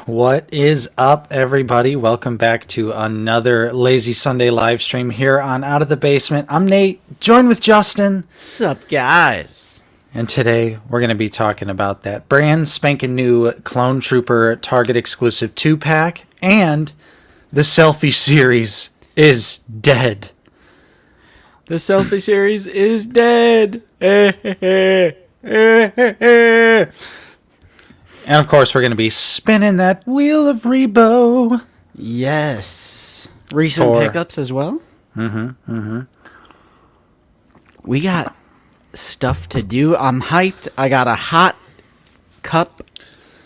What is up, everybody? Welcome back to another Lazy Sunday live stream here on Out of the Basement. I'm Nate, joined with Justin. Sup, guys? And today we're going to be talking about that brand spanking new Clone Trooper Target exclusive 2-pack, and the Selfie series is dead. The Selfie series is dead. And of course, we're going to be spinning that wheel of Rebo. Yes. Recent pickups as well. We got stuff to do. I'm hyped. I got a hot cup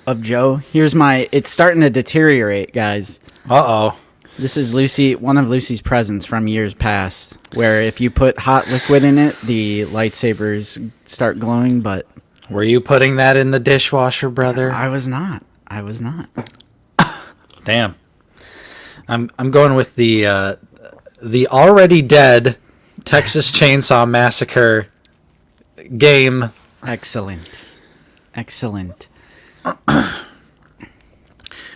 of Joe. Here's my... It's starting to deteriorate, guys. Uh-oh. This is one of Lucy's presents from years past, where if you put hot liquid in it, the lightsabers start glowing, but... Were you putting that in the dishwasher, brother? I was not. Damn. I'm going with the already dead Texas Chainsaw Massacre game. Excellent.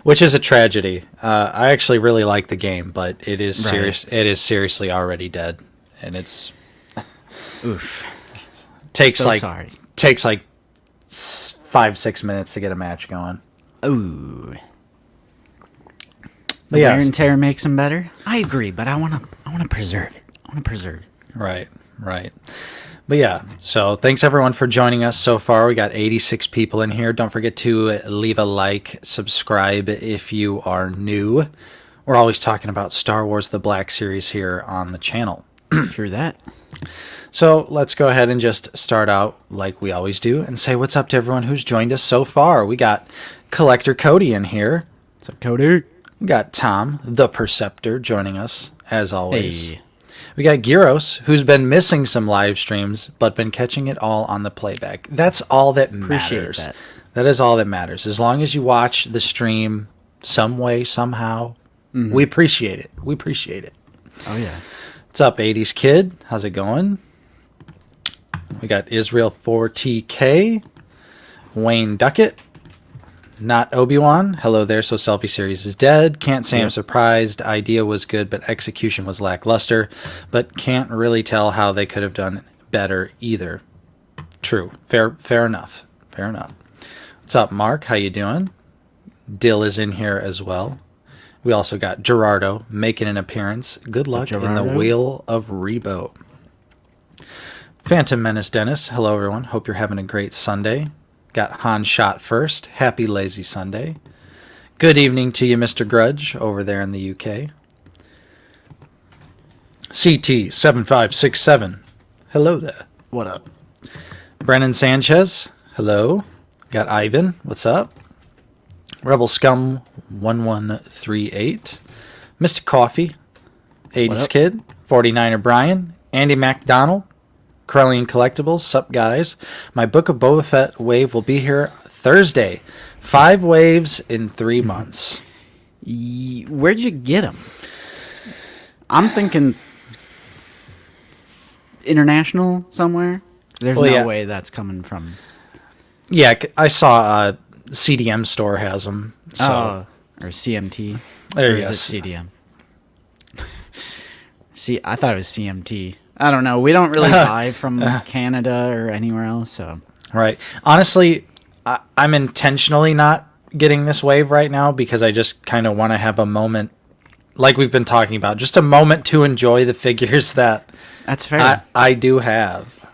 Which is a tragedy. I actually really like the game, but it is serious. Right. It is seriously already dead, and it's Oof. takes So like sorry. 5-6 minutes to get a match going. Ooh. But The yeah, wear and tear makes them better. I agree, but I want to preserve it. right. But yeah, so thanks everyone for joining us so far. We got 86 people in here. Don't forget to leave a like, subscribe if you are new. We're always talking about Star Wars The Black Series here on the channel. True that. So let's go ahead and just start out like we always do and say what's up to everyone who's joined us so far. We got Collector Cody in here. What's up, Cody? We got Tom, the Perceptor, joining us as always. Hey. We got Gyros, who's been missing some live streams, but been catching it all on the playback. That's all that matters. Appreciate that. That is all that matters. As long as you watch the stream some way, somehow, we appreciate it. Oh, yeah. What's up, 80s Kid? How's it going? We got Israel 4TK, Wayne Duckett, not Obi-Wan. Hello there, so Selfie series is dead. Can't say I'm surprised. Idea was good, but execution was lackluster. But can't really tell how they could have done better either. True. Fair enough. What's up, Mark? How you doing? Dill is in here as well. We also got Gerardo making an appearance. Good luck in the Wheel of Rebo. Phantom Menace Dennis. Hello, everyone. Hope you're having a great Sunday. Got Han Shot first. Happy Lazy Sunday. Good evening to you, Mr. Grudge, over there in the UK. CT7567. Hello there. What up? Brennan Sanchez. Hello. Got Ivan. What's up? Rebel Scum 1138. Mr. Coffee. 80s Kid. 49er Brian. Andy MacDonald. Krellian Collectibles, sup guys. My Book of Boba Fett wave will be here Thursday. 5 waves in 3 months. Where'd you get them? I'm thinking international somewhere. There's no way that's coming from... Yeah, I saw CDM store has them. So. Or CMT. There or you go. Is it CDM? See, I thought it was CMT. I don't know. We don't really buy from Canada or anywhere else, so... Right. Honestly, I'm intentionally not getting this wave right now because I just kind of want to have a moment, like we've been talking about, just a moment to enjoy the figures that That's fair. I do have.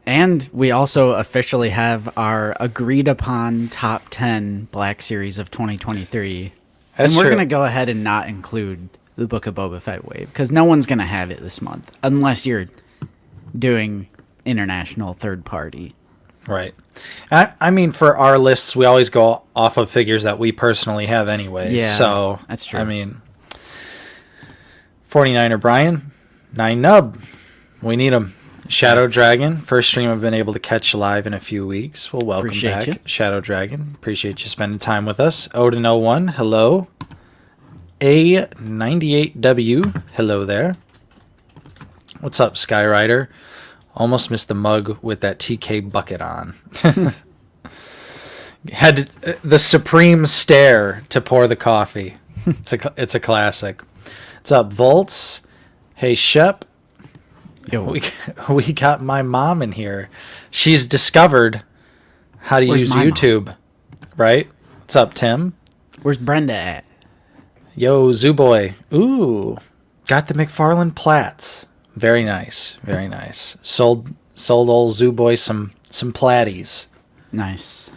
And we also officially have our agreed-upon top 10 Black Series of 2023. That's and we're true. going to go ahead and not include the Book of Boba Fett wave, because no one's going to have it this month, unless you're doing international third-party. Right. I mean, for our lists, we always go off of figures that we personally have anyway. Yeah, so that's true. I mean, 49er Brian, 9 Nub. We need him. Shadow Dragon, first stream I've been able to catch live in a few weeks. Well, welcome Appreciate back, you. Shadow Dragon. Appreciate you spending time with us. Odin01, hello. A98W, hello there. What's up, Skyrider? Almost missed the mug with that TK bucket on. Had the supreme stare to pour the coffee. It's a classic. What's up, Volts? Hey, Shep. Yo, We got my mom in here. She's discovered how to Where's use my YouTube, right? What's up, Tim? where's Brenda at? Yo, Zoo Boy. Ooh, got the McFarlane Platts. Very nice, very nice. Sold old Zoo Boy some platties. Nice.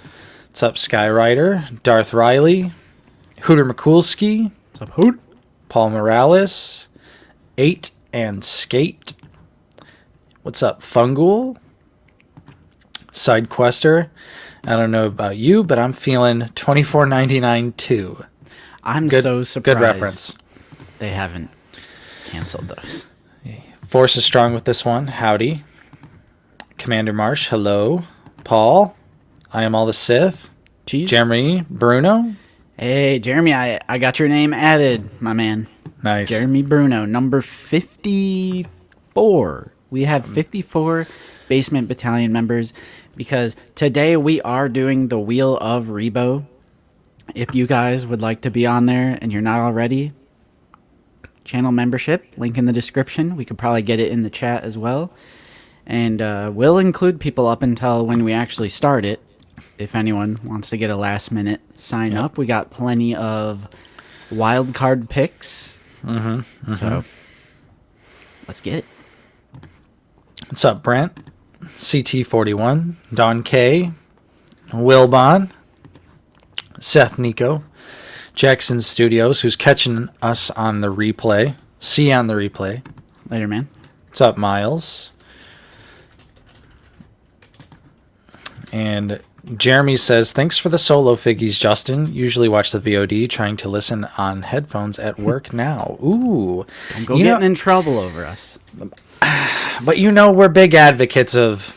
What's up, Skyrider? Darth Riley, Hooter McCoolski, What's up, Hoot? Paul Morales, 8 and Skate. What's up, Fungool? Sidequester. I don't know about you, but I'm feeling $24.99 too. I'm so surprised. Good reference. They haven't canceled those. Force is strong with this one. Howdy. Commander Marsh, hello. Paul, I am all the Sith. Cheese. Jeremy, Bruno. Hey, Jeremy, I got your name added, my man. Nice. Jeremy Bruno, number 54. We have 54 Basement Battalion members because today we are doing the Wheel of Rebo. If you guys would like to be on there and you're not already, channel membership, link in the description. We could probably get it in the chat as well. And we'll include people up until when we actually start it. If anyone wants to get a last minute sign up, we got plenty of wild card picks. So let's get it. What's up, Brent? CT41, Don K, Wilbon, Seth Nico, Jackson Studios, who's catching us on the replay. See you on the replay. Later, man. What's up, Miles? And Jeremy says, thanks for the solo figgies, Justin. Usually watch the VOD, trying to listen on headphones at work now. Ooh. Don't go getting in trouble over us. But we're big advocates of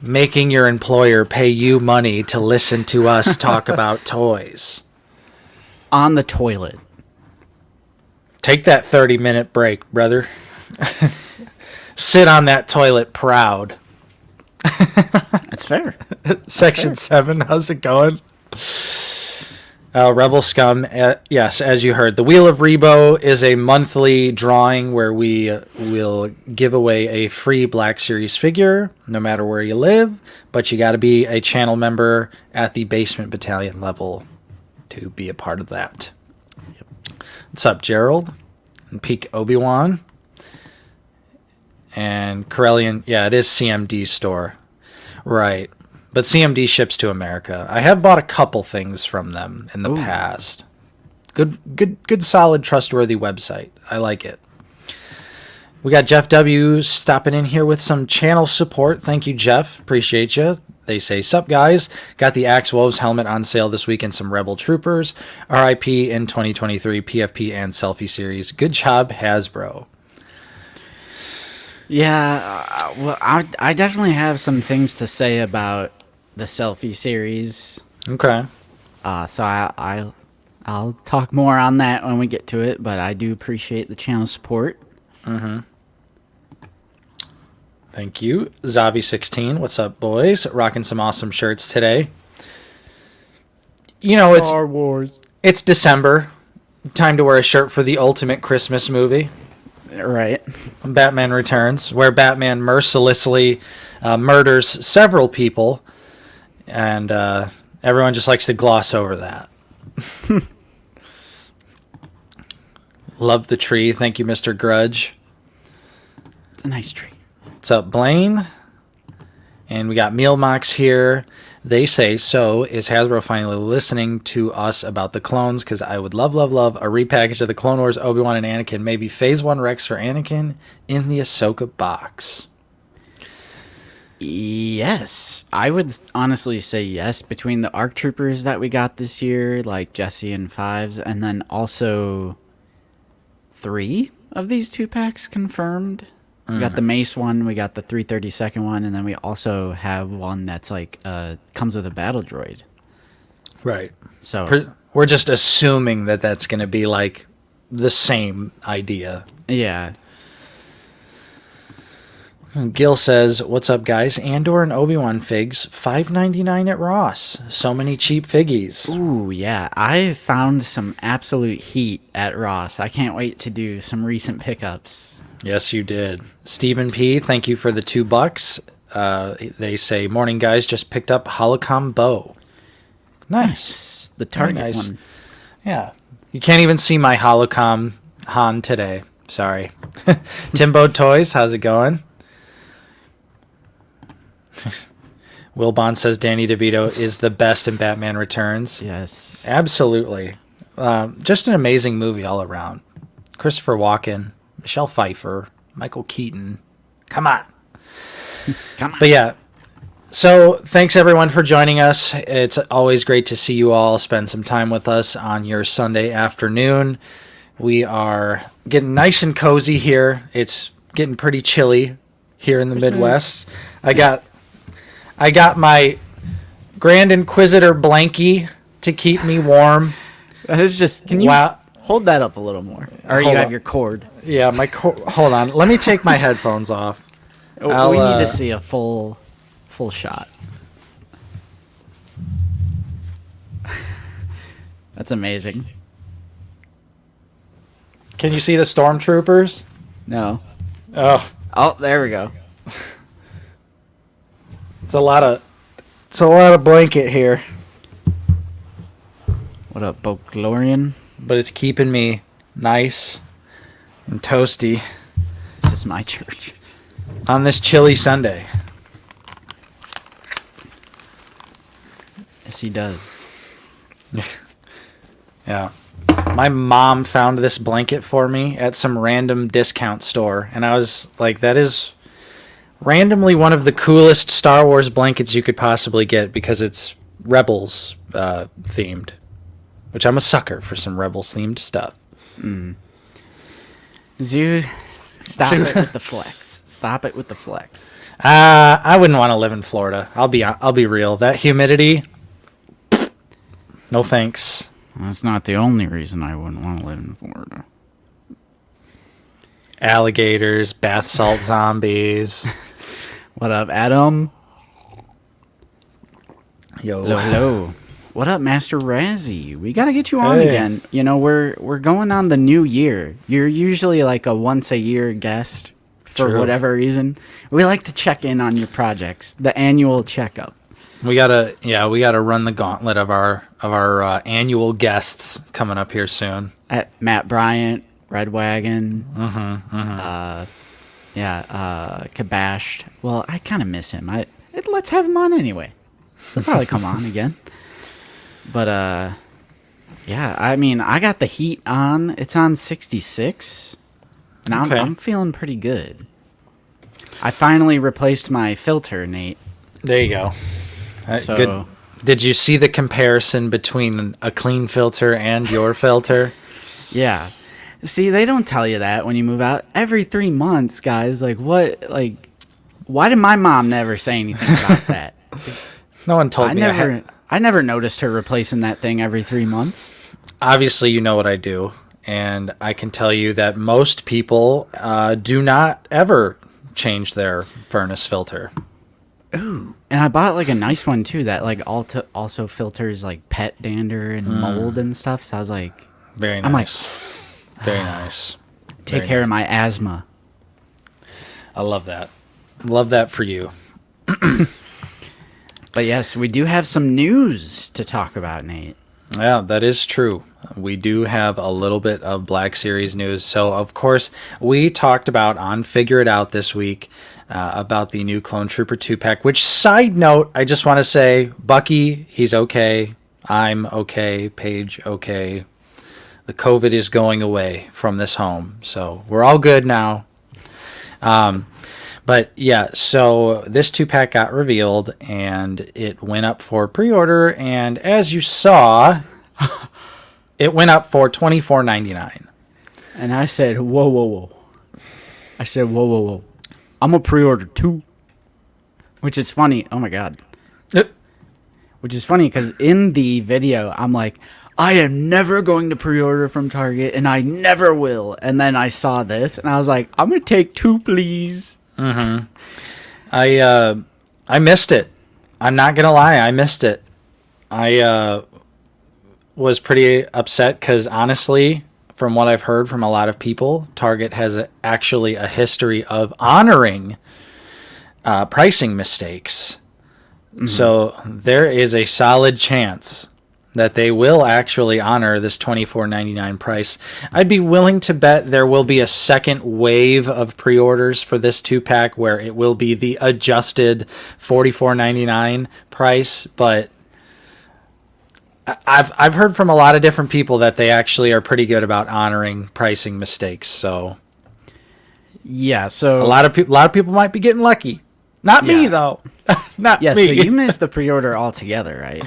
making your employer pay you money to listen to us talk about toys. On the toilet. Take that 30-minute break, brother. Sit on that toilet proud. That's fair. Section 7, how's it going? Rebel Scum, yes, as you heard, the Wheel of Rebo is a monthly drawing where we will give away a free Black Series figure, no matter where you live, but you got to be a channel member at the Basement Battalion level to be a part of that. What's up, Gerald? And Peak Obi-Wan. And Corellian, yeah, it is CMD store. Right. But CMD ships to America. I have bought a couple things from them in the past. Good, solid, trustworthy website. I like it. We got Jeff W. stopping in here with some channel support. Thank you, Jeff. Appreciate you. They say, sup, guys. Got the Axe Wolves helmet on sale this week and some Rebel Troopers. RIP in 2023 PFP and Selfie series. Good job, Hasbro. Yeah, well, I definitely have some things to say about the Selfie series. Okay. So I'll talk more on that when we get to it, but I do appreciate the channel support. Thank you. Zavi16, what's up, boys? Rocking some awesome shirts today. It's Star Wars. It's December. Time to wear a shirt for the ultimate Christmas movie. Right. Batman Returns, where Batman mercilessly murders several people, and everyone just likes to gloss over that. Love the tree. Thank you, Mr. Grudge. It's a nice tree. What's up, Blaine? And we got Mealmox here. They say, so is Hasbro finally listening to us about the clones? Because I would love a repackage of the Clone Wars Obi-Wan and Anakin. Maybe Phase 1 Rex for Anakin in the Ahsoka box. Yes. I would honestly say yes. Between the ARC Troopers that we got this year, like Jesse and Fives, and then also 3 of these 2-packs confirmed. We got the Mace one, we got the 332nd one, and then we also have one that's like comes with a battle droid. Right. So we're just assuming that that's going to be like the same idea. Yeah. Gil says, "What's up, guys? Andor and Obi-Wan figs, $5.99 at Ross. So many cheap figgies." Ooh, yeah. I found some absolute heat at Ross. I can't wait to do some recent pickups. Yes, you did. Stephen P, thank you for the $2. They say, "Morning, guys. Just picked up Holocom bow." Nice. The Target nice. one. Yeah. You can't even see my Holocom Han today. Sorry. Timbo Toys, how's it going? Will Bond says Danny DeVito is the best in Batman Returns. Yes. Absolutely. Just an amazing movie all around. Christopher Walken, Michelle Pfeiffer, Michael Keaton. Come on. Come on. But yeah. So thanks everyone for joining us. It's always great to see you all spend some time with us on your Sunday afternoon. We are getting nice and cozy here. It's getting pretty chilly here in the Midwest. I got my Grand Inquisitor blankie to keep me warm. That is just. Can you hold that up a little more? Or you have your cord. Yeah, hold on. Let me take my headphones off. We need to see a full shot. That's amazing. Can you see the stormtroopers? No. Oh, There we go. it's a lot of blanket here, What up, Boklorian? but it's keeping me nice and toasty This is my church. on this chilly Sunday. Yes, he does. Yeah. My mom found this blanket for me at some random discount store, and I was like, that is randomly one of the coolest Star Wars blankets you could possibly get because it's Rebels themed, which I'm a sucker for some Rebels themed stuff. Zoo, stop it with the flex. Stop it with the flex. I wouldn't want to live in Florida. I'll be real. That humidity, no thanks. That's not the only reason I wouldn't want to live in Florida. Alligators, bath salt zombies. What up, Adam? Yo. Hello. What up, Master Razzie? We gotta get you on Hey. again. You know, we're going on the new year. You're usually like a once a year guest for True. whatever reason. We like to check in on your projects, the annual checkup. We gotta run the gauntlet of our annual guests coming up here soon. At Matt Bryant, Red Wagon, Kabashed. Well, I kind of miss him. Let's have him on anyway. He'll probably come on again. But yeah, I mean, I got the heat on. It's on 66, and I'm feeling pretty good. I finally replaced my filter, Nate. There you go. So, Good. Did you see the comparison between a clean filter and your filter? Yeah. See, they don't tell you that when you move out. Every 3 months, guys. Like, what? Like, why did my mom never say anything about that? No one told me. I never noticed her replacing that thing every 3 months. Obviously, you know what I do, and I can tell you that most people do not ever change their furnace filter. Ooh. And I bought like a nice one too that like also filters like pet dander and mold and stuff. So I was like, Very nice. I'm like, very nice. Take Very care of my asthma. I love that. Love that for you. But yes, we do have some news to talk about, Nate. Yeah, that is true. We do have a little bit of Black Series news. So, of course, we talked about on Figure It Out this week about the new Clone Trooper 2-pack, which, side note, I just want to say, Bucky, he's okay. I'm okay. Paige, okay. The COVID is going away from this home. So, we're all good now. But yeah, so this 2-pack got revealed and it went up for pre-order, and as you saw, it went up for $24.99. And I said, whoa. I said, whoa. I'm going to pre-order 2. Which is funny. Oh my God. Which is funny because in the video, I'm like, I am never going to pre-order from Target and I never will. And then I saw this and I was like, I'm going to take 2, please. I missed it. I'm not gonna lie, I missed it. I was pretty upset because honestly, from what I've heard from a lot of people, Target has actually a history of honoring pricing mistakes. So there is a solid chance that they will actually honor this $24.99 price. I'd be willing to bet there will be a second wave of pre-orders for this 2-pack where it will be the adjusted $44.99 price, but I've heard from a lot of different people that they actually are pretty good about honoring pricing mistakes. So Yeah, so a lot of people might be getting lucky. Not me though. Not yeah, me. so you missed the pre-order altogether, right?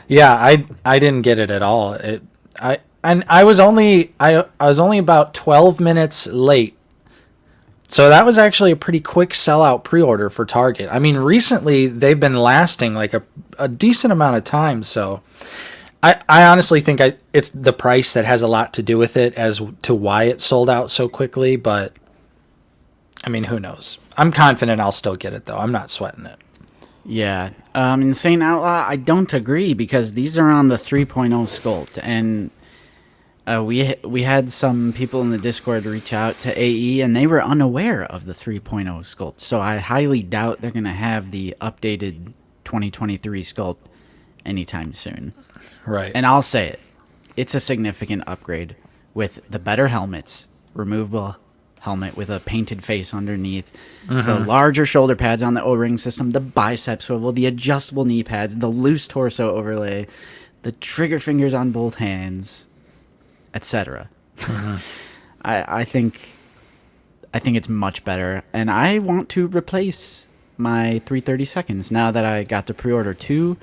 Yeah, I didn't get it at all. I was only about 12 minutes late. So that was actually a pretty quick sellout pre-order for Target. I mean, recently they've been lasting like a decent amount of time, so I honestly think it's the price that has a lot to do with it as to why it sold out so quickly, but I mean, who knows? I'm confident I'll still get it though. I'm not sweating it. Yeah. Insane Outlaw, I don't agree because these are on the 3.0 sculpt, and we had some people in the Discord reach out to AE, and they were unaware of the 3.0 sculpt. So I highly doubt they're going to have the updated 2023 sculpt anytime soon. Right. And I'll say it. It's a significant upgrade with the better helmets, removable helmet with a painted face underneath, the larger shoulder pads on the O-ring system, the bicep swivel, the adjustable knee pads, the loose torso overlay, the trigger fingers on both hands, etc. I think it's much better, and I want to replace my 330 seconds now that I got the pre-order 2,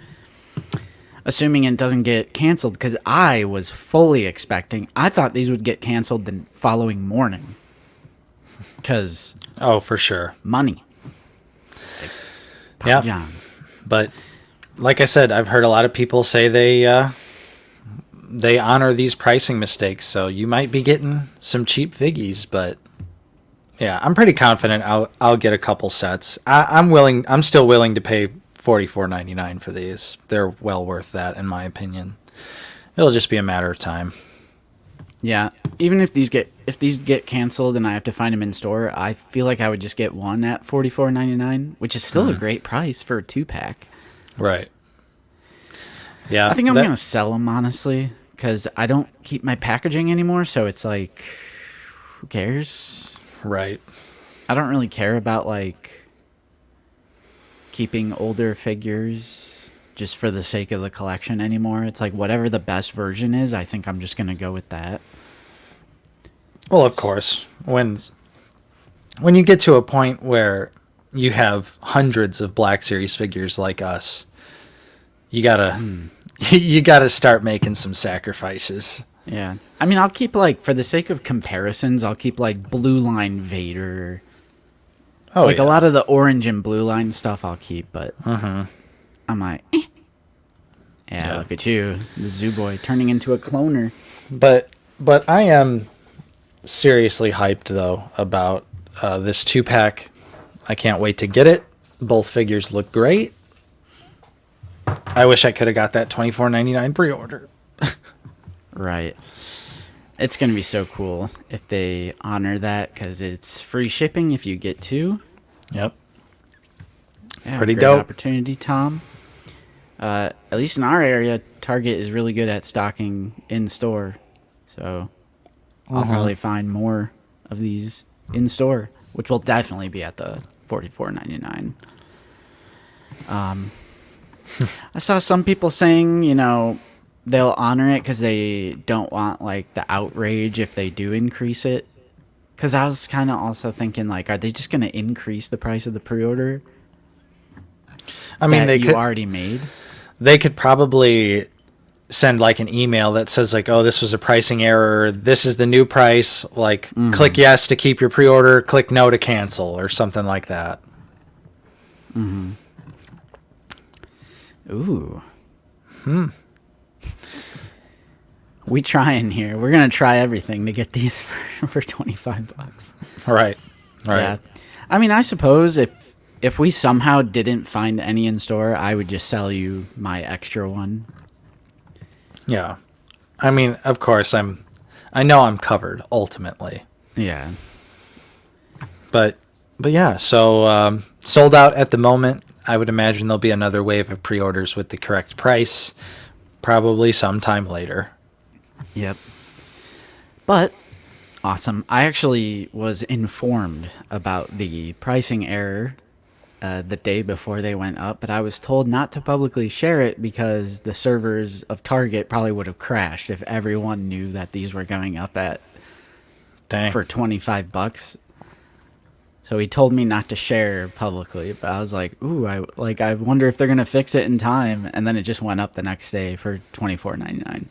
assuming it doesn't get canceled, because I was fully expecting, I thought these would get canceled the following morning. Because for sure, money. Like, yeah, John's. But like I said, I've heard a lot of people say they honor these pricing mistakes. So you might be getting some cheap figgies, but yeah, I'm pretty confident I'll get a couple sets. I'm still willing to pay $44.99 for these. They're well worth that, in my opinion. It'll just be a matter of time. Yeah, even if these get canceled and I have to find them in store, I feel like I would just get one at $44.99, which is still a great price for a 2-pack. Right. Yeah. I think I'm gonna sell them, honestly, because I don't keep my packaging anymore. So it's like, who cares? Right. I don't really care about like keeping older figures just for the sake of the collection anymore. It's like whatever the best version is, I think I'm just gonna go with that. Well, of course, when you get to a point where you have hundreds of Black Series figures like us, you gotta start making some sacrifices. Yeah, I mean, I'll keep like, for the sake of comparisons, I'll keep like Blue Line Vader. Oh, like a lot of the orange and blue line stuff I'll keep, but I'm like, yeah, look at you, the Zoo Boy turning into a cloner. But I am seriously hyped though about this 2-pack. I can't wait to get it. Both figures look great. I wish I could have got that $24.99 pre-order. Right. It's going to be so cool if they honor that, because it's free shipping if you get 2. Yep. Yeah, pretty great dope opportunity, Tom. At least in our area, Target is really good at stocking in store. So I'll probably find more of these in store, which will definitely be at the $44.99. I saw some people saying, they'll honor it because they don't want like the outrage if they do increase it. Because I was kind of also thinking, like, are they just going to increase the price of the pre-order? I mean, that you already made. They could probably send like an email that says like, oh, this was a pricing error. This is the new price. Like, click yes to keep your pre-order. Click no to cancel, or something like that. Ooh. We trying here. We're gonna try everything to get these for $25. Right. Yeah. I mean, I suppose if we somehow didn't find any in store, I would just sell you my extra one. Yeah. I mean, of course, I know I'm covered ultimately. Yeah. But yeah, so sold out at the moment. I would imagine there'll be another wave of pre-orders with the correct price, probably sometime later. Yep. But awesome. I actually was informed about the pricing error the day before they went up, but I was told not to publicly share it because the servers of Target probably would have crashed if everyone knew that these were going up for $25. So he told me not to share publicly, but I was like, "Ooh, I wonder if they're gonna fix it in time." And then it just went up the next day for $24.99.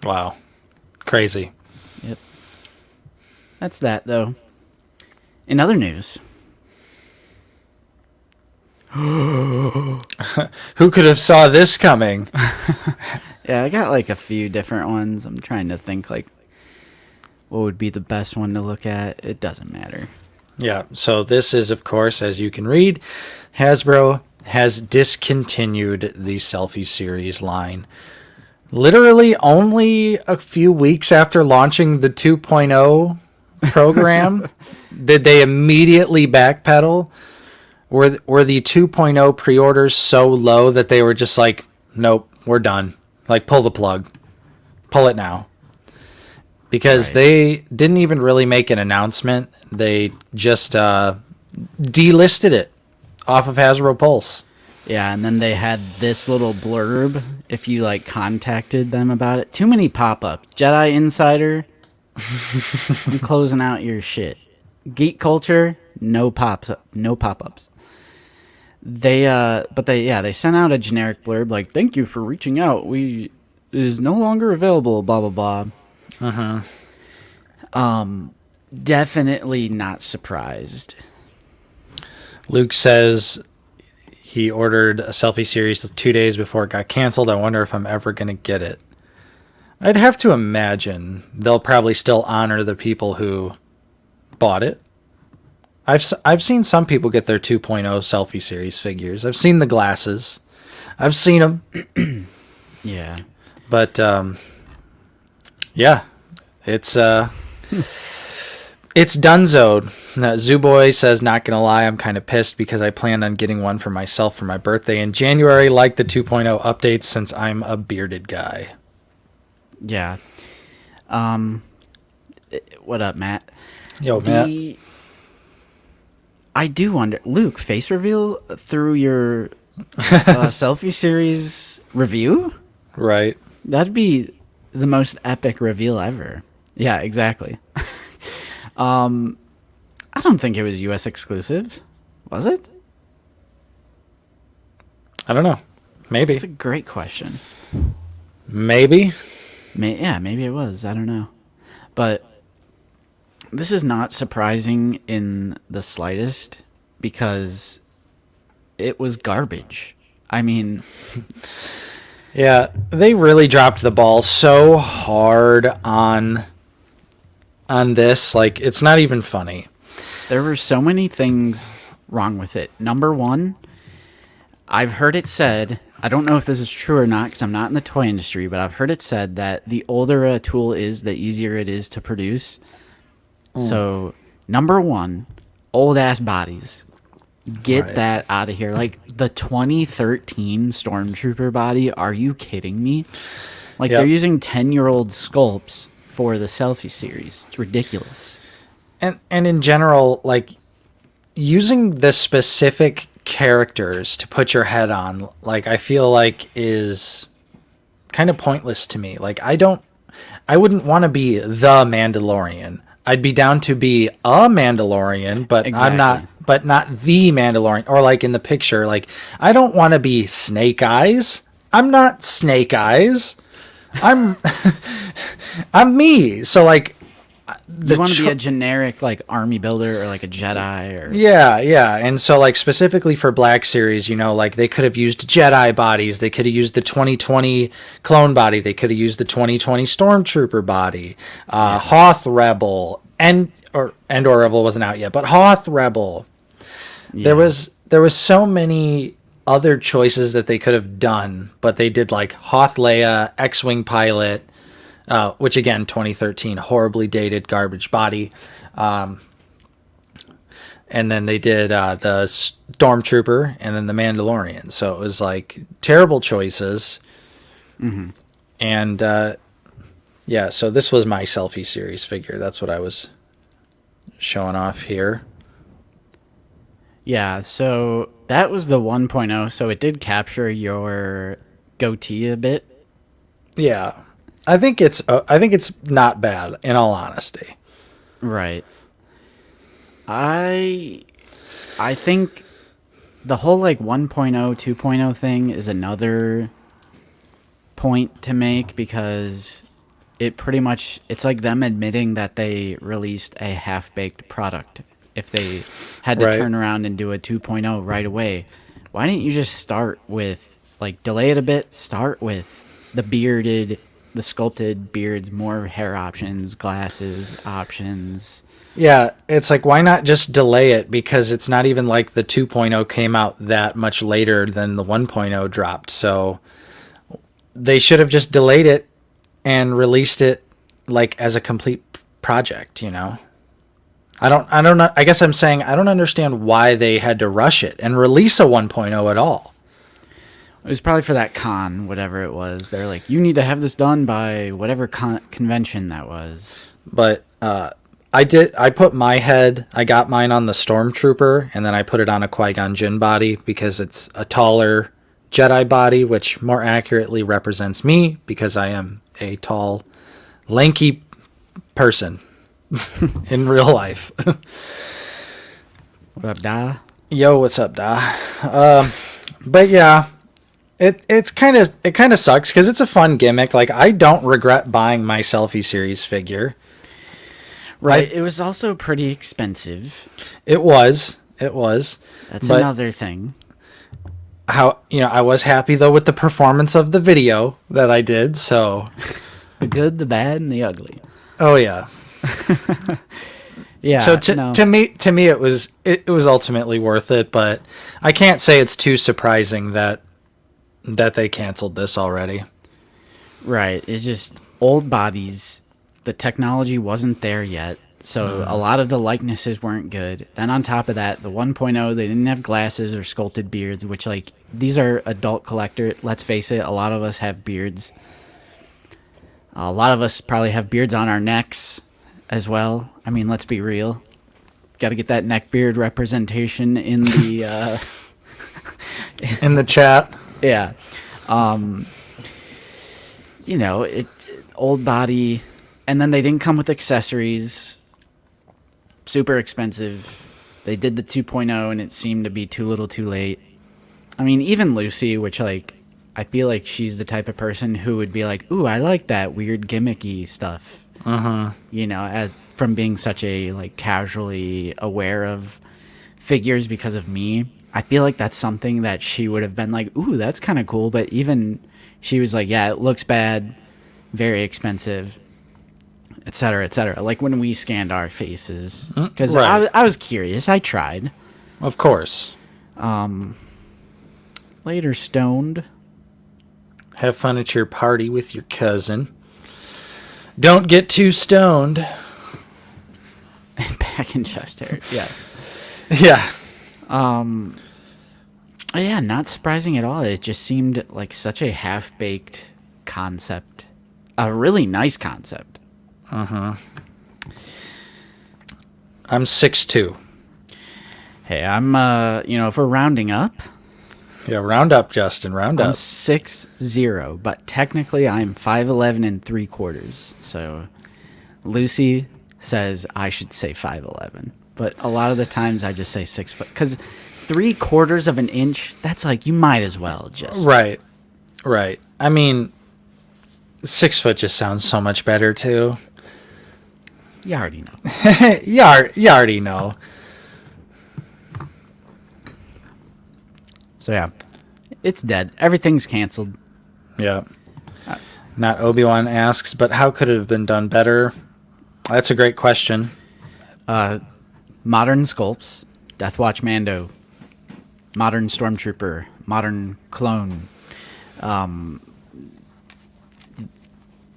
Wow, crazy. Yep. That's that though. In other news, who could have saw this coming? yeah, I got like a few different ones. I'm trying to think like what would be the best one to look at. It doesn't matter. Yeah, so this is, of course, as you can read, Hasbro has discontinued the Selfie series line. Literally only a few weeks after launching the 2.0 program did they immediately backpedal. Were the 2.0 pre-orders so low that they were just like, nope, we're done. Like, pull the plug. Pull it now. Because they didn't even really make an announcement. They just delisted it off of Hasbro Pulse. Yeah, and then they had this little blurb if you like contacted them about it. Too many pop-ups. Jedi Insider, I'm closing out your shit. Geek Culture, no pop-ups. They sent out a generic blurb like, "Thank you for reaching out. It is no longer available, blah blah blah." Definitely not surprised. Luke says he ordered a Selfie series 2 days before it got canceled. I wonder if I'm ever going to get it. I'd have to imagine they'll probably still honor the people who bought it. I've seen some people get their 2.0 Selfie series figures. I've seen the glasses. I've seen them. Yeah. But yeah, it's donezoed. Zooboy says, not gonna lie, I'm kind of pissed because I planned on getting one for myself for my birthday in January, like the 2.0 updates, since I'm a bearded guy. Yeah. What up, Matt? Yo, Matt. I do wonder, Luke, face reveal through your Selfie series review? Right. That'd be the most epic reveal ever. Yeah, exactly. I don't think it was US exclusive. Was it? I don't know. Maybe. That's a great question. Maybe. Maybe it was. I don't know. But this is not surprising in the slightest because it was garbage. I mean... Yeah, they really dropped the ball so hard on this. Like, it's not even funny. There were so many things wrong with it. Number one, I've heard it said, I don't know if this is true or not because I'm not in the toy industry, but I've heard it said that the older a tool is, the easier it is to produce. So, number one, old-ass bodies. Get that out of here. Like, the 2013 Stormtrooper body, are you kidding me? Like, they're using 10-year-old sculpts for the Selfie series. It's ridiculous. And in general, like, using the specific characters to put your head on, like, I feel like is kind of pointless to me. Like, I wouldn't want to be the Mandalorian. I'd be down to be a Mandalorian, but Exactly. but not the Mandalorian. Or like in the picture, like, I don't want to be Snake Eyes. I'm not Snake Eyes. I'm me. So like, You want to be a generic like army builder or like a Jedi or yeah. And so like specifically for Black Series, you know, like they could have used Jedi bodies. They could have used the 2020 clone body. They could have used the 2020 Stormtrooper body, Hoth Rebel, or Rebel wasn't out yet, but Hoth Rebel. Yeah. There was so many other choices that they could have done, but they did like Hoth Leia, X-Wing pilot, which again 2013 horribly dated garbage body. And then they did the Stormtrooper and then the Mandalorian. So it was like terrible choices. Mm-hmm. And yeah, so this was my Selfie series figure. That's what I was showing off here. Yeah, so that was the 1.0, so it did capture your goatee a bit. Yeah. I think it's not bad in all honesty. Right. I think the whole like 1.0, 2.0 thing is another point to make because it pretty much it's like them admitting that they released a half-baked product. If they had to turn around and do a 2.0 right away, why didn't you just start with like delay it a bit, start with the sculpted beards, more hair options, glasses options. Yeah, it's like, why not just delay it? Because it's not even like the 2.0 came out that much later than the 1.0 dropped. So they should have just delayed it and released it like as a complete project, you know? I don't know. I guess I'm saying I don't understand why they had to rush it and release a 1.0 at all. It was probably for that con, whatever it was. They're like, you need to have this done by whatever convention that was. But I got mine on the Stormtrooper, and then I put it on a Qui-Gon Jinn body because it's a taller Jedi body, which more accurately represents me because I am a tall, lanky person in real life. What up, Da? Yo, what's up, Da? But yeah, it kind of sucks because it's a fun gimmick. Like, I don't regret buying my Selfie series figure. Right. It was also pretty expensive. It was. That's another thing. I was happy though with the performance of the video that I did. So the good, the bad, and the ugly. Oh yeah. Yeah. So to me it was ultimately worth it, but I can't say it's too surprising that they canceled this already. Right. It's just old bodies. The technology wasn't there yet, so a lot of the likenesses weren't good. Then on top of that, the 1.0, they didn't have glasses or sculpted beards, which, like, these are adult collector. Let's face it, a lot of us have beards. A lot of us probably have beards on our necks as well. I mean, let's be real. Got to get that neck beard representation in the... in the chat. Yeah. Old body... And then they didn't come with accessories. Super expensive. They did the 2.0 and it seemed to be too little too late. I mean, even Lucy, which, like, I feel like she's the type of person who would be like, ooh, I like that weird gimmicky stuff. You know, as from being such a, like, casually aware of figures because of me. I feel like that's something that she would have been like, ooh, that's kind of cool. But even she was like, yeah, it looks bad, very expensive, et cetera, et cetera. Like when we scanned our faces. Because I was curious. I tried. Of course. Later, stoned. Have fun at your party with your cousin. Don't get too stoned. And back in chest hair. Yes. Yeah. Yeah, not surprising at all. It just seemed like such a half-baked concept. A really nice concept. I'm 6'2". Hey, I'm if we're rounding up. Yeah, round up, Justin. Round I'm up. 6'0", but technically I'm 5'11" and 3/4. So Lucy says I should say 5'11", but a lot of the times I just say 6 foot because 3/4 of an inch. That's like you might as well just Right. I mean, 6 foot just sounds so much better too. You already know. You already know. So yeah, it's dead. Everything's canceled. Yeah. Not Obi-Wan asks, but how could it have been done better? That's a great question. Modern sculpts, Deathwatch Mando, modern Stormtrooper, modern clone.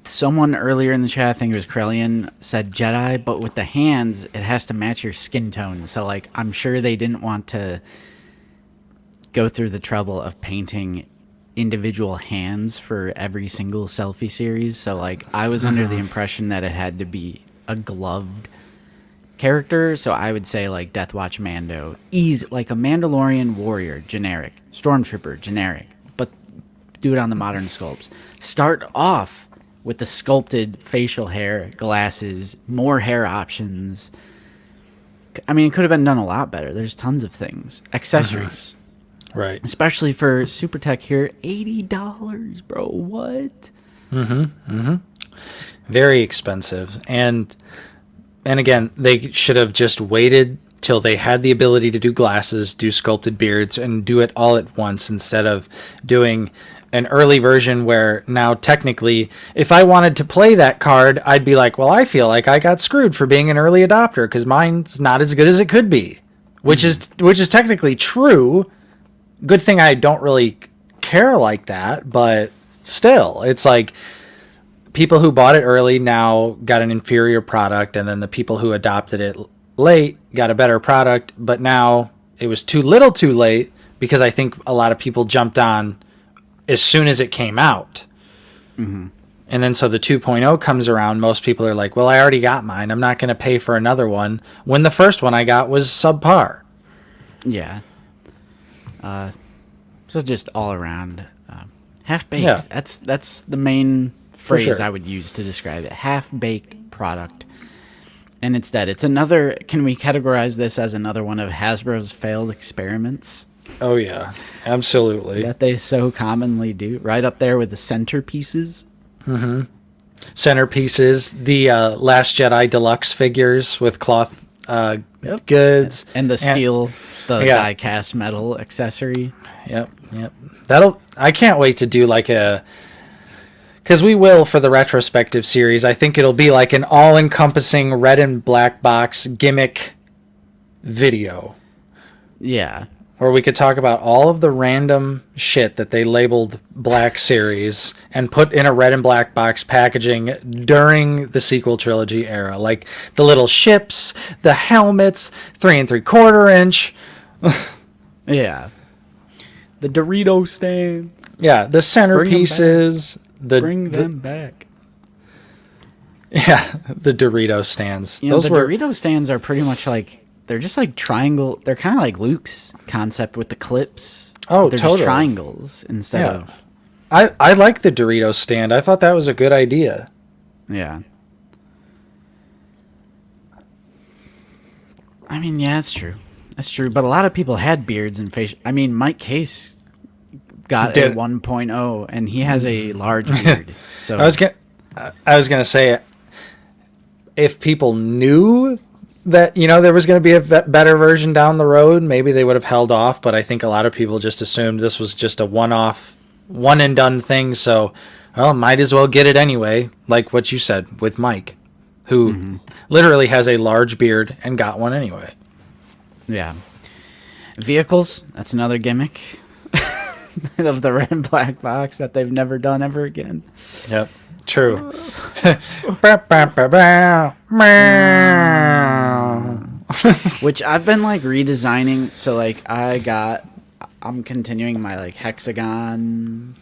Someone earlier in the chat, I think it was Krellian, said Jedi, but with the hands, it has to match your skin tone. So, like, I'm sure they didn't want to go through the trouble of painting individual hands for every single Selfie series. So, like, I was under the impression that it had to be a gloved character. So I would say, like, Deathwatch Mando, like a Mandalorian warrior, generic. Stormtrooper, generic. But do it on the modern sculpts. Start off with the sculpted facial hair, glasses, more hair options. I mean, it could have been done a lot better. There's tons of things. Accessories. Right. Especially for Super Tech here. $80, bro. What? Very expensive. And again, they should have just waited till they had the ability to do glasses, do sculpted beards, and do it all at once instead of doing an early version where now technically, if I wanted to play that card, I'd be like, well, I feel like I got screwed for being an early adopter because mine's not as good as it could be, which is technically true. Good thing I don't really care like that, but still, it's like people who bought it early now got an inferior product, and then the people who adopted it late got a better product, but now it was too little too late because I think a lot of people jumped on as soon as it came out. And then so the 2.0 comes around, most people are like, well, I already got mine, I'm not going to pay for another one, when the first one I got was subpar. Yeah. So just all around half-baked. Yeah. That's the main phrase sure. I would use to describe it. Half-baked product. And it's dead. It's another... Can we categorize this as another one of Hasbro's failed experiments? Oh, yeah. Absolutely. That they so commonly do. Right up there with the centerpieces. Centerpieces. The Last Jedi Deluxe figures with cloth goods. And the steel, die-cast metal accessory. Yep. I can't wait to do like because we will for the retrospective series. I think it'll be like an all-encompassing red and black box gimmick video. Yeah. Where we could talk about all of the random shit that they labeled Black Series and put in a red and black box packaging during the sequel trilogy era. Like the little ships, the helmets, 3 3/4 inch. Yeah. The Dorito stand. Yeah, the centerpieces. Bring them back. Yeah, the Dorito stands. You know, the Dorito stands are pretty much like... They're just like triangle. They're kind of like Luke's concept with the clips. Oh, they're totally. just triangles instead of... I like the Dorito stand. I thought that was a good idea. Yeah. I mean, yeah, that's true. That's true. But a lot of people had beards and face... I mean, Mike Case got a 1.0, and he has a large beard. So I was gonna say, if people knew that, you know, there was going to be a better version down the road, maybe they would have held off, but I think a lot of people just assumed this was just a one-off, one-and-done thing, so, well, might as well get it anyway, like what you said with Mike, who literally has a large beard and got one anyway. Yeah. Vehicles, that's another gimmick of the red and black box that they've never done ever again. Yep. True. Which I've been like redesigning. So like I'm continuing my like hexagon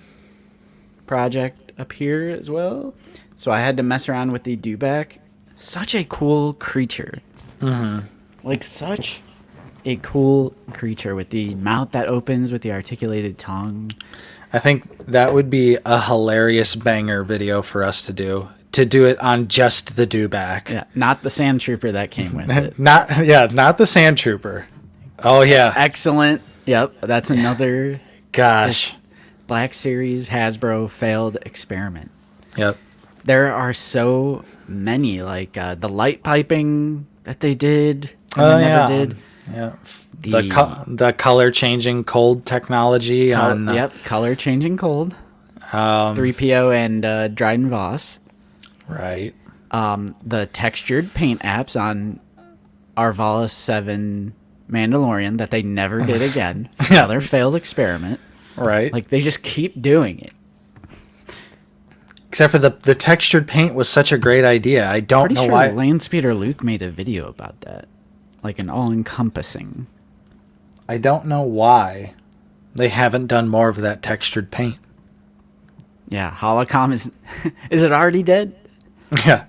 project up here as well. So I had to mess around with the dewback. Such a cool creature. Like such a cool creature with the mouth that opens with the articulated tongue. I think that would be a hilarious banger video for us to do. To do it on just the dewback. Yeah, not the sand trooper that came with it. not the sand trooper. Oh yeah. Excellent. Yep, that's another Gosh. Black Series Hasbro failed experiment. Yep. There are so many, like the light piping that they did and they never did. Yeah. The color changing cold technology on color changing cold. 3PO and Dryden Voss. Right. The textured paint apps on Arvala 7 Mandalorian that they never did again. Yeah. Another failed experiment. Right. Like, they just keep doing it. Except for the textured paint was such a great idea. I don't Pretty know sure why. Landspeeder Luke made a video about that. Like an all-encompassing. I don't know why they haven't done more of that textured paint. Yeah, Holocom is... Is it already dead? Yeah.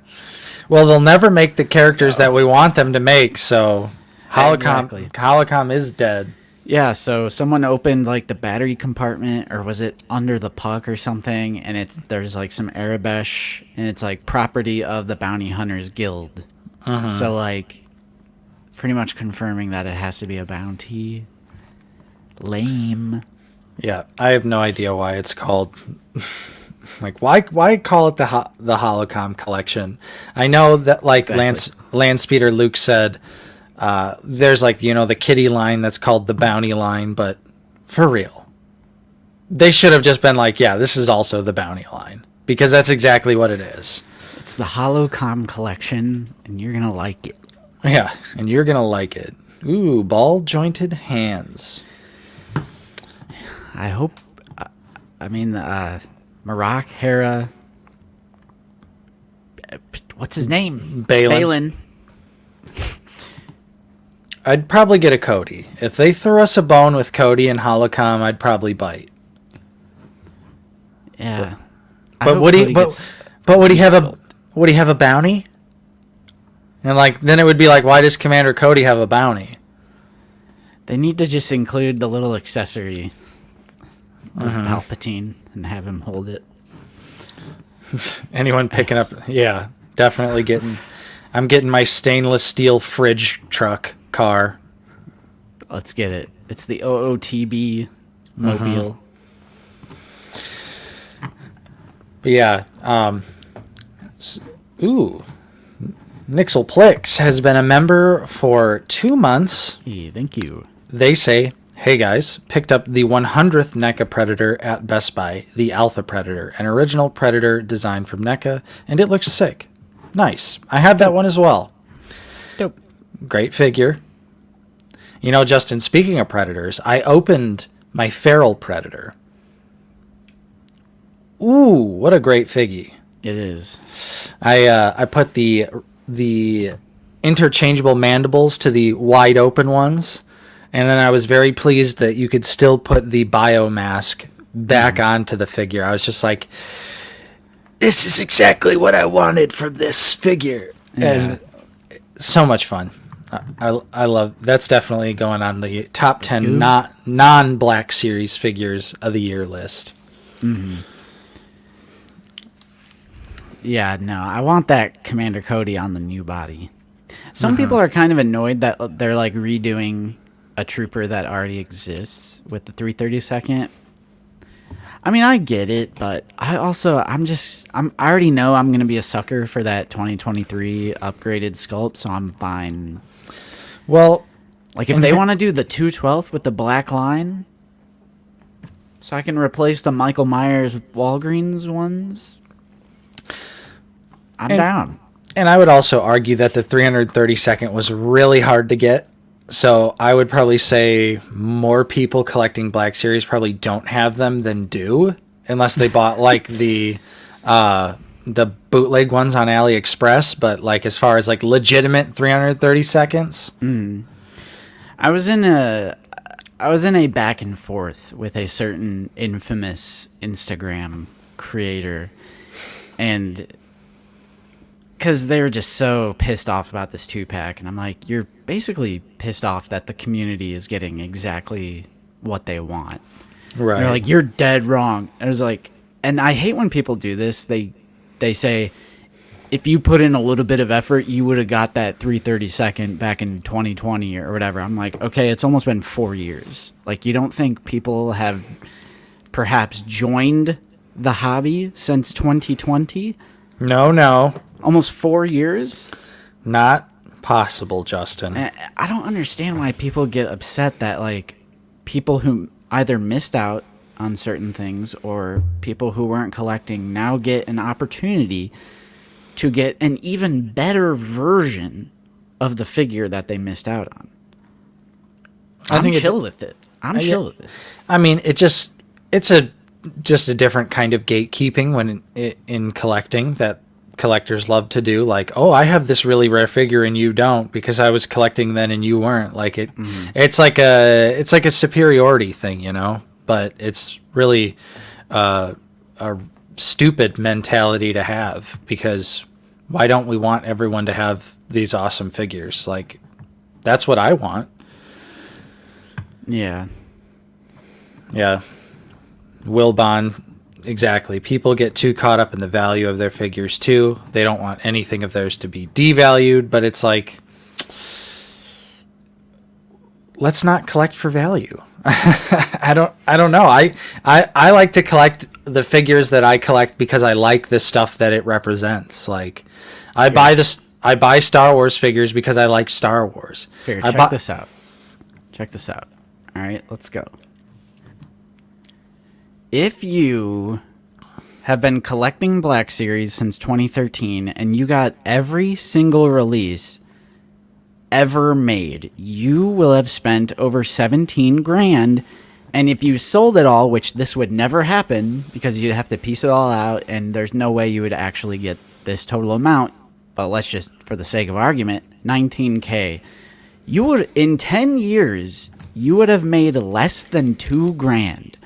Well, they'll never make the characters that we want them to make, so Exactly. Holocom is dead. Yeah, so someone opened like the battery compartment, or was it under the puck or something, and there's like some Arabesh, and it's like property of the Bounty Hunters Guild. So like pretty much confirming that it has to be a bounty. Lame. Yeah, I have no idea why it's called. Like, why call it the Holocom collection? I know that, like, Exactly. Landspeeder Luke said, there's, like, the kitty line that's called the bounty line, but for real, they should have just been like, yeah, this is also the bounty line, because that's exactly what it is. It's the Holocom collection, and you're gonna like it. Yeah, and you're gonna like it. Ooh, ball jointed hands. I hope. I mean, Marak, Hera. What's his name? Balin. I'd probably get a Cody. If they threw us a bone with Cody and Holocom, I'd probably bite. Yeah. But would he? But would he have a? Would he have a bounty? And like, then it would be like, why does Commander Cody have a bounty? They need to just include the little accessory of Palpatine and have him hold it. Anyone picking up? Yeah, definitely getting. I'm getting my stainless steel fridge truck car. Let's get it. It's the OOTB mobile. But yeah, Nixelplix has been a member for 2 months. Hey, thank you. They say, hey guys, picked up the 100th NECA Predator at Best Buy, the Alpha Predator, an original Predator designed from NECA, and it looks sick. Nice. I have that one as well. Dope. Great figure. Justin, speaking of Predators, I opened my Feral Predator. Ooh, what a great figgy. It is. I put the interchangeable mandibles to the wide open ones, and then I was very pleased that you could still put the bio mask back onto the figure. I was just like, this is exactly what I wanted from this figure. Yeah. And so much fun. I love that's definitely going on the top 10 non-Black Series figures of the year list. Yeah, no, I want that Commander Cody on the new body. Some people are kind of annoyed that they're like redoing a trooper that already exists with the 332nd. I mean, I get it, but I already know I'm going to be a sucker for that 2023 upgraded sculpt, so I'm fine. Well, Like, if they want to do the 212th with the black line, so I can replace the Michael Myers Walgreens ones, I'm down. And I would also argue that the 332nd was really hard to get. So I would probably say more people collecting Black Series probably don't have them than do, unless they bought like the bootleg ones on AliExpress. But like as far as like legitimate 332nds, I was in a back and forth with a certain infamous Instagram creator, and because they were just so pissed off about this 2-pack, and I'm like, you're basically pissed off that the community is getting exactly what they want. right? And they're like, you're dead wrong. And I was like, and I hate when people do this. They say, if you put in a little bit of effort, you would have got that 332nd back in 2020 or whatever. I'm like, okay, it's almost been 4 years. Like, you don't think people have perhaps joined the hobby since 2020? No, Almost 4 years? not possible, Justin. And I don't understand why people get upset that, like, people who either missed out on certain things or people who weren't collecting now get an opportunity to get an even better version of the figure that they missed out on. I think chill with it. I'm chill with it. I mean, it's just a different kind of gatekeeping when in collecting that collectors love to do. Like, oh, I have this really rare figure and you don't because I was collecting then and you weren't. Like it's like a superiority thing, you know. But it's really a stupid mentality to have, because why don't we want everyone to have these awesome figures? Like, that's what I want. Yeah. Yeah. Wilbon, exactly. People get too caught up in the value of their figures too. They don't want anything of theirs to be devalued, but it's like, let's not collect for value. I don't know. I like to collect the figures that I collect because I like the stuff that it represents. Like, I buy Star Wars figures because I like Star Wars. Here, check this out. Check this out. All right, let's go. If you have been collecting Black Series since 2013 and you got every single release ever made, you will have spent over 17 grand. And if you sold it all, which this would never happen because you'd have to piece it all out and there's no way you would actually get this total amount, but let's just, for the sake of argument, 19K, you would, in 10 years, you would have made less than 2 grand.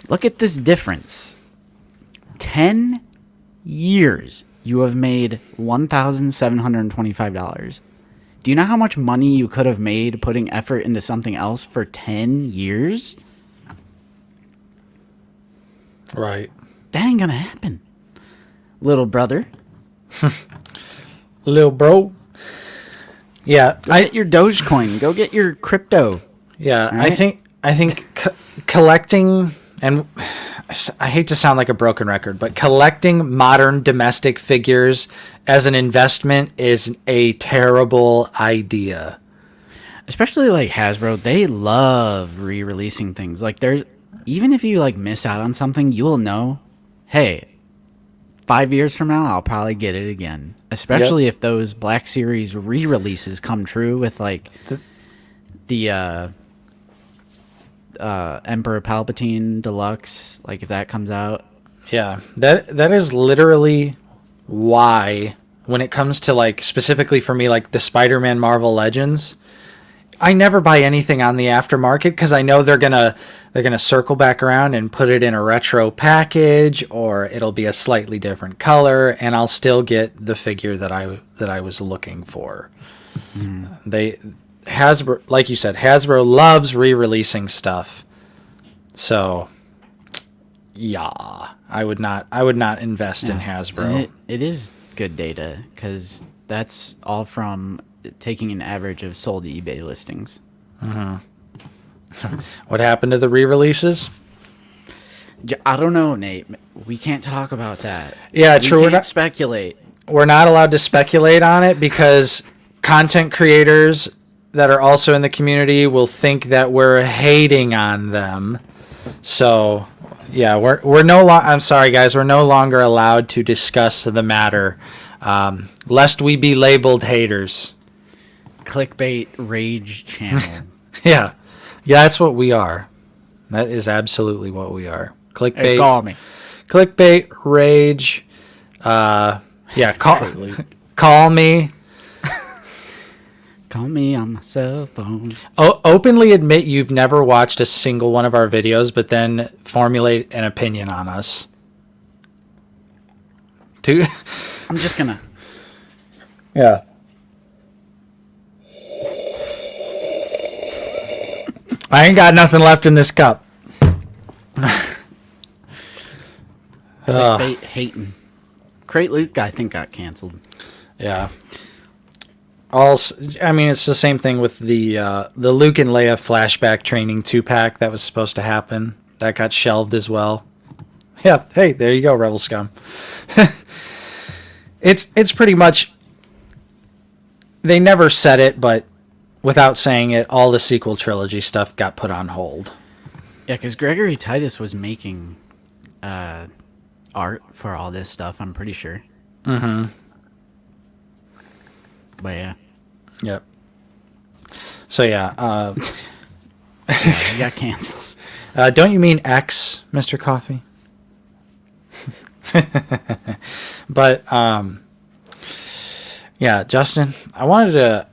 Look at this difference. 10 years, you have made $1,725. Do you know how much money you could have made putting effort into something else for 10 years? Right. That ain't gonna happen, little brother. Little bro. Yeah, Go get your Dogecoin. Go get your crypto. Yeah, right? I think collecting, and I hate to sound like a broken record, but collecting modern domestic figures as an investment is a terrible idea. Especially like Hasbro, they love re-releasing things. Like, there's, even if you like miss out on something, you will know, hey, 5 years from now I'll probably get it again. Especially if those Black Series re-releases come true with like the Emperor Palpatine Deluxe, like if that comes out. Yeah, that is literally why, when it comes to like specifically for me, like the Spider-Man Marvel Legends, I never buy anything on the aftermarket because I know they're gonna circle back around and put it in a retro package, or it'll be a slightly different color, and I'll still get the figure that I was looking for. Hasbro, like you said, Hasbro loves re-releasing stuff. So, yeah, I would not invest in Hasbro. It is good data because that's all from taking an average of sold eBay listings. What happened to the re-releases? I don't know, Nate. We can't talk about that. Yeah, true. We can't speculate. We're not allowed to speculate on it because content creators that are also in the community will think that we're hating on them. So, yeah, we're no longer. I'm sorry, guys. We're no longer allowed to discuss the matter, lest we be labeled haters. Clickbait rage channel. Yeah, that's what we are. That is absolutely what we are. Clickbait. Hey, call me. Clickbait rage. Yeah, call me. Call me on my cell phone. Openly admit you've never watched a single one of our videos, but then formulate an opinion on us. I'm just gonna. Yeah. I ain't got nothing left in this cup. Clickbait hating. Crate Luke, I think, got canceled. Yeah. I mean, it's the same thing with the Luke and Leia flashback training 2-pack that was supposed to happen. That got shelved as well. Yeah, hey, there you go, Rebel Scum. It's pretty much, they never said it, but without saying it, all the sequel trilogy stuff got put on hold. Yeah, because Gregory Titus was making art for all this stuff, I'm pretty sure. Mm-hmm. But yeah. Yep. So yeah, Yeah, you got canceled. don't you mean X, Mr. Coffee? But yeah, Justin, I wanted to.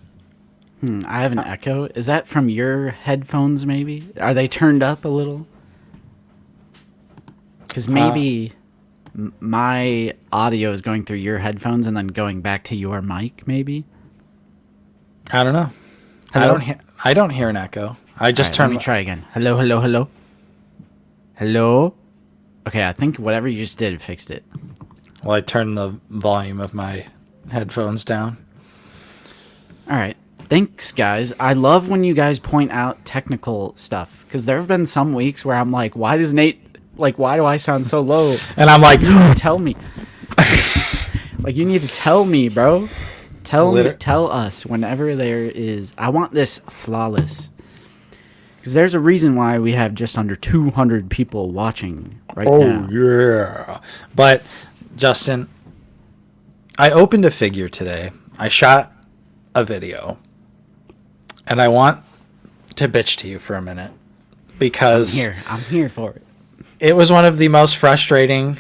I have an echo. Is that from your headphones? Maybe are they turned up a little? Because maybe my audio is going through your headphones and then going back to your mic. Maybe. I don't know. Hello? I don't hear an echo. I just All right, turned. Let me try again. Hello, hello, hello. Hello. Okay, I think whatever you just did fixed it. Well, I turned the volume of my headphones down. All right. Thanks, guys. I love when you guys point out technical stuff because there have been some weeks where I'm like, why does Nate, like, why do I sound so low? And I'm like, Tell me. Like, you need to tell me, bro. Tell us whenever there is. I want this flawless. Because there's a reason why we have just under 200 people watching right now. Yeah. But, Justin, I opened a figure today. I shot a video. And I want to bitch to you for a minute. Because I'm here for it. it was one of the most frustrating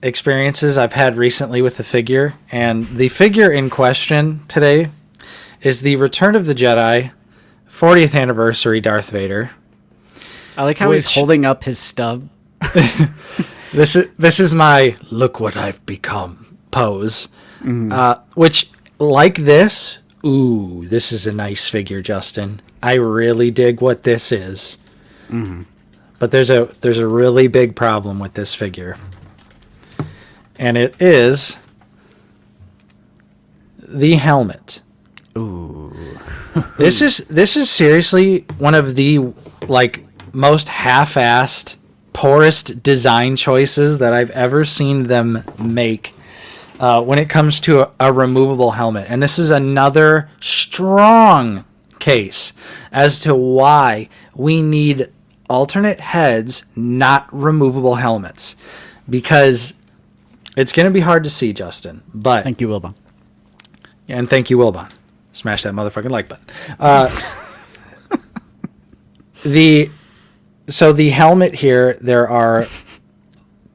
experiences I've had recently with the figure. And the figure in question today is the Return of the Jedi 40th anniversary Darth Vader. I like how he's holding up his stub. This is my look what I've become pose. Which, like this, ooh, this is a nice figure, Justin. I really dig what this is. But there's a really big problem with this figure. And it is the helmet. Ooh. This is seriously one of the most half-assed, poorest design choices that I've ever seen them make when it comes to a removable helmet. And this is another strong case as to why we need alternate heads, not removable helmets. Because it's going to be hard to see, Justin. But Thank you, Wilbon. And thank you, Wilbon. Smash that motherfucking like button. So the helmet here, there are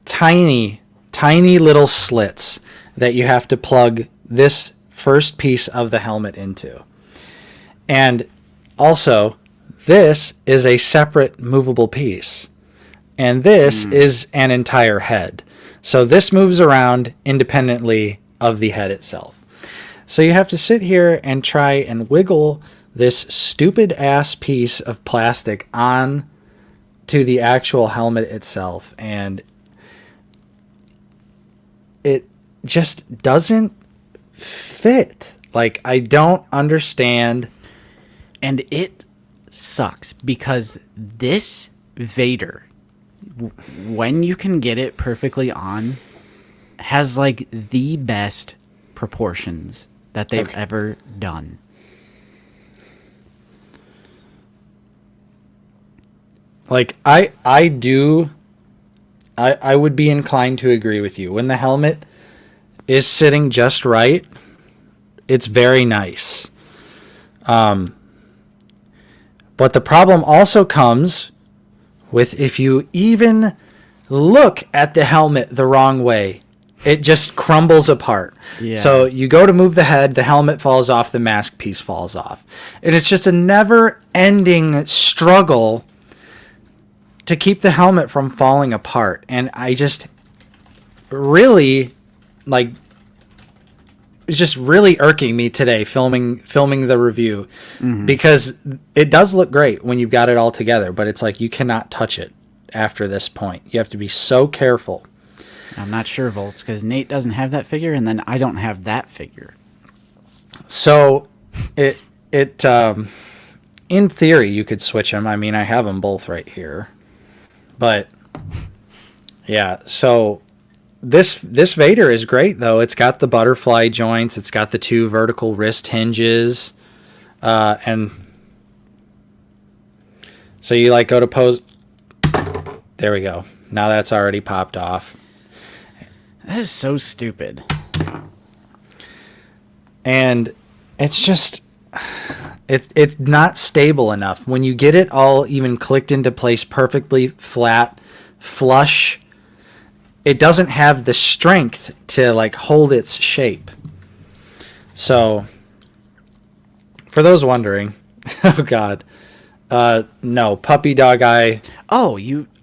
tiny little slits that you have to plug this first piece of the helmet into. And also, this is a separate movable piece. And this is an entire head. So this moves around independently of the head itself. So you have to sit here and try and wiggle this stupid ass piece of plastic on to the actual helmet itself. And it just doesn't fit. Like, I don't understand. And it sucks because this Vader, when you can get it perfectly on, has like the best proportions that they've ever done. Like, I would be inclined to agree with you. When the helmet is sitting just right, it's very nice. But the problem also comes with if you even look at the helmet the wrong way, it just crumbles apart. Yeah. So you go to move the head, the helmet falls off, the mask piece falls off. And it's just a never-ending struggle to keep the helmet from falling apart. And I just really, it's just really irking me today filming the review, because it does look great when you've got it all together, but it's like you cannot touch it after this point. You have to be so careful. I'm not sure, Volts, because Nate doesn't have that figure, and then I don't have that figure. So it in theory you could switch them. I mean, I have them both right here, but yeah. So this Vader is great though. It's got the butterfly joints. It's got the 2 vertical wrist hinges, and so you go to pose. There we go. Now that's already popped off. That is so stupid. And it's just, It's not stable enough. When you get it all even clicked into place perfectly flat, flush, it doesn't have the strength to like hold its shape. So, for those wondering, oh god, no, puppy dog eye. Oh,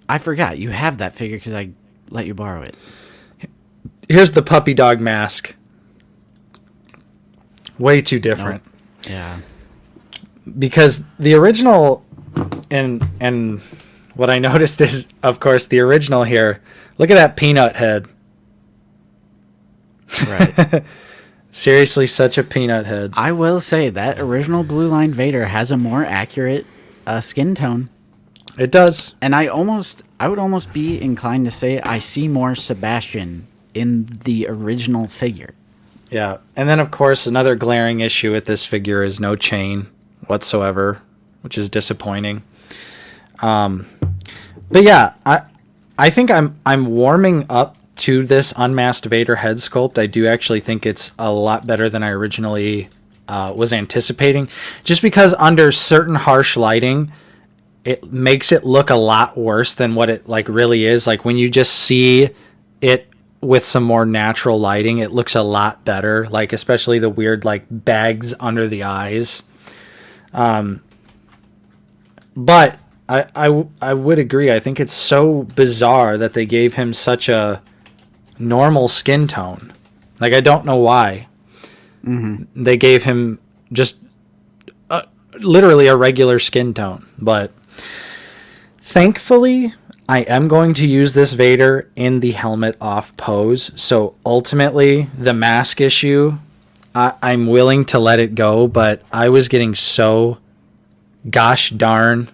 I forgot. You have that figure because I let you borrow it. Here's the puppy dog mask. Way too different. Nope. Yeah. Because the original, and what I noticed is, of course, the original here. Look at that peanut head. Right. Seriously, such a peanut head. I will say that original Blue Line Vader has a more accurate skin tone. It does. And I would almost be inclined to say I see more Sebastian in the original figure. Yeah. And then, of course, another glaring issue with this figure is no chain whatsoever, which is disappointing. But yeah, I think I'm warming up to this unmasked Vader head sculpt. I do actually think it's a lot better than I originally was anticipating, just because under certain harsh lighting, it makes it look a lot worse than what it like really is. Like when you just see it with some more natural lighting, it looks a lot better. Like especially the weird like bags under the eyes. But I would agree. I think it's so bizarre that they gave him such a normal skin tone. Like I don't know why. Mm-hmm. They gave him just literally a regular skin tone. But thankfully, I am going to use this Vader in the helmet off pose. So ultimately, the mask issue, I'm willing to let it go. But I was getting so gosh darn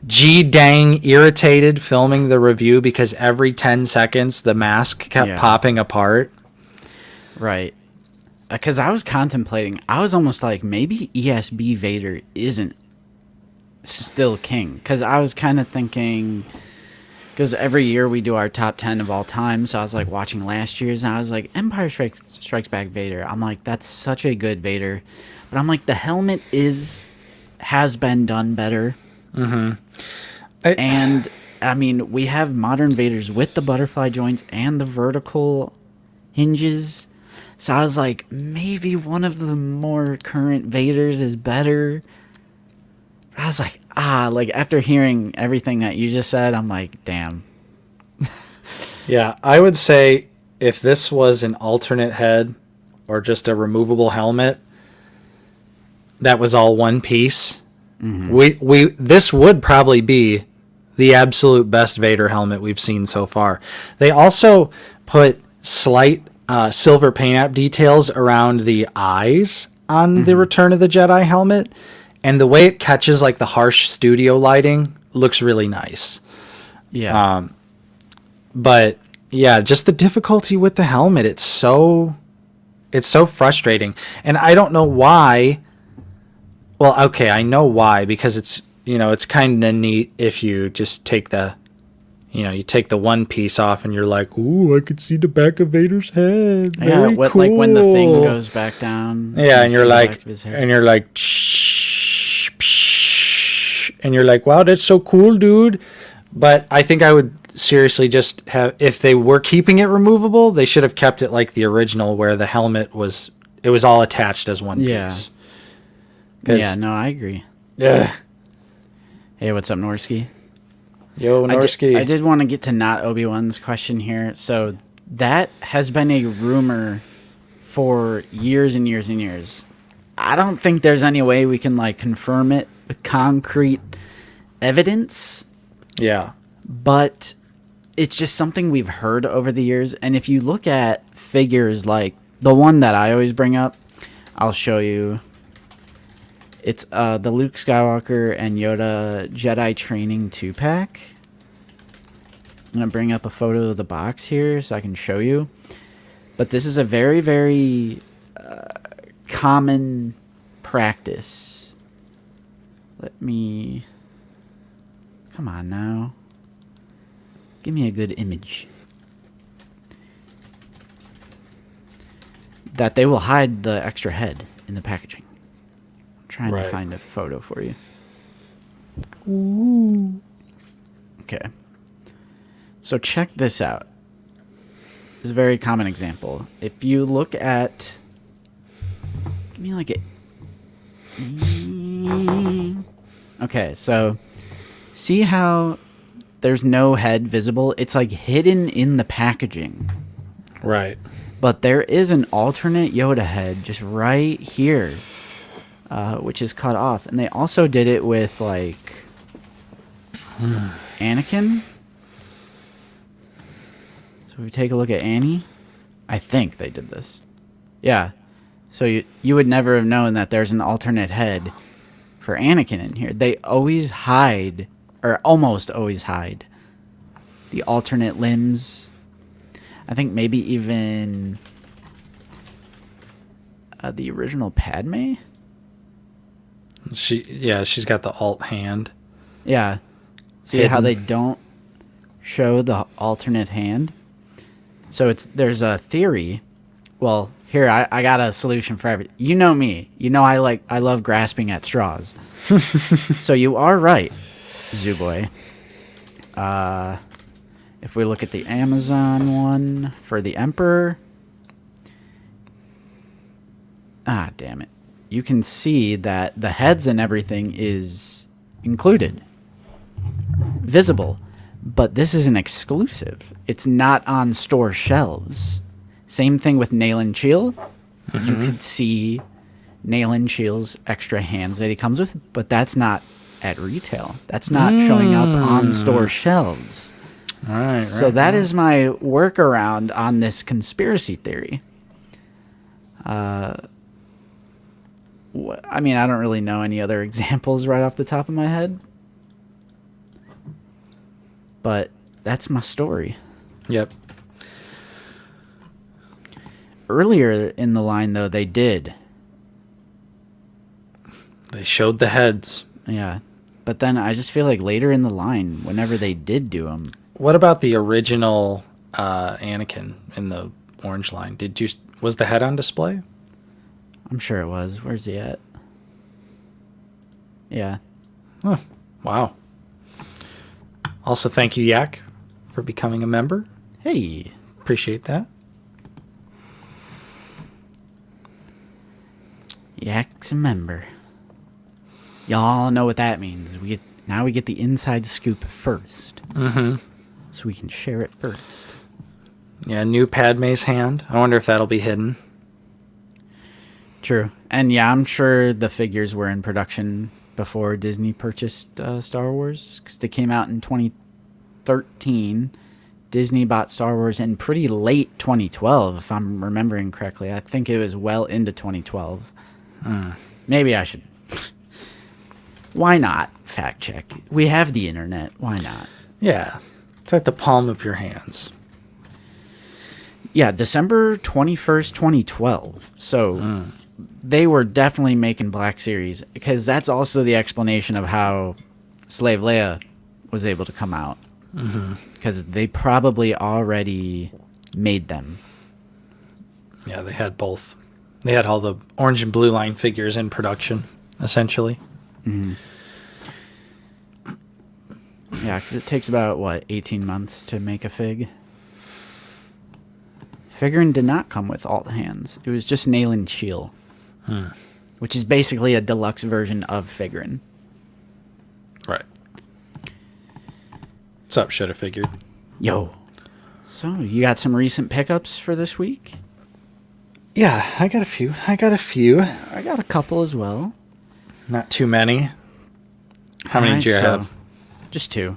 dang irritated filming the review because every 10 seconds the mask kept popping apart. Right. Because I was contemplating, I was almost like maybe ESB Vader isn't still king. Because I was kind of thinking, because every year we do our top 10 of all time. So I was like watching last year's and I was like, Empire Strikes Back Vader. I'm like, that's such a good Vader. But I'm like, the helmet has been done better. Mm-hmm. And I mean, we have modern Vaders with the butterfly joints and the vertical hinges. So I was like, maybe one of the more current Vaders is better. I was like, like after hearing everything that you just said, I'm like, damn. Yeah, I would say if this was an alternate head or just a removable helmet that was all one piece, this would probably be the absolute best Vader helmet we've seen so far. They also put slight silver paint app details around the eyes on the Return of the Jedi helmet, and the way it catches like the harsh studio lighting looks really nice. Yeah. But yeah, just the difficulty with the helmet, it's so frustrating. And I don't know why. Well, okay, I know why, because it's kind of neat if you just take the you take the one piece off and you're like, ooh, I could see the back of Vader's head. Very cool. Like when the thing goes back down. Yeah, and you're like, shh, psh, and you're like, wow, that's so cool, dude. But I think I would seriously just have, if they were keeping it removable, they should have kept it like the original where the helmet was all attached as one piece. Yeah, no, I agree. Yeah. Hey, what's up, Norsky? Yo, Norsky. I did want to get to not Obi-Wan's question here. So that has been a rumor for years and years and years. I don't think there's any way we can like confirm it with concrete evidence. Yeah. But it's just something we've heard over the years. And if you look at figures like the one that I always bring up, I'll show you. It's the Luke Skywalker and Yoda Jedi Training 2-pack. I'm going to bring up a photo of the box here so I can show you. But this is a very, very common practice. Let me... Come on now. Give me a good image. That they will hide the extra head in the packaging. trying to Right. find a photo for you. Okay. So check this out. This is a very common example. If you look at... Give me like a... Okay, so see how there's no head visible? It's like hidden in the packaging. Right. But there is an alternate Yoda head just right here, which is cut off. And they also did it with, like, Anakin. So if we take a look at Annie, I think they did this. Yeah. So you would never have known that there's an alternate head for Anakin in here. They always hide, or almost always hide, the alternate limbs. I think maybe even the original Padme. She's got the alt hand. Yeah. See how they don't show the alternate hand? So there's a theory. Well, here I got a solution for everything. You know me. You know I love grasping at straws. So you are right, Zooboy. If we look at the Amazon one for the Emperor. Ah, damn it. You can see that the heads and everything is included. Visible. But this is an exclusive. It's not on store shelves. Same thing with Nayland Cheel. You could see Nayland Cheel's extra hands that he comes with, but that's not at retail. That's not showing up on store shelves. All right. So that is my workaround on this conspiracy theory. I mean, I don't really know any other examples right off the top of my head. But that's my story. Yep. Earlier in the line, though, they did. They showed the heads. Yeah. But then I just feel like later in the line, whenever they did do them... What about the original Anakin in the orange line? Was the head on display? I'm sure it was. Where's he at? Yeah. Huh. Wow. Also, thank you, Yak, for becoming a member. Hey. Appreciate that. Yak's a member. Y'all know what that means. Now we get the inside scoop first. Mm-hmm. So we can share it first. Yeah, new Padme's hand. I wonder if that'll be hidden. True. And yeah, I'm sure the figures were in production before Disney purchased Star Wars, because they came out in 2013. Disney bought Star Wars in pretty late 2012, if I'm remembering correctly. I think it was well into 2012. Maybe I should... Why not fact check? We have the internet. Why not? Yeah. It's at the palm of your hands. Yeah, December 21st, 2012. So they were definitely making Black Series, because that's also the explanation of how Slave Leia was able to come out. Because they probably already made them. Yeah, they had both. They had all the orange and blue line figures in production, essentially. Yeah, because it takes about, 18 months to make a fig? Figurin did not come with alt hands. It was just Nayland Cheel. Which is basically a deluxe version of Figurin. Right. What's up, should have figured. Yo. So, you got some recent pickups for this week? Yeah, I got a few. I got a couple as well. Not too many. How many did you have? Just 2.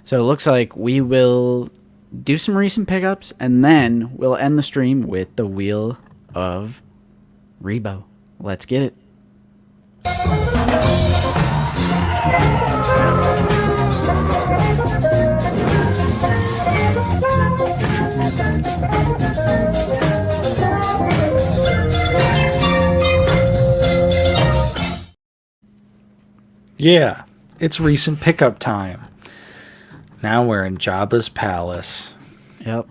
So it looks like we will do some recent pickups, and then we'll end the stream with the Wheel of Rebo. Let's get it. Yeah, it's recent pickup time. Now we're in Jabba's palace. Yep.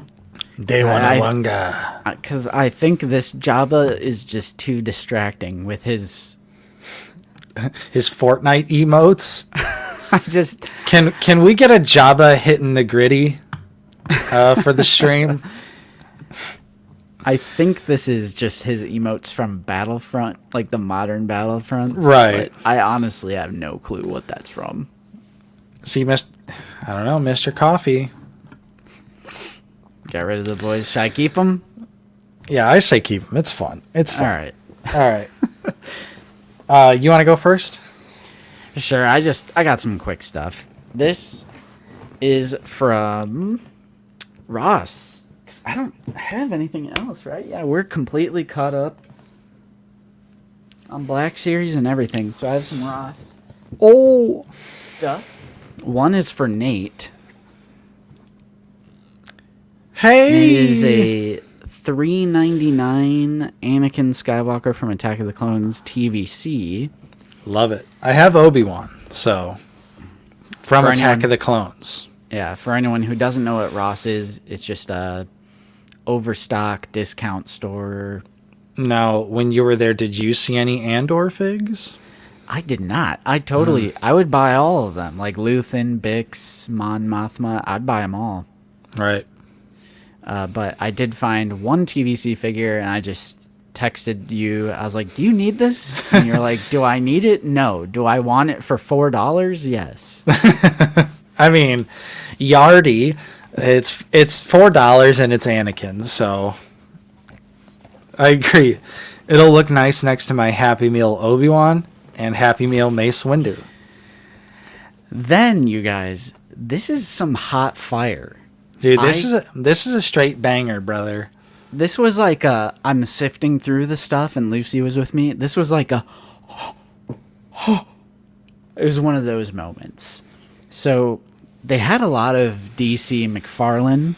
Dewanawanga. Because I think this Jabba is just too distracting with his his Fortnite emotes. I just Can we get a Jabba hitting the gritty for the stream? I think this is just his emotes from Battlefront, like the modern Battlefront. Right. But I honestly have no clue what that's from. See, I don't know, Mr. Coffee. Get rid of the boys. Should I keep them? Yeah, I say keep him. It's fun. It's fun. All right. All right. You want to go first? Sure. I got some quick stuff. This is from Ross. 'Cause I don't have anything else, right? Yeah, we're completely caught up on Black Series and everything. So I have some Ross stuff. One is for Nate. Hey! It is a $3.99 Anakin Skywalker from Attack of the Clones TVC. Love it. I have Obi-Wan, so from For Attack anyone- of the Clones. Yeah, for anyone who doesn't know what Ross is, it's just a overstock discount store. Now, when you were there, did you see any Andor figs? I did not. I would buy all of them. Like Luthen, Bix, Mon Mothma. I'd buy them all. Right. But I did find one TVC figure, and I just texted you. I was like, "Do you need this?" And you're like, "Do I need it? No. Do I want it for $4? Yes." I mean, Yardy, it's $4 and it's Anakin's, so I agree. It'll look nice next to my Happy Meal Obi-Wan and Happy Meal Mace Windu. Then, you guys, this is some hot fire. Dude, this is a straight banger, brother. This was like I'm sifting through the stuff, and Lucy was with me. This was like it was one of those moments. So they had a lot of DC McFarlane,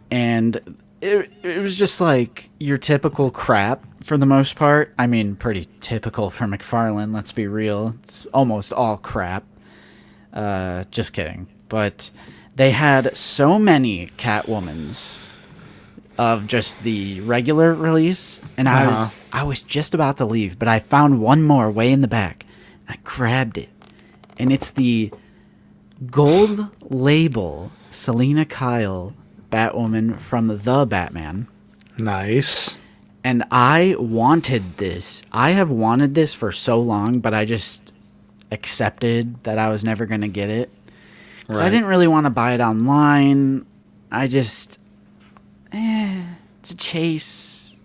and it was just like your typical crap for the most part. I mean, pretty typical for McFarlane, let's be real. It's almost all crap. Just kidding. But they had so many Catwomans of just the regular release, and I was just about to leave, but I found one more way in the back. I grabbed it, and it's the gold label Selena Kyle Batwoman from The Batman. Nice. And I wanted this. I have wanted this for so long, but I just accepted that I was never going to get it. Because I didn't really want to buy it online. I just... it's a chase.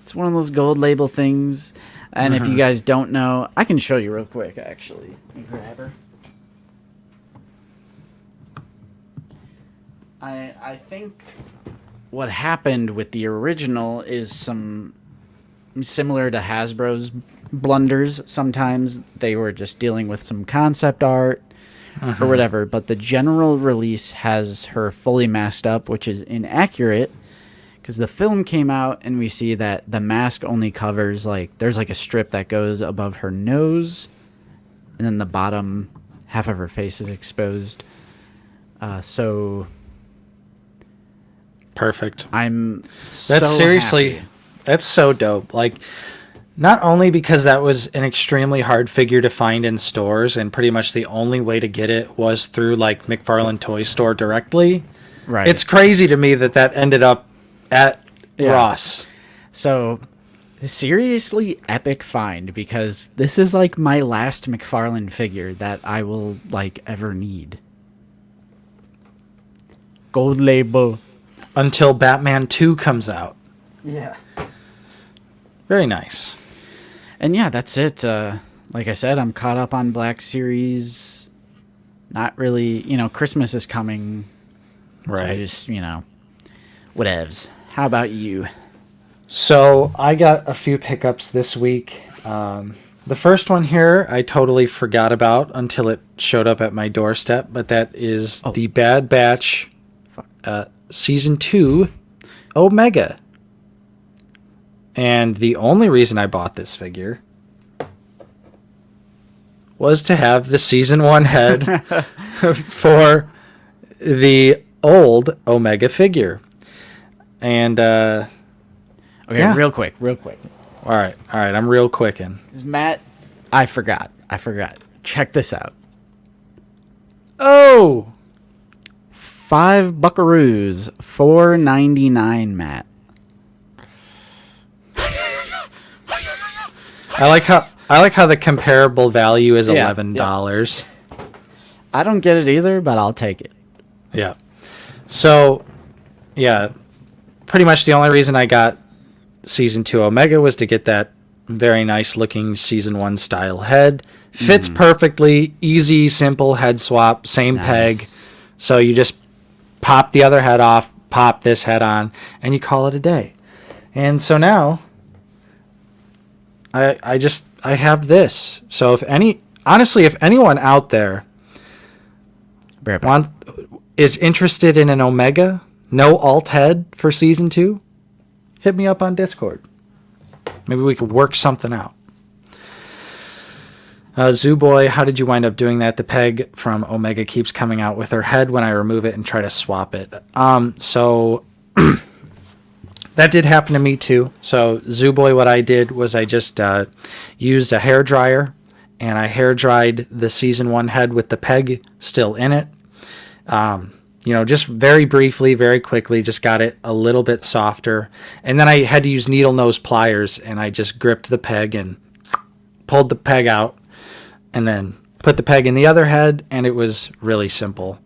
It's one of those gold label things. And if you guys don't know... I can show you real quick, actually. Let me grab her. I think what happened with the original is some similar to Hasbro's blunders. Sometimes they were just dealing with some concept art or whatever, but the general release has her fully masked up, which is inaccurate because the film came out and we see that the mask only covers there's a strip that goes above her nose, and then the bottom half of her face is exposed. So perfect. That's seriously, that's so dope. Not only because that was an extremely hard figure to find in stores, and pretty much the only way to get it was through McFarlane Toy Store directly. Right. It's crazy to me that ended up at Ross. So, seriously epic find, because this is my last McFarlane figure that I will ever need. Gold label. Until Batman 2 comes out. Yeah. Very nice. And yeah, that's it. Like I said, I'm caught up on Black Series. Not really, Christmas is coming. Right. So I just, whatevs. How about you? So I got a few pickups this week. The first one here I totally forgot about until it showed up at my doorstep, but that is the Bad Batch Season 2 Omega. And the only reason I bought this figure was to have the Season 1 head for the old Omega figure. And, Okay, real quick. All right, I'm real quicking. Because Matt I forgot. Check this out. Oh, 5 buckaroos, $4.99, Matt. I like how the comparable value is Yeah, $11. I don't get it either, but I'll take it. Yeah. So, yeah, pretty much the only reason I got Season 2 Omega was to get that very nice looking Season 1 style head. Fits perfectly, easy, simple head swap, same Nice. peg. So you just pop the other head off, pop this head on, and you call it a day. And so now I have this. So if anyone out there is interested in an Omega, no alt head for Season 2, hit me up on Discord. Maybe we could work something out. Zooboy, how did you wind up doing that? The peg from Omega keeps coming out with her head when I remove it and try to swap it. So that did happen to me too. So Zooboy, what I did was I just used a hair dryer and I hair dried the Season 1 head with the peg still in it. Just very briefly, very quickly, just got it a little bit softer. And then I had to use needle nose pliers and I just gripped the peg and pulled the peg out and then put the peg in the other head, and it was really simple.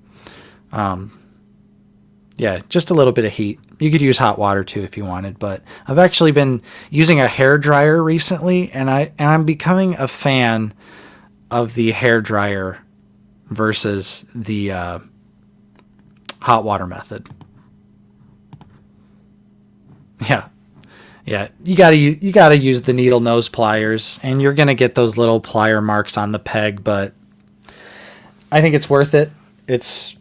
Just a little bit of heat. You could use hot water too if you wanted, but I've actually been using a hair dryer recently, and I'm becoming a fan of the hair dryer versus the hot water method. Yeah, you gotta use the needle nose pliers, and you're gonna get those little plier marks on the peg, but I think it's worth it. It's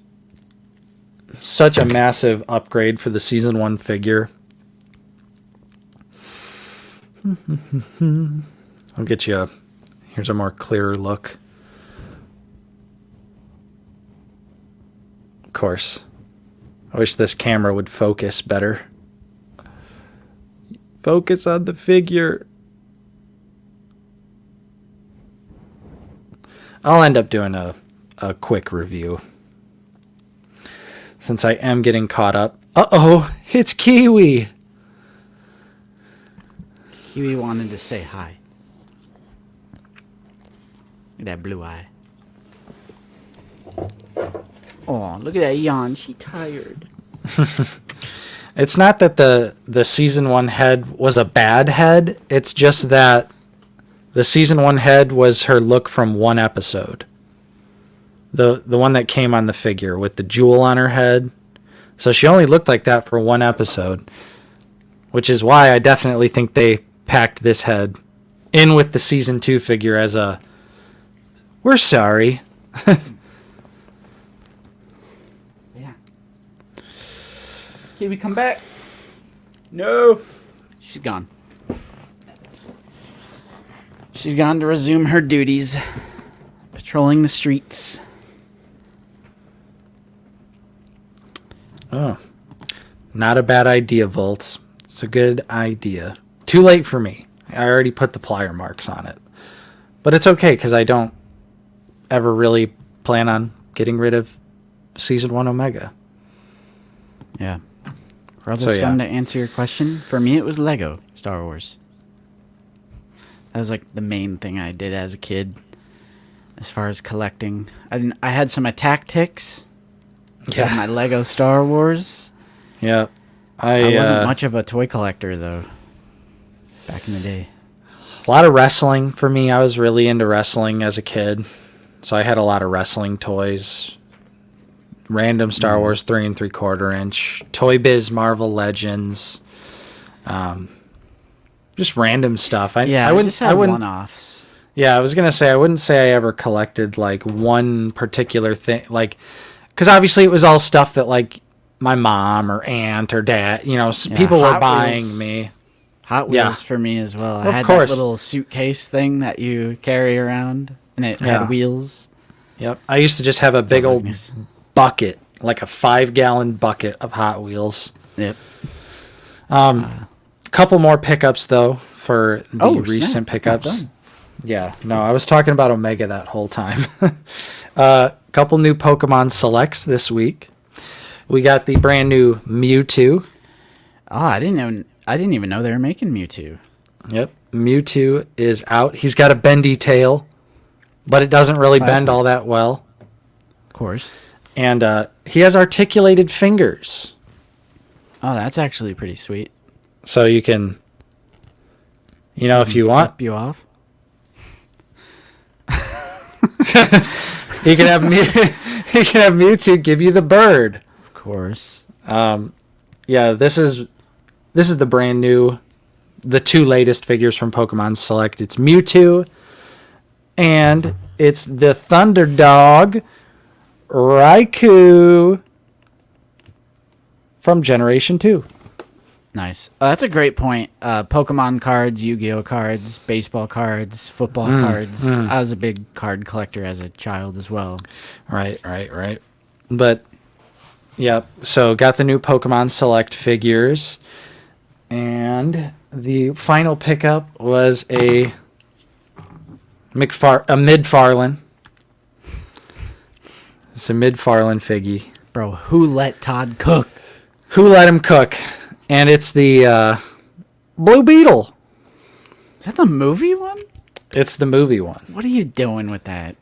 such a massive upgrade for the Season 1 figure. I'll get you here's a more clearer look. Of course, I wish this camera would focus better. Focus on the figure. I'll end up doing a quick review, since I am getting caught up. Uh-oh, it's Kiwi. Kiwi wanted to say hi. Look at that blue eye. Oh, look at that yawn. She tired. It's not that the Season 1 head was a bad head. It's just that the Season 1 head was her look from one episode. The one that came on the figure with the jewel on her head. So she only looked like that for one episode, which is why I definitely think they packed this head in with the Season 2 figure as a, we're sorry. Can we come back? No. She's gone. She's gone to resume her duties. Patrolling the streets. Oh. Not a bad idea, Volts. It's a good idea. Too late for me. I already put the plier marks on it. But it's okay, because I don't ever really plan on getting rid of Season 1 Omega. Yeah. Brother Scum, to answer your question, for me it was Lego Star Wars. That was like the main thing I did as a kid as far as collecting. I had some Attack Ticks. Yeah. My Lego Star Wars. Yeah. I wasn't much of a toy collector though back in the day. A lot of wrestling for me. I was really into wrestling as a kid. So I had a lot of wrestling toys. Random Star Wars 3 3/4 inch, Toy Biz Marvel Legends, just random stuff. I wouldn't. Just had one-offs. Yeah, I was gonna say I wouldn't say I ever collected like one particular thing, like, because obviously it was all stuff that like my mom or aunt or dad, people were buying me. Hot Wheels for me as well. I had that little suitcase thing that you carry around, and it had wheels. Yep, I used to just have a big old bucket, like a 5-gallon bucket of Hot Wheels. Yep. Couple more pickups though for the recent pickups. Yeah, no, I was talking about Omega that whole time. Couple new Pokemon selects this week. We got the brand new Mewtwo. Oh, I didn't even know they were making Mewtwo. Yep, Mewtwo is out. He's got a bendy tail, but it doesn't really bend all that well. Of course. And he has articulated fingers. Oh, that's actually pretty sweet. So you can, if you want. Flip you off. He can have Mewtwo give you the bird. Of course. Yeah, this is the brand new, the two latest figures from Pokemon Select. It's Mewtwo, and it's the Thunderdog Raikou from Generation 2. Nice. That's a great point. Pokemon cards, Yu-Gi-Oh cards, baseball cards, football cards. I was a big card collector as a child as well. Right. But, yeah, so got the new Pokemon Select figures. And the final pickup was a Midfarlane. It's a Midfarlane figgy. Bro, who let Todd cook? Who let him cook? And it's the Blue Beetle. Is that the movie one? It's the movie one. What are you doing with that?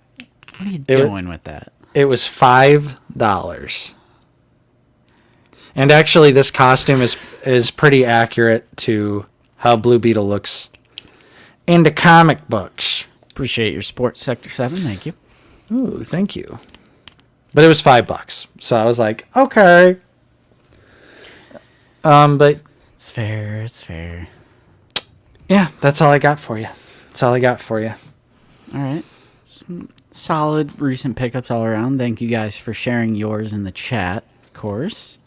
What are you doing with that? It was $5. And actually, this costume is pretty accurate to how Blue Beetle looks in the comic books. Appreciate your support, Sector 7. Thank you. Ooh, thank you. But it was $5. So I was like, okay. But It's fair. It's fair. yeah, that's all I got for you. All right. Some solid recent pickups all around. Thank you guys for sharing yours in the chat, of course.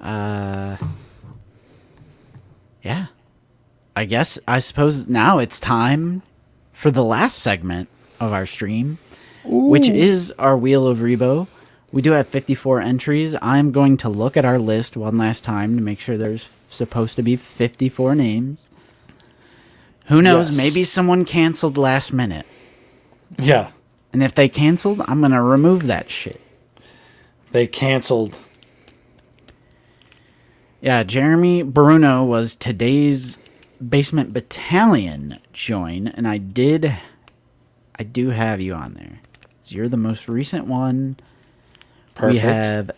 Yeah. I suppose now it's time for the last segment of our stream, which is our Wheel of Rebo. We do have 54 entries. I'm going to look at our list one last time to make sure there's supposed to be 54 names. Who knows? Yes. Maybe someone canceled last minute. Yeah. And if they canceled, I'm going to remove that shit. They canceled. Yeah, Jeremy Bruno was today's Basement Battalion join, and I do have you on there. So you're the most recent one. Perfect. We have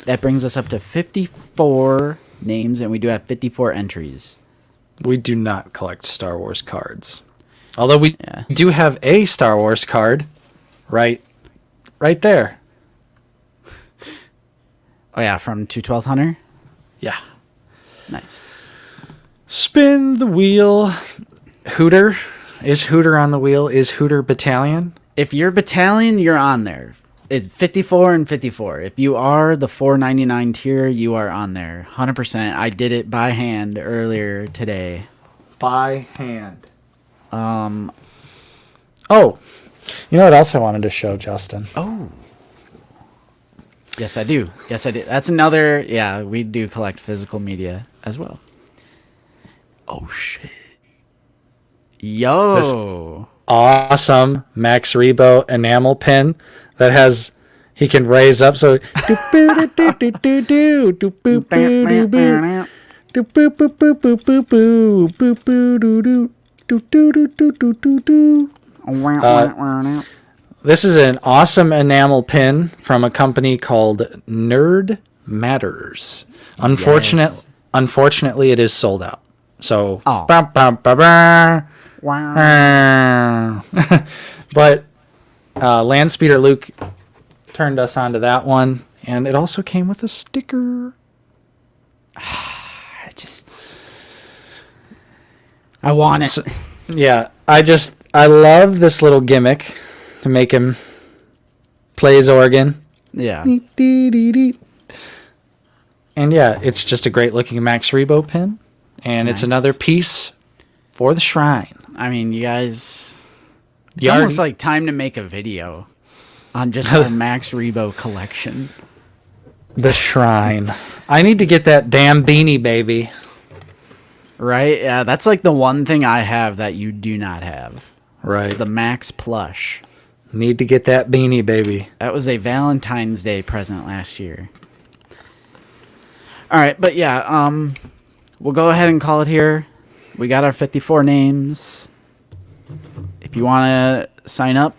that brings us up to 54 names, and we do have 54 entries. We do not collect Star Wars cards. Although we Yeah. do have a Star Wars card right there. Oh yeah, from 212 Hunter. Yeah. Nice. Spin the wheel. Hooter. Is Hooter on the wheel? Is Hooter Battalion? If you're Battalion, you're on there. It's 54 and 54. If you are the 499 tier, you are on there. 100%. I did it by hand earlier today. By hand. Oh, you know what else I wanted to show, Justin? Oh. Yes, I do. That's another. Yeah, we do collect physical media as well. Oh shit. Yo. This awesome Max Rebo enamel pin that he can raise up so this is an awesome enamel pin from a company called Nerd Matters. Unfortunately, it is sold out. So, but Landspeeder Luke turned us onto that one, and it also came with a sticker. I want it. So, yeah, I love this little gimmick to make him play his organ. Yeah. And yeah, it's just a great looking Max Rebo pin, and it's another piece for the shrine. I mean, you guys, it's almost like time to make a video on just our Max Rebo collection. The shrine. I need to get that damn beanie, baby. Right? Yeah, that's like the one thing I have that you do not have. Right. It's the Max plush. Need to get that beanie, baby. That was a Valentine's Day present last year. All right, but yeah, we'll go ahead and call it here. We got our 54 names. If you want to sign up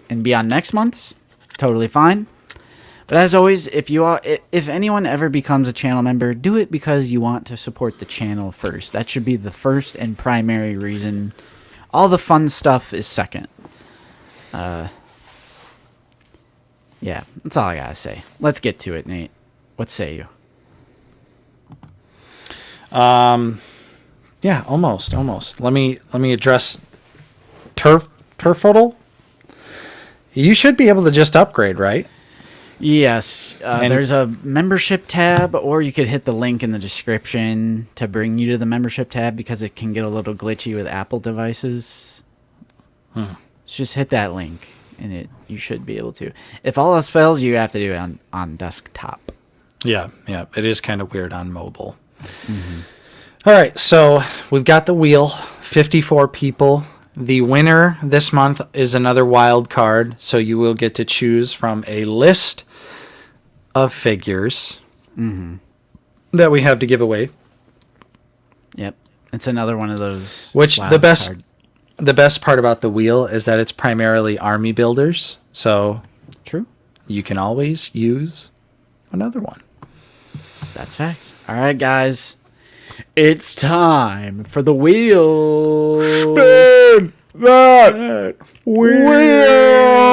and be on next month's, totally fine. But as always, if anyone ever becomes a channel member, do it because you want to support the channel first. That should be the first and primary reason. All the fun stuff is second. Yeah, that's all I gotta say. Let's get to it, Nate. What say you? Yeah, almost. Let me address Turfodle. You should be able to just upgrade, right? Yes, there's a membership tab, or you could hit the link in the description to bring you to the membership tab because it can get a little glitchy with Apple devices. So just hit that link, and you should be able to. If all else fails, you have to do it on desktop. Yeah, it is kind of weird on mobile. All right, so we've got the wheel, 54 people. The winner this month is another wild card, so you will get to choose from a list of figures that we have to give away. Yep, it's another one of those. Which wild the best card. the best part about the wheel is that it's primarily army builders, so True. you can always use another one. That's facts. All right, guys. It's time for the wheel. Spin that wheel!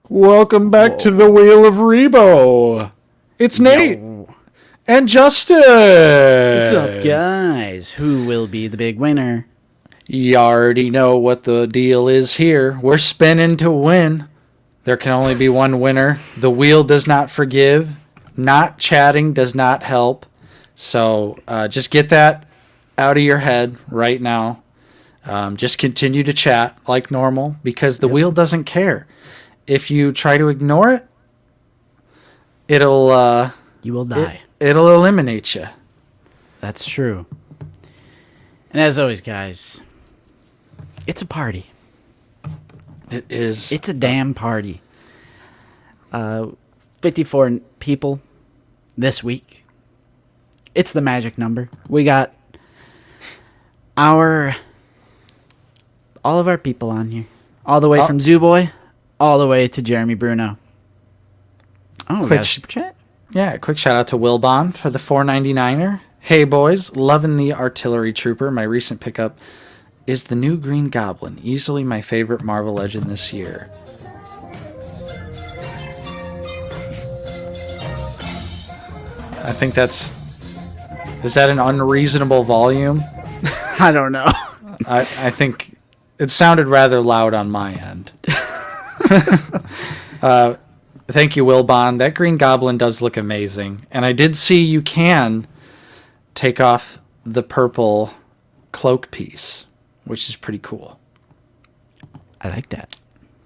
Welcome back to the Wheel of Rebo. It's Nate and Justin. What's up, guys? Who will be the big winner? You already know what the deal is here. We're spinning to win. There can only be one winner. The wheel does not forgive. Not chatting does not help. So just get that out of your head right now. Just continue to chat like normal because the wheel doesn't care. If you try to ignore it, it'll You will die. It'll eliminate you. That's true. And as always, guys, it's a party. It is. It's a damn party. 54 people this week. It's the magic number. We got all of our people on here. All the way from Zooboy, all the way to Jeremy Bruno. Oh, we got a super chat? Yeah, quick shout out to Will Bond for the $4.99er. Hey boys, loving the artillery trooper. My recent pickup is the new Green Goblin, easily my favorite Marvel Legend this year. I think is that an unreasonable volume? I don't know. I think it sounded rather loud on my end. Thank you, Will Bond. That Green Goblin does look amazing. And I did see you can take off the purple cloak piece, which is pretty cool. I like that.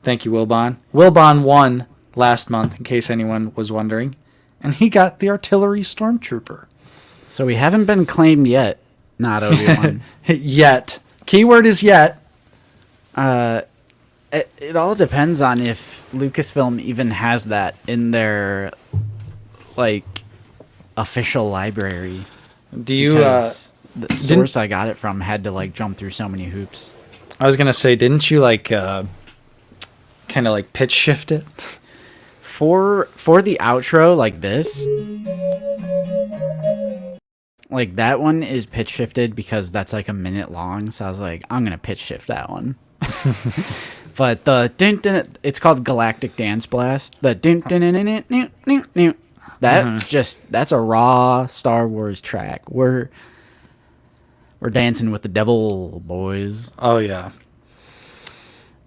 Thank you, Will Bond. Will Bond won last month, in case anyone was wondering. And he got the artillery stormtrooper. So we haven't been claimed yet. Not Obi-Wan. Yet. Keyword is yet. It all depends on if Lucasfilm even has that in their, official library. Do you, Because the source I got it from had to, jump through so many hoops. I was going to say, didn't you, kind of, pitch shift it? For the outro, like this, that one is pitch shifted because that's, a minute long. So I was like, I'm going to pitch shift that one. But the it's called Galactic Dance Blast. The that's a raw Star Wars track. We're dancing with the devil, boys. Oh yeah.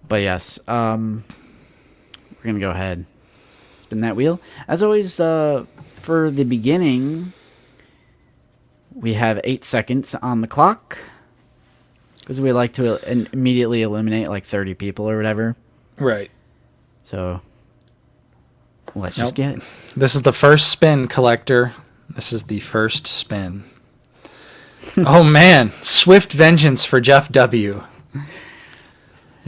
But yes, we're gonna go ahead, spin that wheel. As always, for the beginning, we have 8 seconds on the clock because we like to immediately eliminate like 30 people or whatever. Right. So let's just get it. This is the first spin, collector. This is the first spin. Oh man, swift vengeance for Jeff W.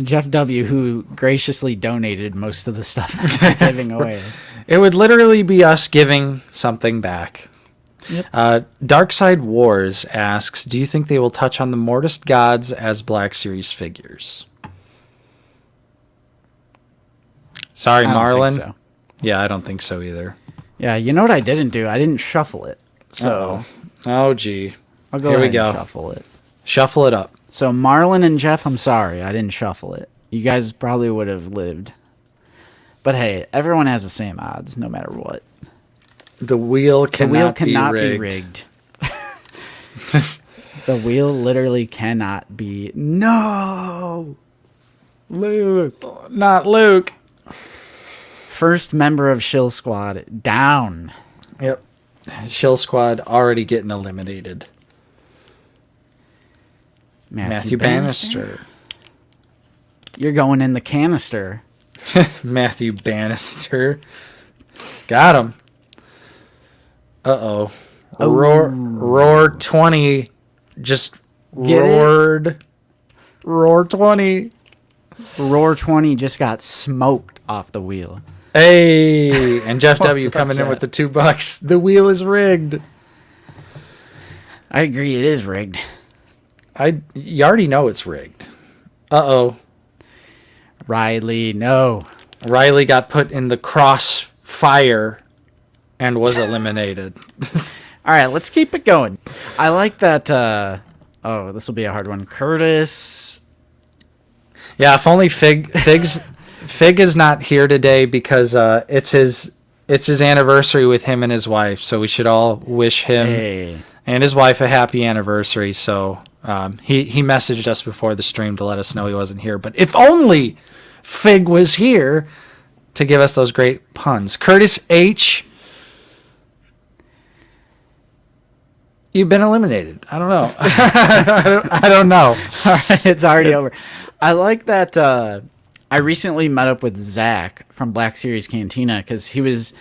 Jeff W., who graciously donated most of the stuff that we're giving away. It would literally be us giving something back. Yep. Darkside Wars asks, do you think they will touch on the Mortis gods as Black Series figures? Sorry, I don't Marlon. think so. Yeah, I don't think so either. Yeah, you know what I didn't do? I didn't shuffle it. So Oh, gee. I'll go Here ahead we go. and shuffle it. Shuffle it up. So Marlon and Jeff, I'm sorry, I didn't shuffle it. You guys probably would have lived. But hey, everyone has the same odds, no matter what. The wheel cannot be rigged. The wheel literally cannot be. No! Luke! Not Luke. First member of Shill Squad down. Yep. Shill Squad already getting eliminated. Matthew Bannister. You're going in the canister. Matthew Bannister. Got him. Uh-oh. Oh. Roar 20 just Get roared. It? Roar 20. Roar 20 just got smoked off the wheel. Hey, and Jeff W. What's up, coming in Jeff? with the $2. The wheel is rigged. I agree, it is rigged. You already know it's rigged. Uh-oh. Riley, no. Riley got put in the crossfire and was eliminated. All right, let's keep it going. I like that. This will be a hard one. Curtis. Yeah, if only Fig is not here today because it's his anniversary with him and his wife. So we should all wish him and his wife a happy anniversary. So he messaged us before the stream to let us know he wasn't here. But if only Fig was here to give us those great puns. Curtis H. You've been eliminated. I don't know. I don't know. All right, it's already over. I like that. I recently met up with Zach from Black Series Cantina because he was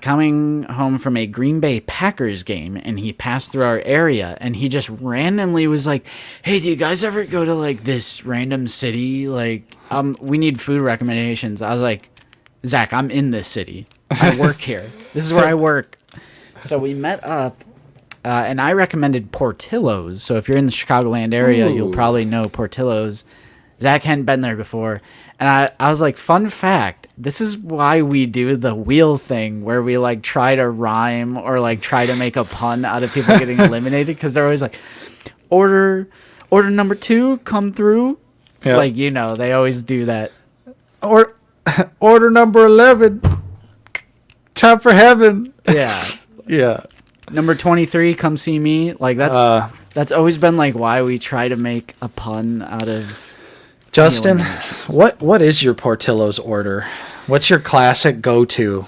coming home from a Green Bay Packers game, and he passed through our area, and he just randomly was like, "Hey, do you guys ever go to like this random city? Like, we need food recommendations." I was like, "Zach, I'm in this city. I work here. This is where I work." So we met up. And I recommended Portillo's. So if you're in the Chicagoland area, you'll probably know Portillo's. Zach hadn't been there before. And I was like, fun fact, this is why we do the wheel thing where we like try to rhyme or like try to make a pun out of people getting eliminated. Because they're always like, order number 2, come through. Yep. Like, you know, they always do that. Or order number 11, time for heaven. Yeah. Yeah. Number 23, come see me. Like that's always been like why we try to make a pun out of. Justin, what is your Portillo's order? What's your classic go-to?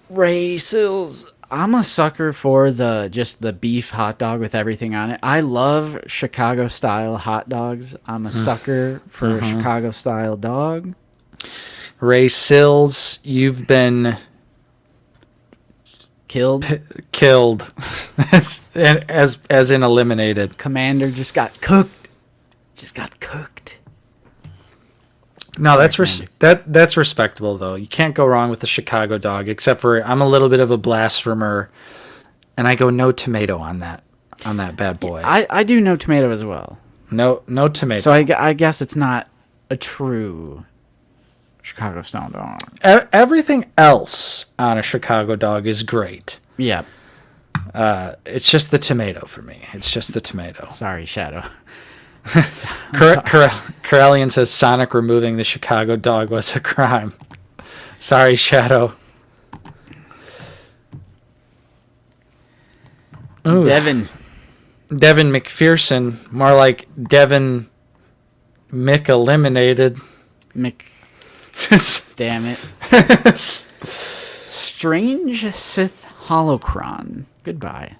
Ray Sills. I'm a sucker for the beef hot dog with everything on it. I love Chicago style hot dogs. I'm a sucker for a Chicago style dog. Ray Sills, you've been killed as in eliminated. Commander just got cooked. No, that's respectable though. You can't go wrong with the Chicago dog, except for I'm a little bit of a blasphemer, and I go no tomato on that bad boy. I do no tomato as well. No tomato. So I guess it's not a true Chicago style dog. Everything else on a Chicago dog is great. Yeah. It's just the tomato for me. It's just the tomato. Sorry, Shadow. Corellian says Sonic removing the Chicago dog was a crime. Sorry, Shadow. Ooh. Devin McPherson, more like Devin Mick eliminated. Damn it. Strange Sith Holocron. Goodbye.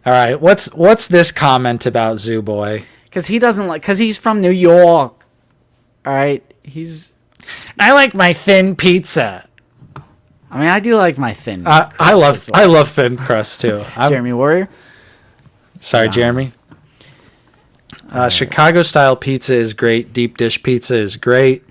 All right, what's this comment about Zoo Boy? Because he doesn't like, because he's from New York. All right, I like my thin pizza. I mean, I do like my thin. I love thin crust too. Jeremy Warrior. Sorry, Jeremy. Chicago style pizza is great. Deep dish pizza is great.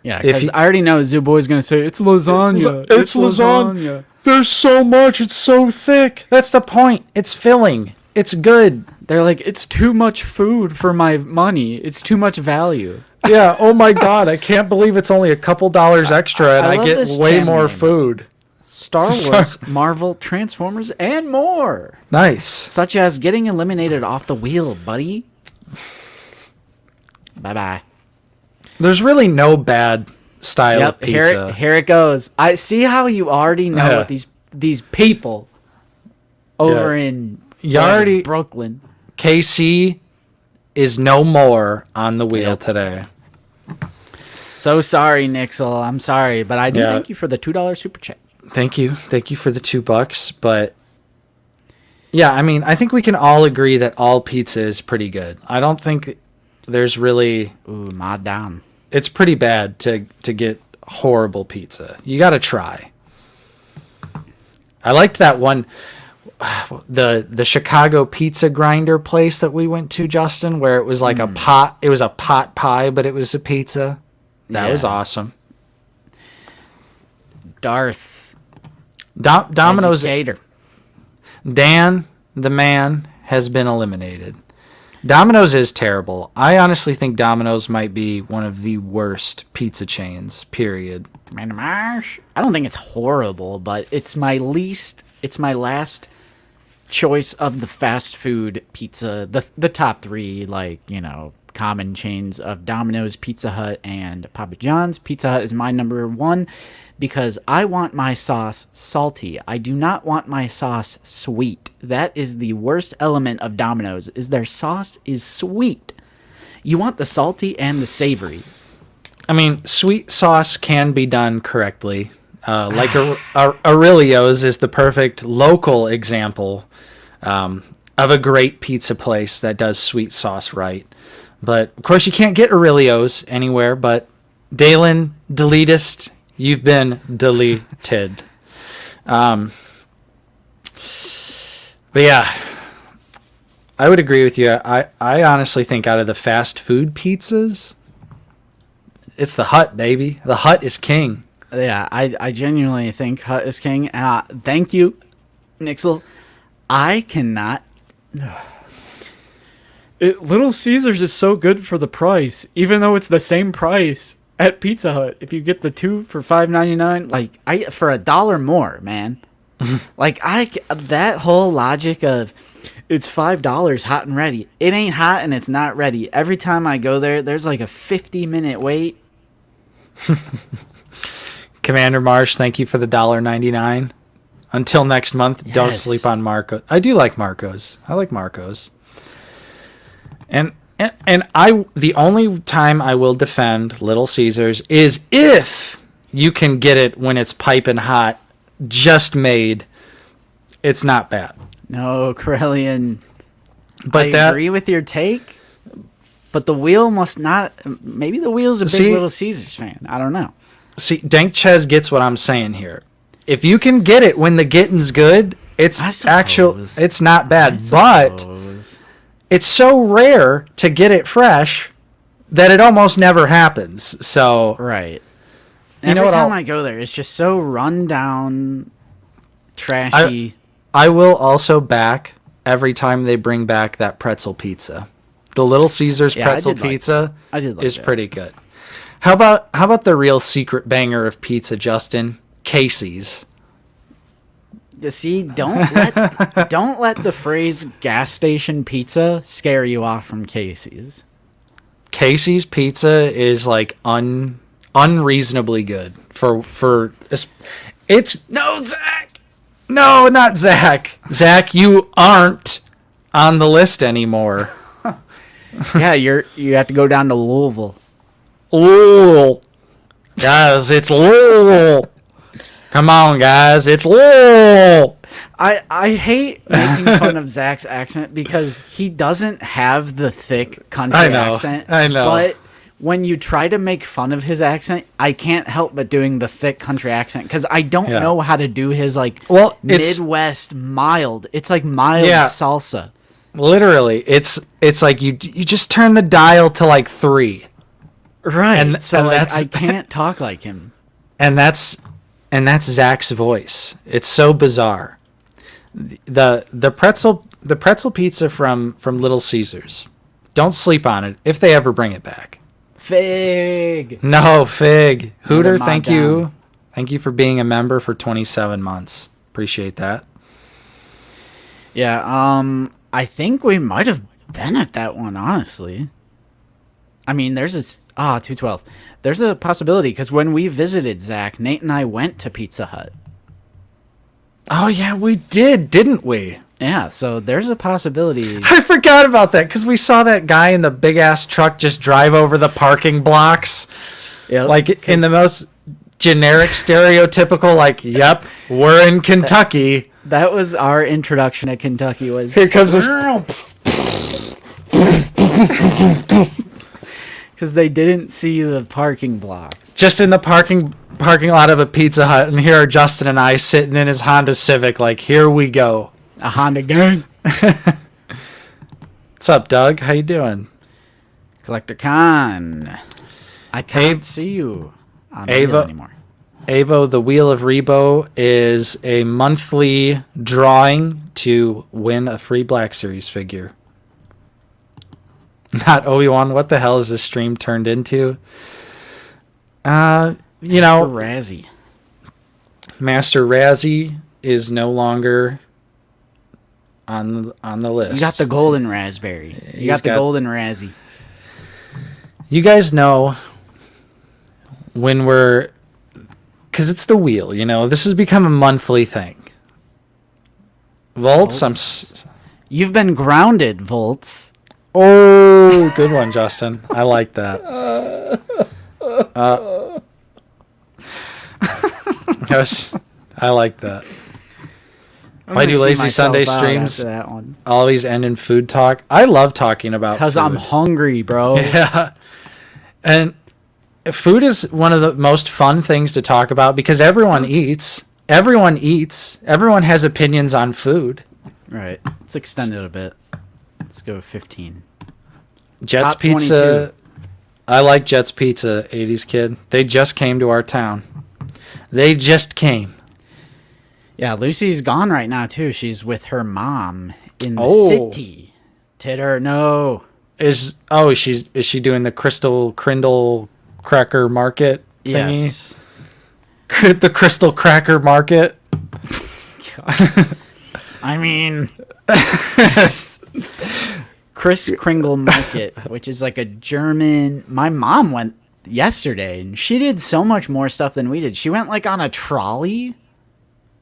Yeah, because I already know Zoo Boy's gonna say it's lasagna. It's lasagna. There's so much. It's so thick. That's the point. It's filling. It's good. They're like, it's too much food for my money. It's too much value. Yeah. Oh my God. I can't believe it's only a couple dollars extra and I get way more food. Star Wars, Marvel, Transformers, and more. Nice. Such as getting eliminated off the wheel, buddy. Bye-bye. There's really no bad style of pizza. Here it goes. I see how you already know what these people over in Brooklyn. KC is no more on the wheel today. So sorry, Nixel. I'm sorry, but I do thank you for the $2 super chat. Thank you for the $2. But yeah, I mean, I think we can all agree that all pizza is pretty good. I don't think there's really mod down. It's pretty bad to get horrible pizza. You got to try. I liked that one, the Chicago pizza grinder place that we went to, Justin, where it was like a pot. It was a pot pie, but it was a pizza. That was awesome. Darth. Domino's. Educator. Dan, the man, has been eliminated. Domino's is terrible. I honestly think Domino's might be one of the worst pizza chains, period. I don't think it's horrible, but it's my last choice of the fast food pizza. The top three, common chains of Domino's, Pizza Hut, and Papa John's. Pizza Hut is my number one because I want my sauce salty. I do not want my sauce sweet. That is the worst element of Domino's, is their sauce is sweet. You want the salty and the savory. I mean, sweet sauce can be done correctly. Aurelio's is the perfect local example of a great pizza place that does sweet sauce right. But, of course, you can't get Aurelio's anywhere, but Dalen, deletist, you've been deleted. But, yeah, I would agree with you. I honestly think out of the fast food pizzas, it's the Hut, baby. The Hut is king. Yeah, I genuinely think Hut is king. Thank you, Nixel. I cannot... Little Caesars is so good for the price, even though it's the same price at Pizza Hut. If you get the two for $5.99, for $1 more, man. That whole logic of it's $5 hot and ready. It ain't hot and it's not ready. Every time I go there, there's like a 50-minute wait. Commander Marsh, thank you for the $1.99. Until next month, don't sleep on Marco. I do like Marco's. I like Marco's. And the only time I will defend Little Caesars is if you can get it when it's piping hot, just made. It's not bad. No, Corellian. But I agree with your take. But the wheel must not. Maybe the wheel's a big Little Caesars fan. I don't know. See, Dank Ches gets what I'm saying here. If you can get it when the getting's good, it's not bad. But it's so rare to get it fresh that it almost never happens. So right. Every time I go there, it's just so run down, trashy. I will also back every time they bring back that pretzel pizza. The Little Caesars pretzel pizza is pretty good. How about the real secret banger of pizza, Justin? Casey's. You see, don't let the phrase gas station pizza scare you off from Casey's. Casey's pizza is like unreasonably good for it's No, Zach. no, not Zach. Zach, you aren't on the list anymore. Yeah, you have to go down to Louisville. Louisville. Guys, it's Louisville. Come on, guys, it's Louisville. I hate making fun of Zach's accent because he doesn't have the thick country accent. I know. But when you try to make fun of his accent, I can't help but doing the thick country accent because I don't know how to do his Midwest mild. It's like mild salsa. Literally, it's like you just turn the dial to like 3. Right. And I can't talk like him. And that's Zach's voice. It's so bizarre. The pretzel pizza from Little Caesars. Don't sleep on it if they ever bring it back. Fig. No, Fig. Hooter, thank you. Thank you for being a member for 27 months. Appreciate that. Yeah, I think we might have been at that one, honestly. I mean, there's 212. There's a possibility because when we visited Zach, Nate and I went to Pizza Hut. Oh, yeah, we did, didn't we? Yeah, so there's a possibility. I forgot about that because we saw that guy in the big-ass truck just drive over the parking blocks. Yep, like, in the most generic, stereotypical, like, yep, we're in Kentucky. That was our introduction to Kentucky was... Here comes this... Because they didn't see the parking blocks. Just in the parking lot of a Pizza Hut, and here are Justin and I sitting in his Honda Civic, like, here we go. A Honda gang. What's up, Doug? How you doing? Collector Con. I can't see you on the wheel anymore. Avo, the Wheel of Rebo is a monthly drawing to win a free Black Series figure. Not Obi-Wan. What the hell is this stream turned into? Razzie. Master Razzie is no longer on the list. You got the golden raspberry. You got the golden Razzie. You guys know when we're... Because it's the wheel, This has become a monthly thing. Volts, You've been grounded, Volts. Oh, good one, Justin. I like that. I like that. Why do Lazy Sunday streams that one. always end in food talk? I love talking about food. Because I'm hungry, bro. Yeah. And food is one of the most fun things to talk about because everyone eats. Everyone eats. Everyone has opinions on food. Right. Let's extend it a bit. Let's go 15. Jet's Top Pizza. 22. I like Jet's Pizza, 80s kid. They just came to our town. They just came. Yeah, Lucy's gone right now, too. She's with her mom in the city. Titter, no. Is she doing the Crystal Crindle Cracker Market thingy? Yes. The Crystal Cracker Market? I mean... Chris Kringle Market, which is like a German... My mom went yesterday, and she did so much more stuff than we did. She went like on a trolley.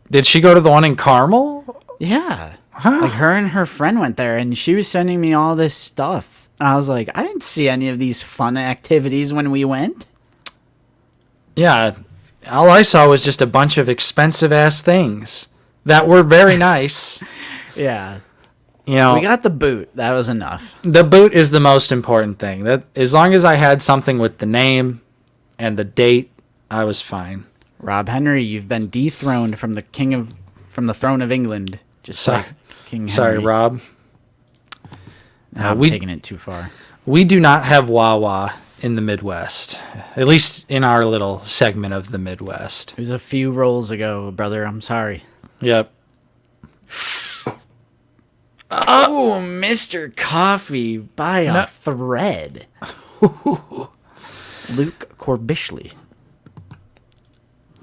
Did she go to the one in Carmel? Yeah. Huh. Like her and her friend went there, and she was sending me all this stuff. And I was like, I didn't see any of these fun activities when we went. Yeah. All I saw was just a bunch of expensive-ass things that were very nice. Yeah. We got the boot. That was enough. The boot is the most important thing. That as long as I had something with the name and the date, I was fine. Rob Henry, you've been dethroned from the throne of England. Just like King Henry. Sorry, Rob. No, I'm taking it too far. We do not have Wawa in the Midwest, at least in our little segment of the Midwest. It was a few rolls ago, brother. I'm sorry. Yep. Oh, Mr. Coffee by a thread. Luke Corbishley.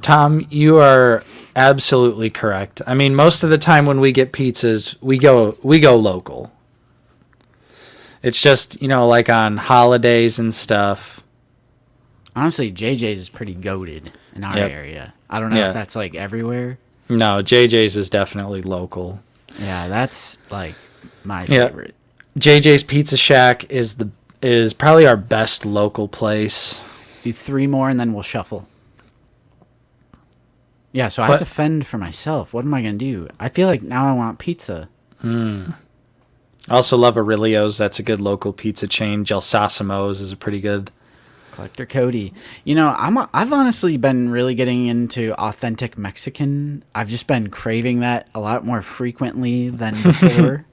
Tom, you are absolutely correct. I mean, most of the time when we get pizzas, we go local. It's just, like on holidays and stuff. Honestly, JJ's is pretty goated in our area. I don't know if that's like everywhere. No, JJ's is definitely local. Yeah, that's like my favorite. JJ's Pizza Shack is probably our best local place. Let's do 3 more and then we'll shuffle. Yeah, so I have to fend for myself. What am I going to do? I feel like now I want pizza. I also love Aurelio's. That's a good local pizza chain. Gelsasimo's is a pretty good. Collector Cody. I've honestly been really getting into authentic Mexican. I've just been craving that a lot more frequently than before.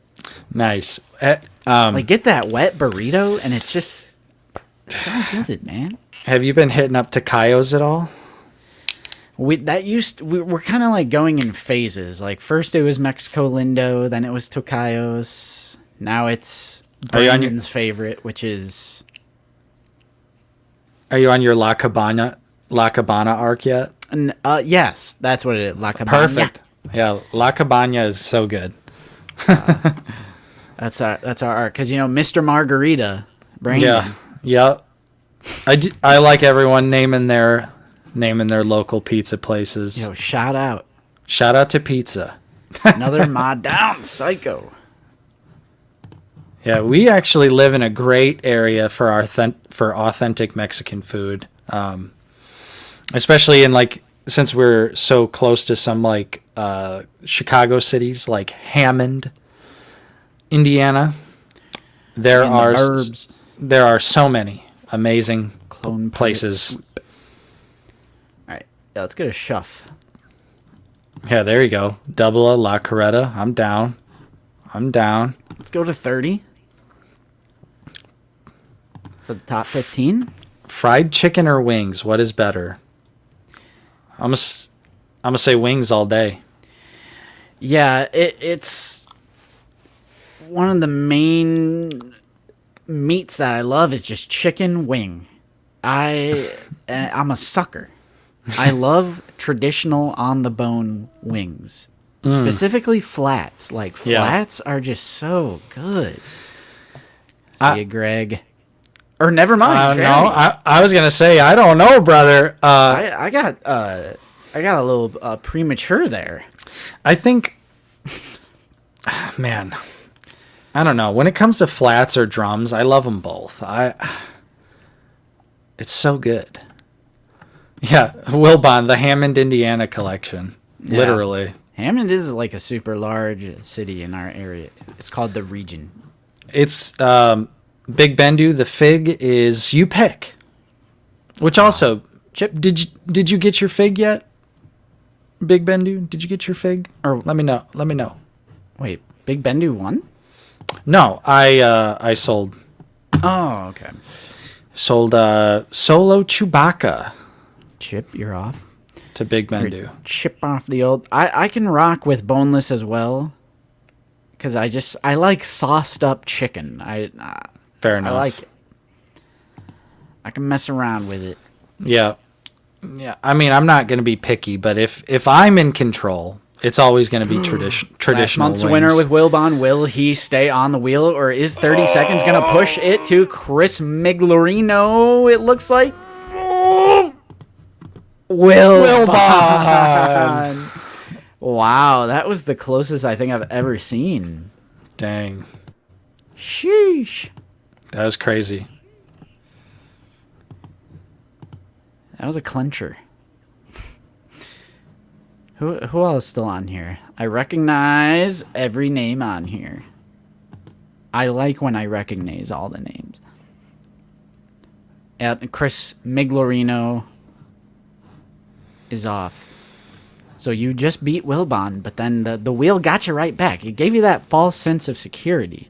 Nice. Like, get that wet burrito, and it's just so good, man. Have you been hitting up Tocayo's at all? We're kind of like going in phases. Like, first it was Mexico Lindo, then it was Tocayo's. Now it's Brandon's favorite, which is... Are you on your La Cabana arc yet? Yes, that's what it is. La Cabana. Perfect. Yeah, La Cabana is so good. That's our arc. Because, Mr. Margarita, Brandon. Yeah. I like everyone naming their local pizza places. Yo, shout out. Shout out to pizza. Another mod down, psycho. Yeah, we actually live in a great area for authentic Mexican food, especially in since we're so close to some Chicago cities like Hammond, Indiana. There are so many amazing places. All right, let's get a shuff. Yeah, there you go. Double a La Coretta. I'm down. Let's go to 30. For the top 15? Fried chicken or wings? What is better? I'm gonna say wings all day. Yeah, it's one of the main meats that I love is just chicken wing. I'm a sucker. I love traditional on the bone wings, specifically flats. Like flats are just so good. See you, Greg. Or never mind. No, I was gonna say I don't know, brother. I got a little premature there. I think, man, I don't know. When it comes to flats or drums, I love them both. It's so good. Yeah, Wilbon, the Hammond, Indiana collection, literally. Hammond is like a super large city in our area. It's called the Region. It's Big Bendu. The fig is you pick. Which also, Chip, did you get your fig yet? Big Bendu, did you get your fig? Or let me know. Wait, Big Bendu won? No, I sold. Oh, okay. Sold Solo Chewbacca. Chip, you're off. To Big Bendu. Chip off the old. I can rock with boneless as well. Because I like sauced up chicken. Fair enough. I like it. I can mess around with it. Yeah. Yeah. I mean, I'm not going to be picky, but if I'm in control, it's always going to be traditional. Last month's wings. winner with Wilbon, will he stay on the wheel, or is 30 seconds going to push it to Chris Miglorino, it looks like? Wilbon. Wow, that was the closest I think I've ever seen. Dang. Sheesh. That was crazy. That was a clincher. Who else is still on here? I recognize every name on here. I like when I recognize all the names. Chris Miglorino is off. So you just beat Wilbon, but then the wheel got you right back. It gave you that false sense of security.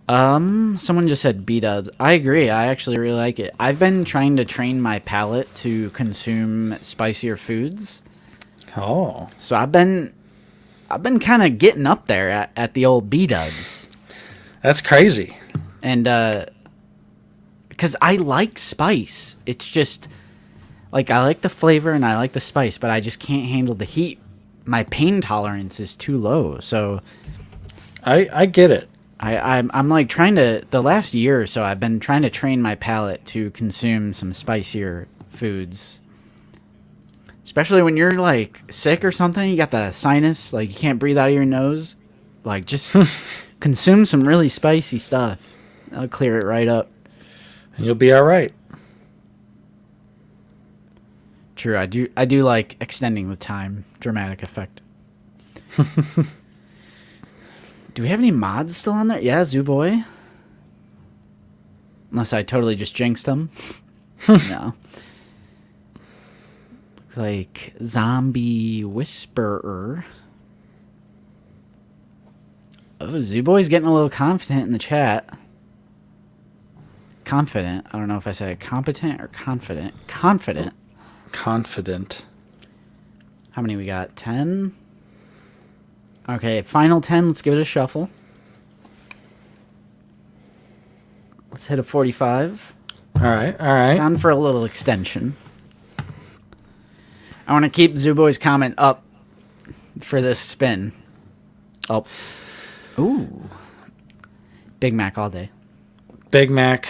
Someone just said B-dubs. I agree. I actually really like it. I've been trying to train my palate to consume spicier foods. Oh. So I've been kind of getting up there at the old B-dubs. That's crazy. And because I like spice. It's just Like, I like the flavor and I like the spice, but I just can't handle the heat. My pain tolerance is too low, so I get it. I'm like trying to, the last year or so, I've been trying to train my palate to consume some spicier foods. Especially when you're like sick or something, you got the sinus, like you can't breathe out of your nose. Like, just consume some really spicy stuff. That'll clear it right up. And you'll be all right. True, I do like extending the time. Dramatic effect. Do we have any mods still on there? Yeah, Zoo Boy. Unless I totally just jinxed them. No. Looks like Zombie Whisperer. Oh, Zoo Boy's getting a little confident in the chat. Confident. I don't know if I said competent or confident. Confident. Confident. How many we got? 10? Okay, final 10. Let's give it a shuffle. Let's hit a 45. All right, all right. Down for a little extension. I want to keep Zuboy's comment up for this spin. Oh. Ooh. Big Mac all day. Big Mac.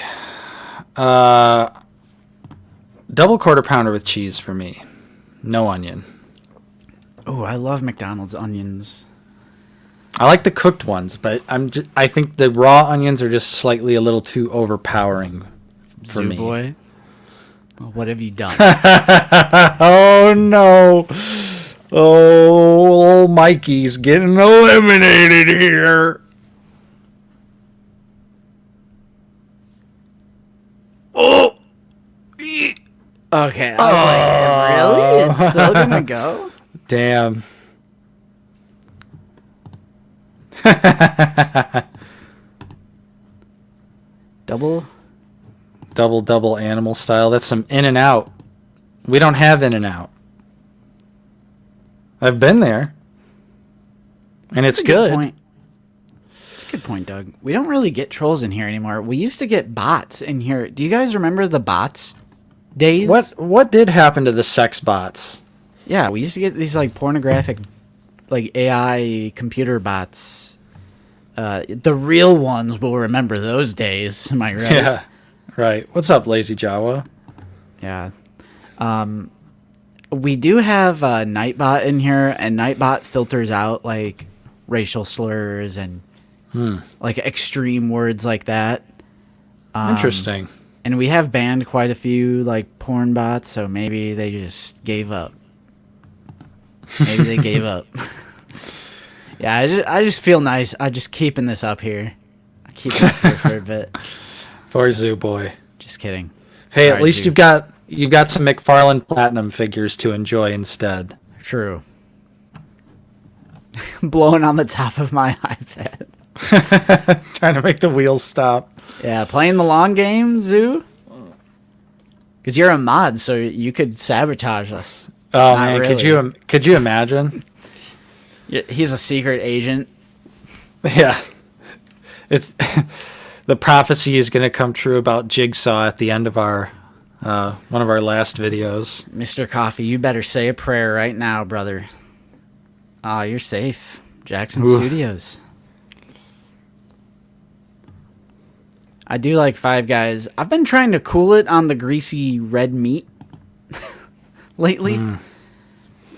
Double quarter pounder with cheese for me. No onion. Oh, I love McDonald's onions. I like the cooked ones, but I think the raw onions are just slightly a little too overpowering for me. Boy, what have you done? Oh no! Oh, Mikey's getting eliminated here. Oh. Okay, I was like, really? It's still gonna go? Damn. Double animal style. That's some In-N-Out. We don't have In-N-Out. I've been there. And it's good. Point. It's a good point, Doug. We don't really get trolls in here anymore. We used to get bots in here. Do you guys remember the bots days? What did happen to the sex bots? Yeah, we used to get these like pornographic like AI computer bots. The real ones will remember those days. Am I right? Yeah. Right. What's up, Lazy Jawa? Yeah. We do have Nightbot in here, and Nightbot filters out like racial slurs and like extreme words like that. Interesting. And we have banned quite a few like porn bots, so maybe they just gave up. Maybe they gave up. Yeah, I just feel nice. I'm just keeping this up here. I keep it up here for a bit. For Zoo Boy. Just kidding. Hey, Sorry, at least Zoo. you've got some McFarlane Platinum figures to enjoy instead. True. Blowing on the top of my iPad. Trying to make the wheels stop. Yeah, playing the long game, Zoo. Because you're a mod, so you could sabotage us. Oh Not man, really. could you imagine? He's a secret agent. Yeah. It's the prophecy is going to come true about Jigsaw at the end of our one of our last videos. Mr. Coffee, you better say a prayer right now, brother. Ah, you're safe. Jackson Studios. I do like Five Guys. I've been trying to cool it on the greasy red meat lately.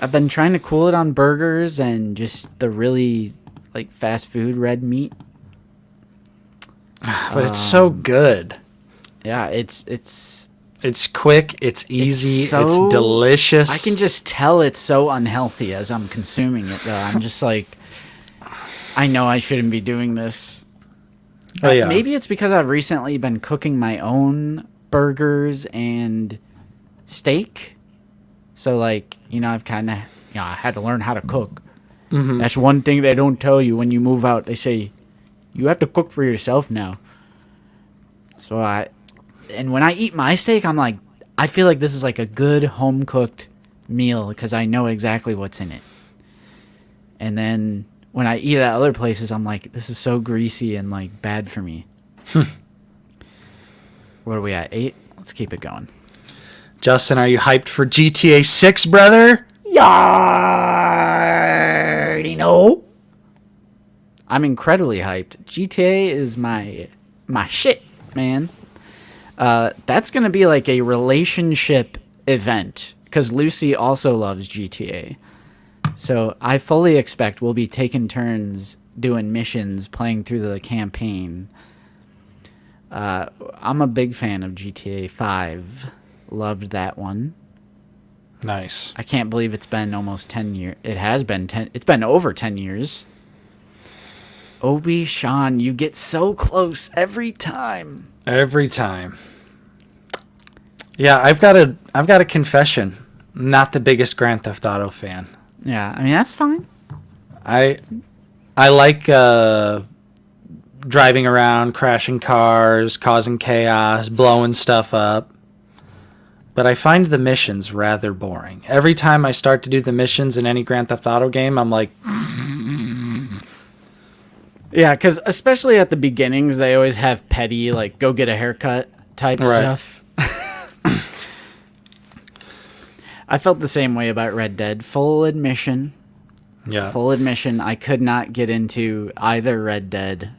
I've been trying to cool it on burgers and just the really like fast food red meat. But it's so good. Yeah, it's quick, it's easy, it's delicious. I can just tell it's so unhealthy as I'm consuming it though. I'm just like, I know I shouldn't be doing this. Oh, yeah. Maybe it's because I've recently been cooking my own burgers and steak. So, like, you know, I've kind of, I had to learn how to cook. Mm-hmm. That's one thing they don't tell you when you move out. They say, you have to cook for yourself now. So, and when I eat my steak, I'm like, I feel like this is like a good home-cooked meal because I know exactly what's in it. And then when I eat at other places, I'm like, this is so greasy and, like, bad for me. What are we at? 8? Let's keep it going. Justin, are you hyped for GTA 6, brother? You already know. I'm incredibly hyped. GTA is my shit, man. That's gonna be like a relationship event because Lucy also loves GTA. So I fully expect we'll be taking turns doing missions, playing through the campaign. I'm a big fan of GTA 5. Loved that one. Nice. I can't believe it's been almost 10 years. It has been 10. It's been over 10 years. Obi Sean, you get so close every time. Every time. Yeah, I've got a confession. I'm not the biggest Grand Theft Auto fan. Yeah, I mean that's fine. I like driving around, crashing cars, causing chaos, blowing stuff up. But I find the missions rather boring. Every time I start to do the missions in any Grand Theft Auto game, I'm like, yeah, because especially at the beginnings, they always have petty, like, go get a haircut type stuff. I felt the same way about Red Dead. Full admission. yeah. Full admission, I could not get into either Red Dead.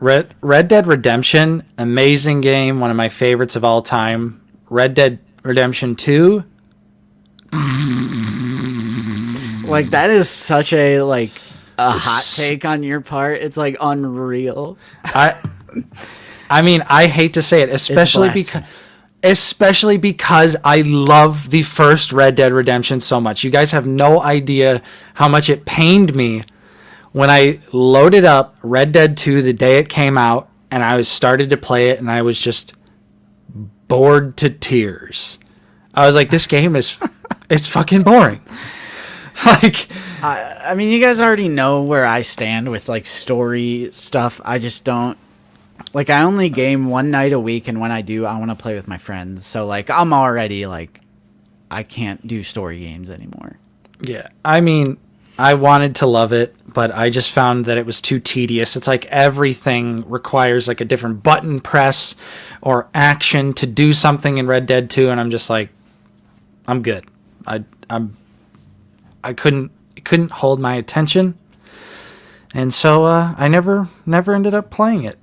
Red Dead Redemption, amazing game, one of my favorites of all time. Red Dead Redemption 2. Like, that is such a, like, a hot take on your part. It's, like, unreal. I mean, I hate to say it, especially because I love the first Red Dead Redemption so much. You guys have no idea how much it pained me when I loaded up Red Dead 2 the day it came out and I started to play it and I was just bored to tears. I was like, this game is it's fucking boring. Like, I mean, you guys already know where I stand with, like, story stuff. I just don't. Like, I only game one night a week, and when I do, I want to play with my friends. So, like, I'm already, like, I can't do story games anymore. yeah, I mean, I wanted to love it, but I just found that it was too tedious. It's like everything requires, like, a different button press or action to do something in Red Dead 2, and I'm just like, I'm good. I couldn't hold my attention, and so I never ended up playing it.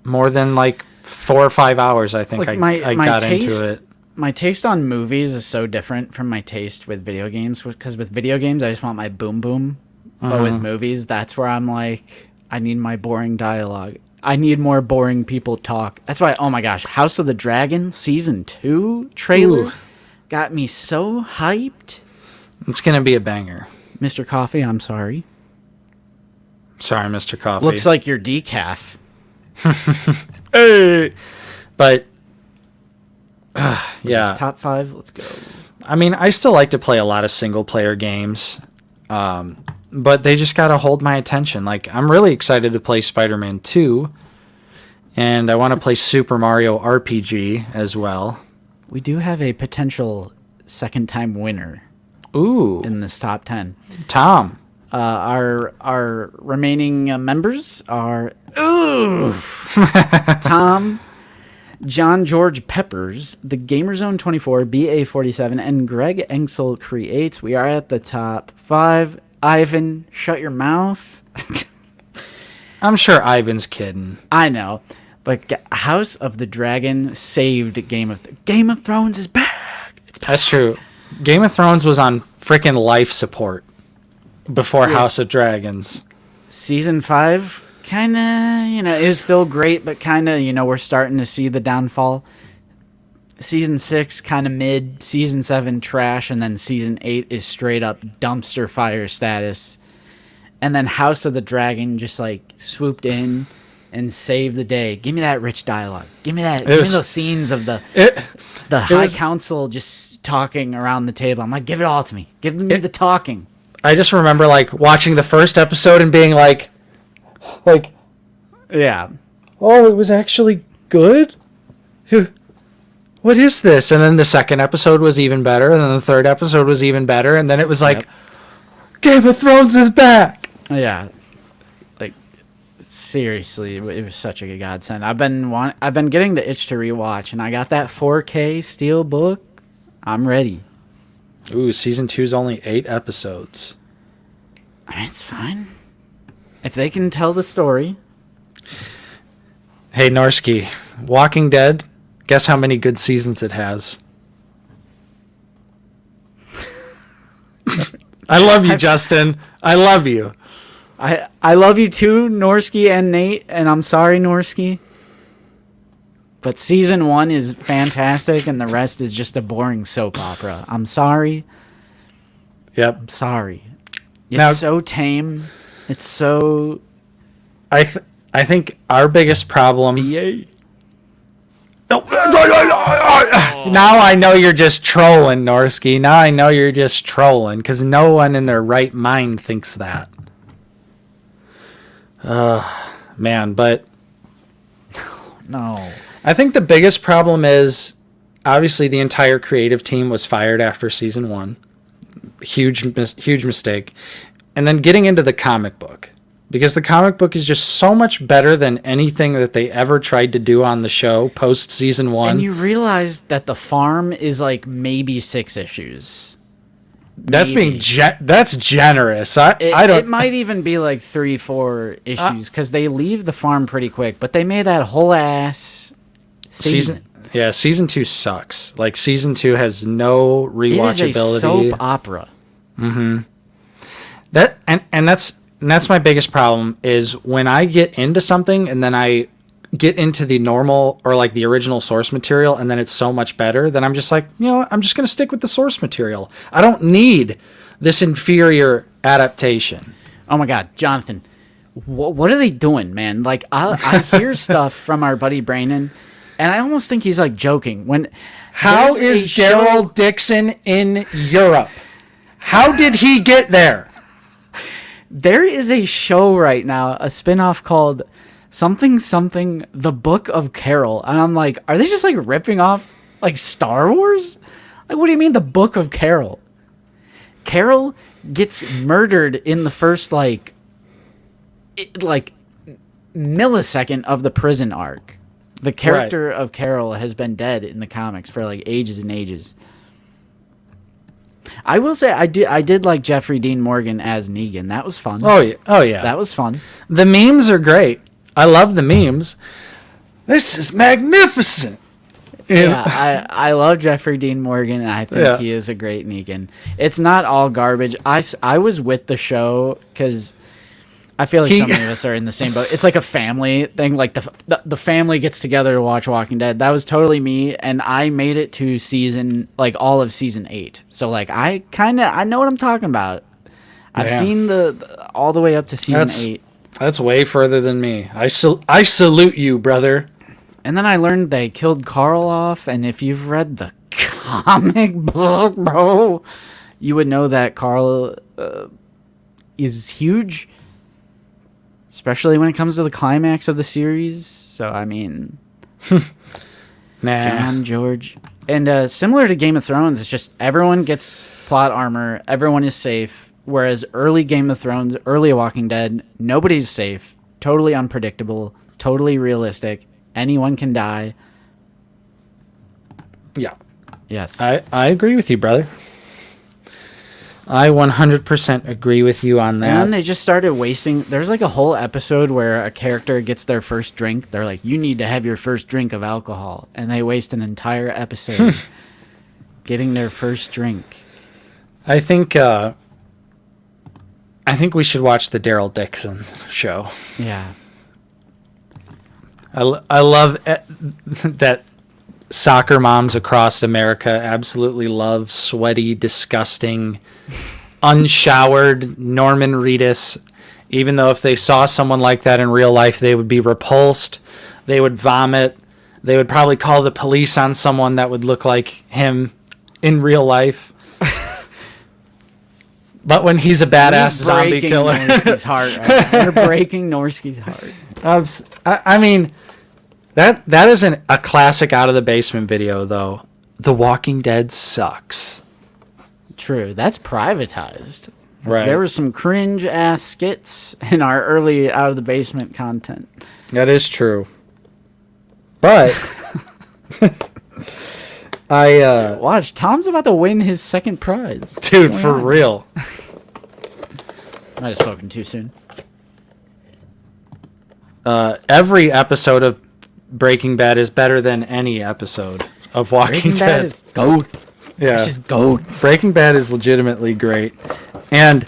More than like 4 or 5 hours, I think. Like I got into it. My taste on movies is so different from my taste with video games. Because with video games, I just want my boom boom. But with movies, that's where I'm like, I need my boring dialogue. I need more boring people talk. That's why, oh my gosh, House of the Dragon Season 2 trailer got me so hyped. It's going to be a banger. Mr. Coffee, I'm sorry. Sorry, Mr. Coffee. Looks like your decaf. Hey! But, yeah. Top 5, let's go. I mean, I still like to play a lot of single-player games, but they just got to hold my attention. Like, I'm really excited to play Spider-Man 2, and I want to play Super Mario RPG as well. We do have a potential second-time winner. Ooh. In this top 10. Tom. Our remaining members are Tom, John George Peppers, the Gamerzone 24, BA47, and Greg Engsel Creates. We are at the top 5. Ivan, shut your mouth. I'm sure Ivan's kidding. I know, but House of the Dragon saved Game of Thrones is back. It's back. That's true. Game of Thrones was on frickin' life support before House of Dragons. Season 5, kind of, it was still great, but kind of, we're starting to see the downfall. Season 6, kind of mid. Season 7, trash. And then Season 8 is straight up dumpster fire status. And then House of the Dragon just, like, swooped in and saved the day. Give me that rich dialogue. Give me those scenes of the High Council just talking around the table. I'm like, give it all to me. Give me the talking. I just remember, like, watching the first episode and being like, yeah. Oh, it was actually good? What is this? And then the second episode was even better, and then the third episode was even better, and then it was like, Game of Thrones is back! Yeah. Like, seriously, it was such a godsend. I've been getting the itch to rewatch, and I got that 4K Steelbook I'm ready. Ooh, season 2's only 8 episodes. It's fine. If they can tell the story. Hey, Norsky, Walking Dead, guess how many good seasons it has? I love you, Justin. I love you. I love you too, Norsky and Nate, and I'm sorry, Norsky. But season 1 is fantastic, and the rest is just a boring soap opera. I'm sorry. Yep. I'm sorry. It's Now, so tame. It's so... I think our biggest problem... BA. Now I know you're just trolling, Norsky. Now I know you're just trolling, because no one in their right mind thinks that. Man, but... No. I think the biggest problem is, obviously, the entire creative team was fired after season 1. Huge mistake. And then getting into the comic book. Because the comic book is just so much better than anything that they ever tried to do on the show post season 1. And you realize that the farm is like maybe 6 issues. That's Maybe. that's generous. I don't. It might even be like 3-4 issues because they leave the farm pretty quick. But they made that whole ass season. Season 2 sucks. Like, season 2 has no rewatchability. It is a soap opera. That's my biggest problem is when I get into something and then I get into the normal or like the original source material and then it's so much better, then I'm just like, you know what? I'm just going to stick with the source material. I don't need this inferior adaptation. Oh my God, Jonathan, what are they doing, man? Like, I hear stuff from our buddy Brandon, and I almost think he's like joking. How is Daryl Dixon in Europe? How did he get there? There is a show right now, a spinoff called something, The Book of Carol. And I'm like, are they just like ripping off like Star Wars? Like, what do you mean The Book of Carol? Carol gets murdered in the first like millisecond of the prison arc. The character of Carol has been dead in the comics for like ages and ages. I will say I did like Jeffrey Dean Morgan as Negan. That was fun. Oh yeah. That was fun. The memes are great. I love the memes. This is magnificent. Yeah, I love Jeffrey Dean Morgan, and I think he is a great Negan. It's not all garbage. I was with the show because I feel like so many of us are in the same boat. It's like a family thing. Like the family gets together to watch Walking Dead. That was totally me, and I made it to all of season 8. So like I know what I'm talking about. I've seen the all the way up to season 8. That's way further than me. I salute you, brother. And then I learned they killed Carl off, and if you've read the comic book, bro, you would know that Carl is huge, especially when it comes to the climax of the series. So, I mean, John, George. And similar to Game of Thrones, it's just everyone gets plot armor, everyone is safe. Whereas early Game of Thrones, early Walking Dead, nobody's safe. Totally unpredictable. Totally realistic. Anyone can die. Yeah. Yes. I agree with you, brother. I 100% agree with you on that. And then they just started wasting... There's like a whole episode where a character gets their first drink. They're like, you need to have your first drink of alcohol. And they waste an entire episode getting their first drink. I think we should watch the Daryl Dixon show. Yeah. I love that soccer moms across America absolutely love sweaty, disgusting, unshowered Norman Reedus. Even though if they saw someone like that in real life, they would be repulsed. They would vomit. They would probably call the police on someone that would look like him in real life. But when he's a badass zombie killer, Norsky's heart. Right now. You're breaking Norsky's heart. I mean, that isn't a classic Out of the Basement video, though. The Walking Dead sucks. True. That's privatized. Right. There were some cringe ass skits in our early Out of the Basement content. That is true. But Watch, Tom's about to win his second prize. Dude, for real. Might have spoken too soon. Every episode of Breaking Bad is better than any episode of Walking Breaking Dead. Bad is gold. Yeah. It's just gold. Breaking Bad is legitimately great. And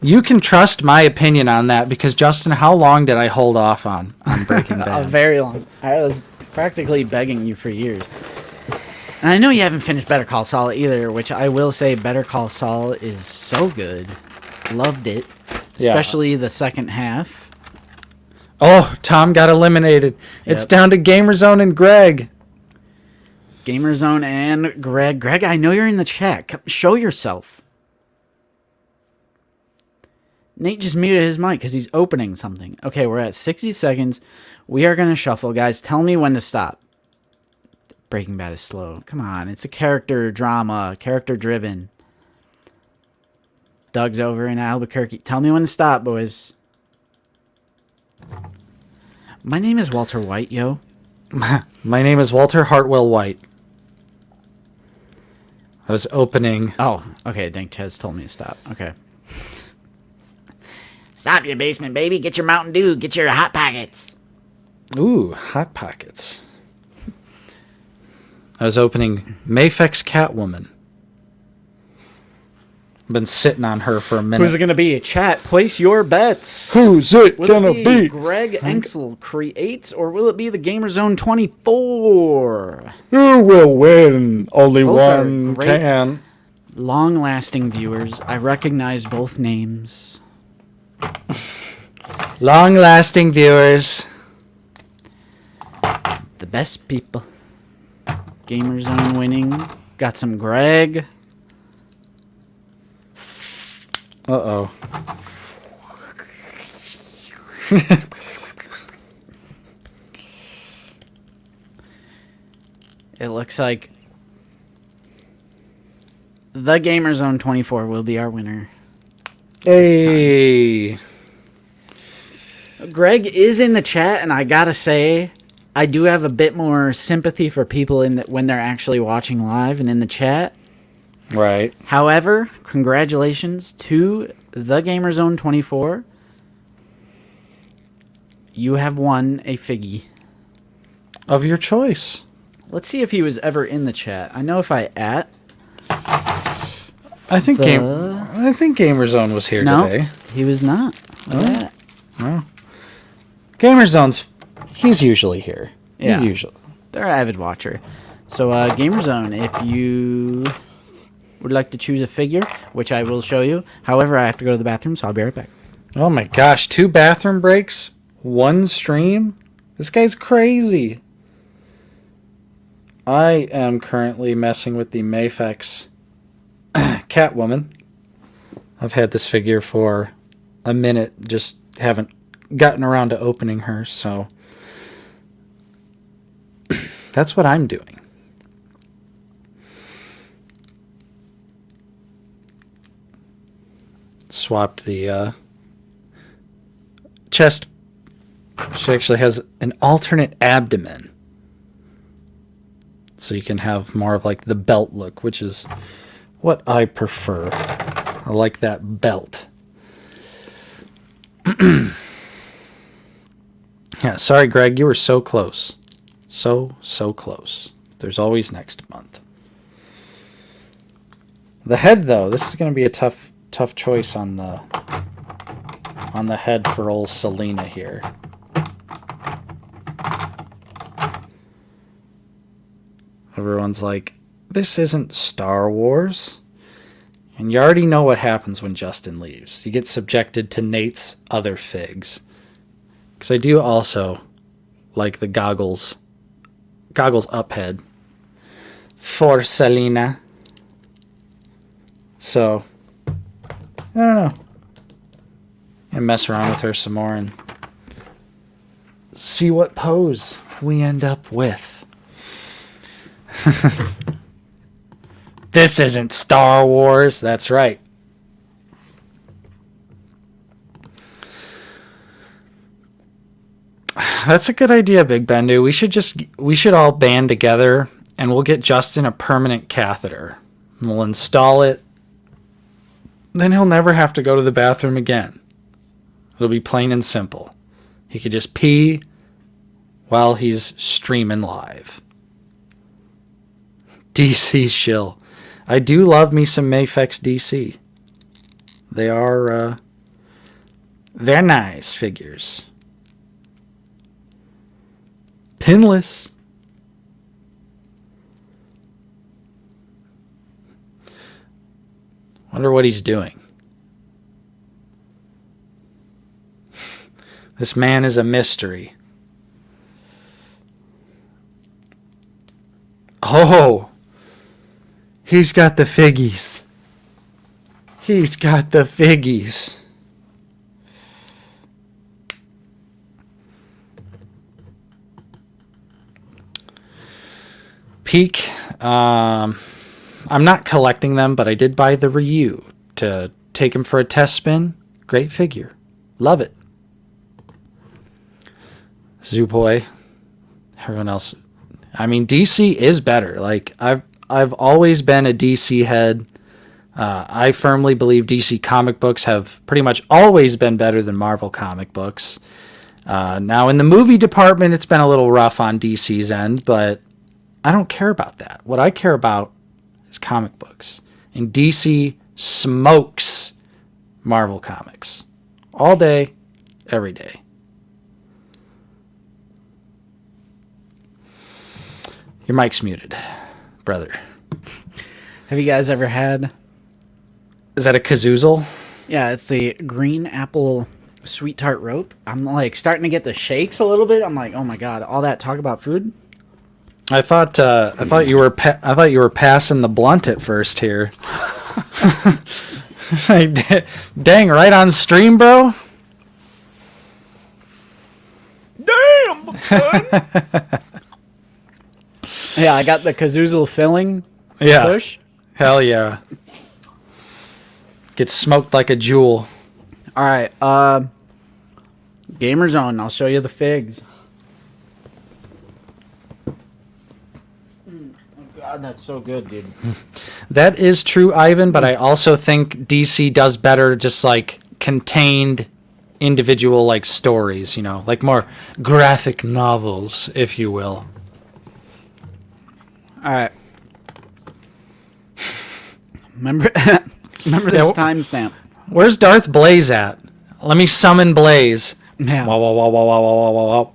you can trust my opinion on that because, Justin, how long did I hold off on Breaking Bad? Very long. I was practically begging you for years. And I know you haven't finished Better Call Saul either, which I will say Better Call Saul is so good. Loved it. Yeah. Especially the second half. Oh, Tom got eliminated. It's Yep. down to Gamerzone and Greg. Gamerzone and Greg. Greg, I know you're in the chat. Show yourself. Nate just muted his mic because he's opening something. Okay, we're at 60 seconds. We are going to shuffle, guys. Tell me when to stop. Breaking Bad is slow. Come on. It's a character drama. Character driven. Doug's over in Albuquerque. Tell me when to stop, boys. My name is Walter White, yo. My name is Walter Hartwell White. I was opening. Oh, okay. Dank Ches told me to stop. Okay. Stop your basement, baby. Get your Mountain Dew. Get your Hot Pockets. Ooh, Hot Pockets. I was opening Mayfex Catwoman. I've been sitting on her for a minute. Who's it going to be? Chat, place your bets. Who's it Will gonna it be Greg Enxel creates, or will it be the Gamerzone 24? Who will win? Only Both are one great. can. Long-lasting viewers, I recognize both names. Long-lasting viewers. The best people. Gamerzone winning. Got some Greg. Uh-oh. It looks like the Gamerzone 24 will be our winner. Hey. Greg is in the chat, and I gotta say, I do have a bit more sympathy for people when they're actually watching live and in the chat. Right. However, congratulations to the Gamerzone 24. You have won a figgy. Of your choice. Let's see if he was ever in the chat. I know if I at... I think Gamerzone was here No, today. he was not. Oh. Well, Gamerzone's he's usually here. Yeah. He's usually. They're an avid watcher. So, Gamerzone, if you would like to choose a figure, which I will show you. However, I have to go to the bathroom, so I'll be right back. Oh my gosh, 2 bathroom breaks, 1 stream? This guy's crazy. I am currently messing with the Mayfex Catwoman. I've had this figure for a minute, just haven't gotten around to opening her, so that's what I'm doing. Swapped the chest. She actually has an alternate abdomen. So you can have more of like the belt look, which is what I prefer. I like that belt. Yeah, sorry, Greg, you were so close. So close. There's always next month. The head, though, this is going to be a tough choice on the head for old Selena here. Everyone's like, this isn't Star Wars. And you already know what happens when Justin leaves. You get subjected to Nate's other figs. Because I do also like the goggles up head for Selena. So, I don't know. And mess around with her some more and see what pose we end up with. This isn't Star Wars. That's right. That's a good idea, Big Bendu. We should all band together and we'll get Justin a permanent catheter. We'll install it. Then he'll never have to go to the bathroom again. It'll be plain and simple. He could just pee while he's streaming live. DC shill. I do love me some Mafex DC. They are, they're nice figures. Pinless. Wonder what he's doing. This man is a mystery. Oh, he's got the figgies. He's got the figgies. Peak. I'm not collecting them, but I did buy the Ryu to take him for a test spin. Great figure. Love it. Zoopoi. Everyone else. I mean, DC is better. Like, I've always been a DC head. I firmly believe DC comic books have pretty much always been better than Marvel comic books. Now, in the movie department, it's been a little rough on DC's end, but I don't care about that. What I care about is comic books. And DC smokes Marvel comics. All day, every day. Your mic's muted, brother. Have you guys ever had... Is that a kazoozle? Yeah, it's the green apple sweet tart rope. I'm like starting to get the shakes a little bit. I'm like, oh my god, all that talk about food. I thought you were passing the blunt at first here. It's like, dang, right on stream, bro. Damn, son. Yeah, I got the kazoozle filling. Yeah. Push. Hell yeah. Gets smoked like a jewel. All right. Gamer Zone. I'll show you the figs. Oh God, that's so good, dude. That is true, Ivan, but I also think DC does better just like contained individual like stories, you know, like more graphic novels, if you will. All right. Remember this timestamp. Where's Darth Blaze at? Let me summon Blaze. Yeah. Wow, wow, wow, wow, wow, wow, wow, wow.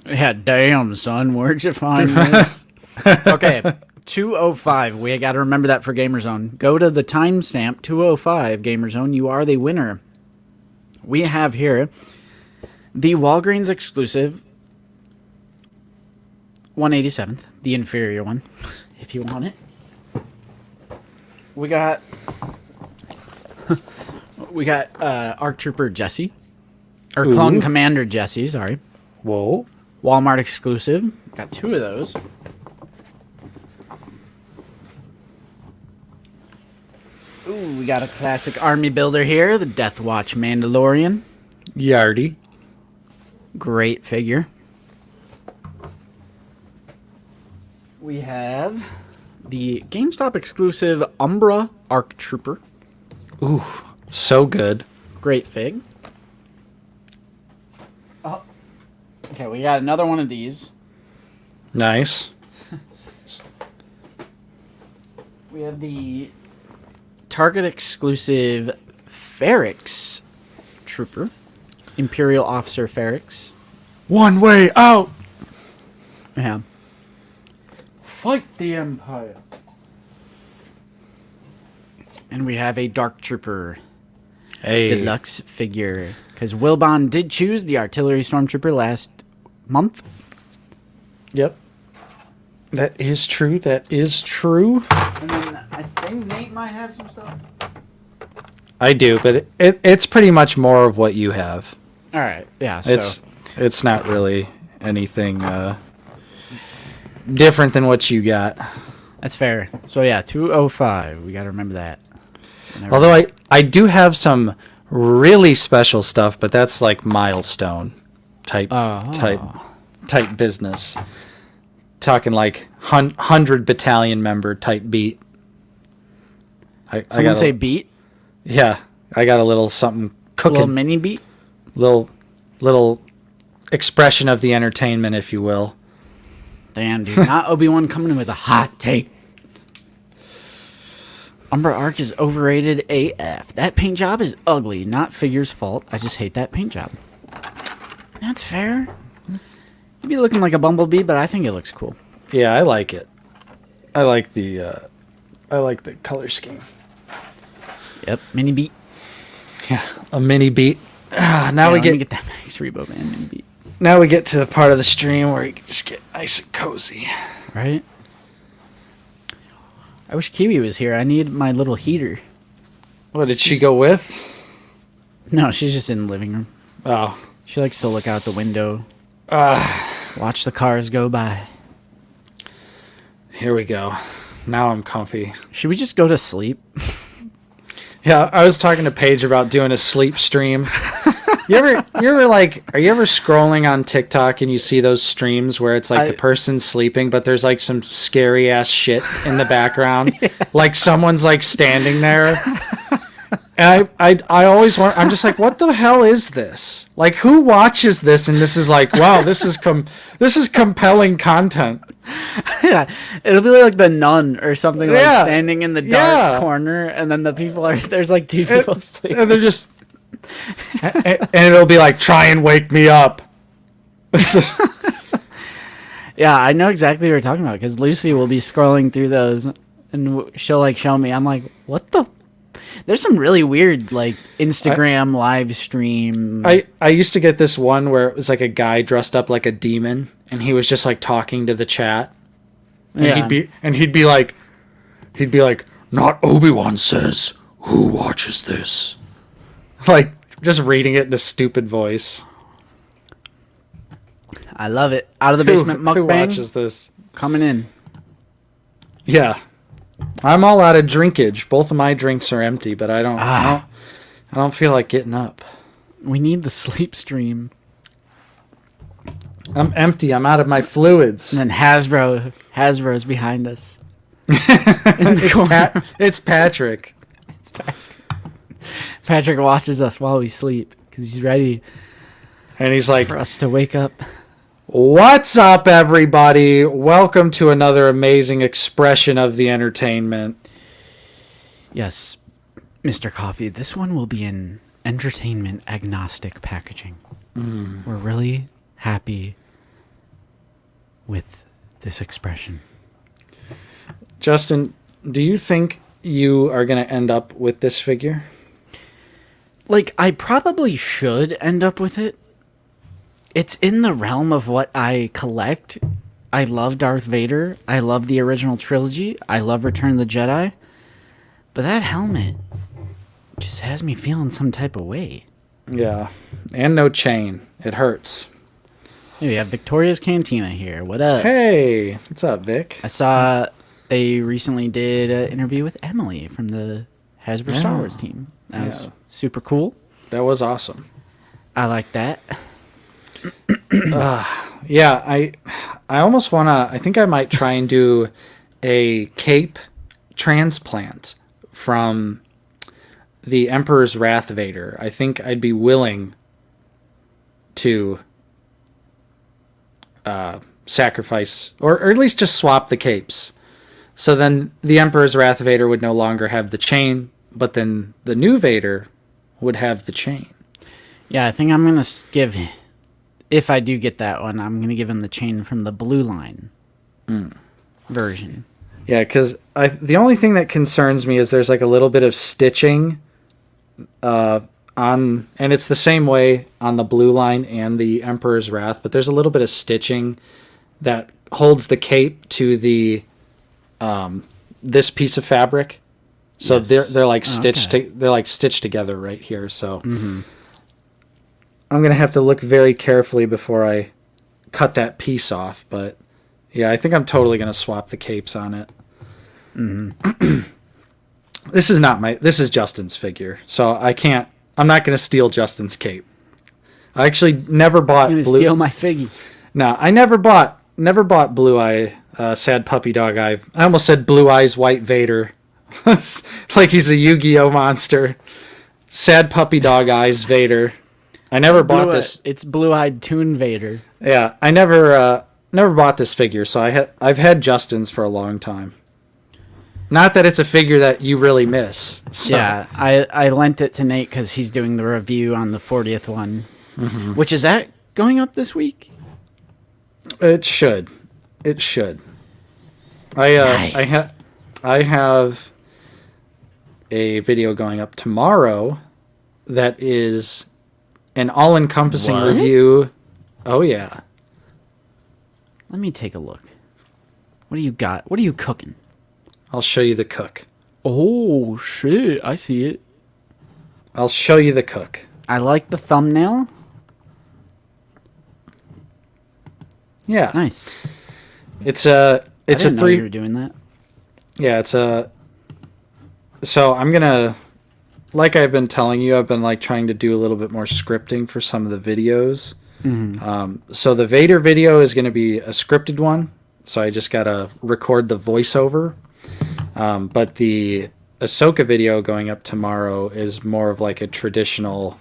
Yeah, damn, son. Where'd you find this? Okay, 2:05. We got to remember that for Gamer Zone. Go to the timestamp, 2:05, Gamer Zone. You are the winner. We have here the Walgreens exclusive 187th, the inferior one, if you want it. We got ARC Trooper Jesse, or Clone Commander Jesse. Sorry. Whoa. Walmart exclusive. Got two of those. Ooh, we got a classic army builder here, the Death Watch Mandalorian. Yardy. Great figure. We have the GameStop exclusive Umbra ARC Trooper. Ooh, so good. Great fig. Oh. Okay, we got another one of these. Nice. We have the Target exclusive Ferrix Trooper. Imperial Officer Ferrix. One way out. Yeah. Fight the Empire. And we have a Dark Trooper deluxe figure. Because Wilbon did choose the Artillery Stormtrooper last month. Yep. That is true. That is true. And then I think Nate might have some stuff. I do, but it's pretty much more of what you have. All right. Yeah. So. It's not really anything different than what you got. That's fair. So yeah, 2:05. We got to remember that. Although I do have some really special stuff, but that's like milestone type business. talking like 100 battalion member type beat. Someone say beat? Yeah, I got a little something cooking. A little mini beat? Little expression of the entertainment, if you will. Damn, dude. Not Obi-Wan coming in with a hot take. Umbra Arc is overrated AF. That paint job is ugly. Not Figure's fault. I just hate that paint job. That's fair. You'd be looking like a bumblebee, but I think it looks cool. Yeah, I like it. I like the color scheme. Yep, mini beat. Yeah, a mini beat. Now yeah, we let me get that Max Rebo man mini beat. Now we get to the part of the stream where you can just get nice and cozy. Right? I wish Kiwi was here. I need my little heater. What, did she go with? No, she's just in the living room. Oh. She likes to look out the window. Watch the cars go by. Here we go. Now I'm comfy. Should we just go to sleep? Yeah, I was talking to Paige about doing a sleep stream. You ever like, are you ever scrolling on TikTok and you see those streams where it's like the person's sleeping, but there's like some scary ass shit in the background? Yeah. Like someone's like standing there. And I always want, I'm just like, what the hell is this? Like, who watches this? And this is like, wow, this is compelling content. Yeah, it'll be like the nun or something, like standing in the dark corner, and then the people there's like two people sleeping. And they're just, and it'll be like, try and wake me up. Yeah, I know exactly what you're talking about, because Lucy will be scrolling through those, and she'll like show me. I'm like, what the? There's some really weird like Instagram live stream. I used to get this one where it was like a guy dressed up like a demon, and he was just like talking to the chat, and he'd be like, not Obi-Wan says, who watches this? Like just reading it in a stupid voice. I love it. Out of the basement mukbang. Who watches this? Coming in. Yeah. I'm all out of drinkage. Both of my drinks are empty, but I don't feel like getting up. We need the sleep stream. I'm empty. I'm out of my fluids. And then Hasbro's behind us. It's Patrick. Patrick watches us while we sleep because he's ready. And he's like, for us to wake up. What's up, everybody? Welcome to another amazing expression of the entertainment. Yes, Mr. Coffee, this one will be in entertainment agnostic packaging. We're really happy with this expression. Justin, do you think you are going to end up with this figure? Like, I probably should end up with it. It's in the realm of what I collect. I love Darth Vader. I love the original trilogy. I love Return of the Jedi. But that helmet just has me feeling some type of way. Yeah. And no chain. It hurts. Hey, we have Victoria's Cantina here. What up? Hey. What's up, Vic? I saw they recently did an interview with Emily from the Hasbro Star Wars team. That was super cool. That was awesome. I like that. Yeah, I almost want to... I think I might try and do a cape transplant from the Emperor's Wrath Vader. I think I'd be willing to sacrifice, or at least just swap the capes. So then the Emperor's Wrath Vader would no longer have the chain, but then the new Vader would have the chain. Yeah, I think I'm going to give... If I do get that one, I'm going to give him the chain from the blue line version. Yeah, because the only thing that concerns me is there's like a little bit of stitching on, and it's the same way on the blue line and the Emperor's Wrath, but there's a little bit of stitching that holds the cape to the this piece of fabric. So they're like stitched they're like stitched together right here. So I'm going to have to look very carefully before I cut that piece off. But yeah, I think I'm totally going to swap the capes on it. This is Justin's figure. So I'm not going to steal Justin's cape. I actually never bought You're going to steal my figgy. No, I never bought never bought Blue Eye, Sad Puppy Dog Eye. I almost said Blue Eyes White Vader. Like he's a Yu-Gi-Oh monster. Sad Puppy Dog Eyes Vader. I never bought this. It's Blue-Eyed Toon Vader. Yeah, I never bought this figure, so I've had Justin's for a long time. Not that it's a figure that you really miss. So. Yeah, I lent it to Nate because he's doing the review on the 40th one. Mm-hmm. Which is that going up this week? It should. It should. Nice. I have a video going up tomorrow that is an all-encompassing review. Oh, yeah. Let me take a look. What do you got? What are you cooking? I'll show you the cook. Oh, shit. I see it. I'll show you the cook. I like the thumbnail. Yeah. Nice. It's a know you were doing that. Yeah, it's a... So I'm going to... Like I've been telling you, I've been like trying to do a little bit more scripting for some of the videos. Mm-hmm. So the Vader video is going to be a scripted one. So I just got to record the voiceover. But the Ahsoka video going up tomorrow is more of like a traditional,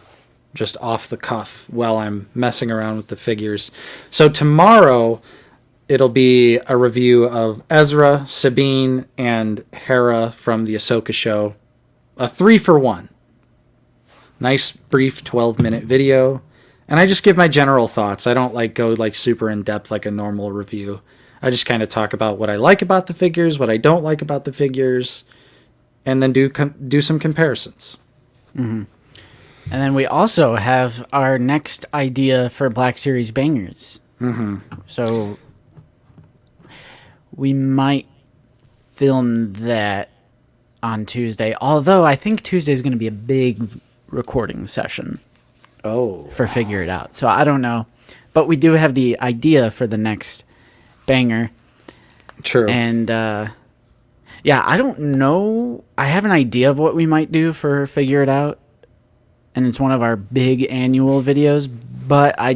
just off the cuff while I'm messing around with the figures. So tomorrow it'll be a review of Ezra, Sabine, and Hera from the Ahsoka show. A 3-for-1. Nice, brief 12-minute video. And I just give my general thoughts. I don't like go like super in depth like a normal review. I just kind of talk about what I like about the figures, what I don't like about the figures, and then do some comparisons. Mm-hmm. And then we also have our next idea for Black Series bangers. Mm-hmm. So we might film that on Tuesday, although I think Tuesday is going to be a big recording session. Oh. For Figure It Out. So I don't know. But we do have the idea for the next banger. True. And, yeah, I don't know. I have an idea of what we might do for Figure It Out. And it's one of our big annual videos. But I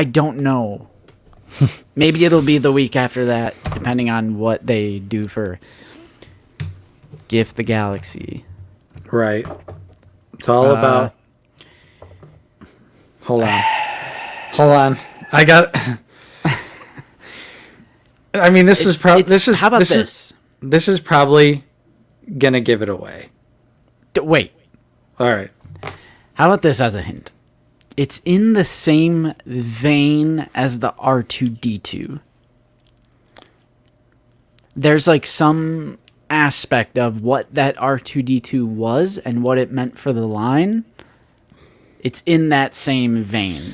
don't know. Maybe it'll be the week after that, depending on what they do for Gift the Galaxy. Right. It's all about... Hold on. I got... I mean, this is probably... How about this? This is probably gonna give it away. Wait. All right. How about this as a hint? It's in the same vein as the R2-D2. There's like some aspect of what that R2-D2 was and what it meant for the line. It's in that same vein.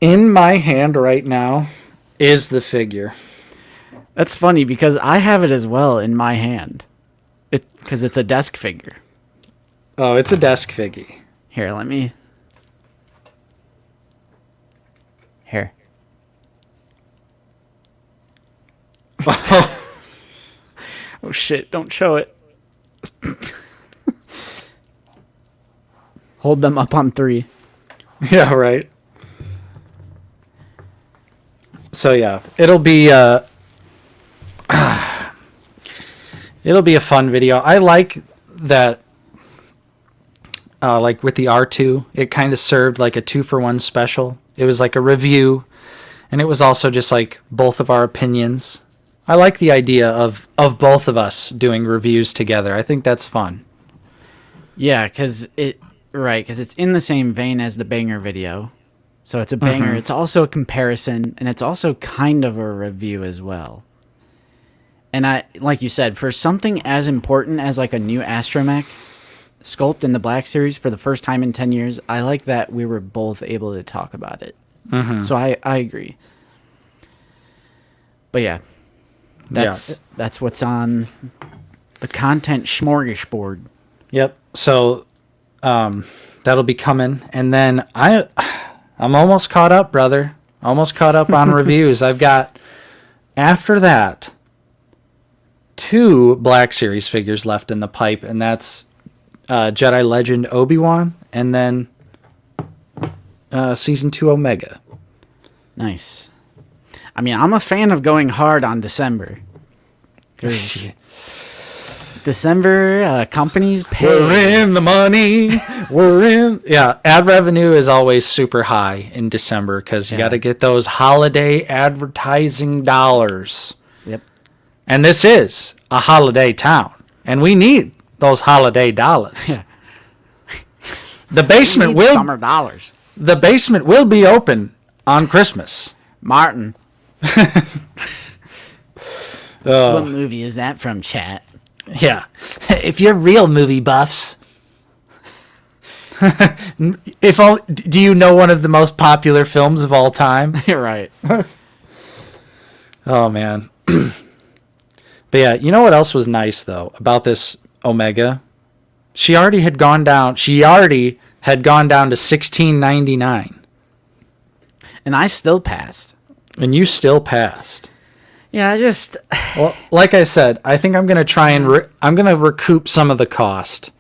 In my hand right now is the figure. That's funny because I have it as well in my hand. Because it's a desk figure. Oh, it's a desk figgy. Here, let me... Here. Oh shit, don't show it. Hold them up on 3. Yeah, right. So yeah, it'll be a fun video. I like that like with the R2, it kind of served like a 2-for-1 special. It was like a review, and it was also just like both of our opinions. I like the idea of both of us doing reviews together. I think that's fun. Yeah, because it's in the same vein as the banger video. So it's a banger. Mm-hmm. It's also a comparison, and it's also kind of a review as well. And I, like you said, for something as important as like a new astromech sculpt in the Black Series for the first time in 10 years, I like that we were both able to talk about it. Mm-hmm. So I agree. But yeah, that's what's on the content smorgasbord. Yep. So that'll be coming, and then I'm almost caught up, brother. Almost caught up on reviews. I've got, after that, 2 Black Series figures left in the pipe, and that's Jedi Legend Obi-Wan, and then Season 2 Omega. Nice. I mean, I'm a fan of going hard on December. 'Cause December companies pay. We're in the money. Yeah, ad revenue is always super high in December because you got to get those holiday advertising dollars. Yep. And this is a holiday town, and we need those holiday dollars. Yeah. The basement will summer dollars. The basement will be open on Christmas. Martin. What movie is that from, chat? Yeah. If you're real movie buffs. Do you know one of the most popular films of all time? You're right. Oh, man. But yeah, you know what else was nice, though, about this Omega? She already had gone down to $16.99. And I still passed. And you still passed. Yeah, Well, like I said, I think I'm going to try and I'm going to recoup some of the cost.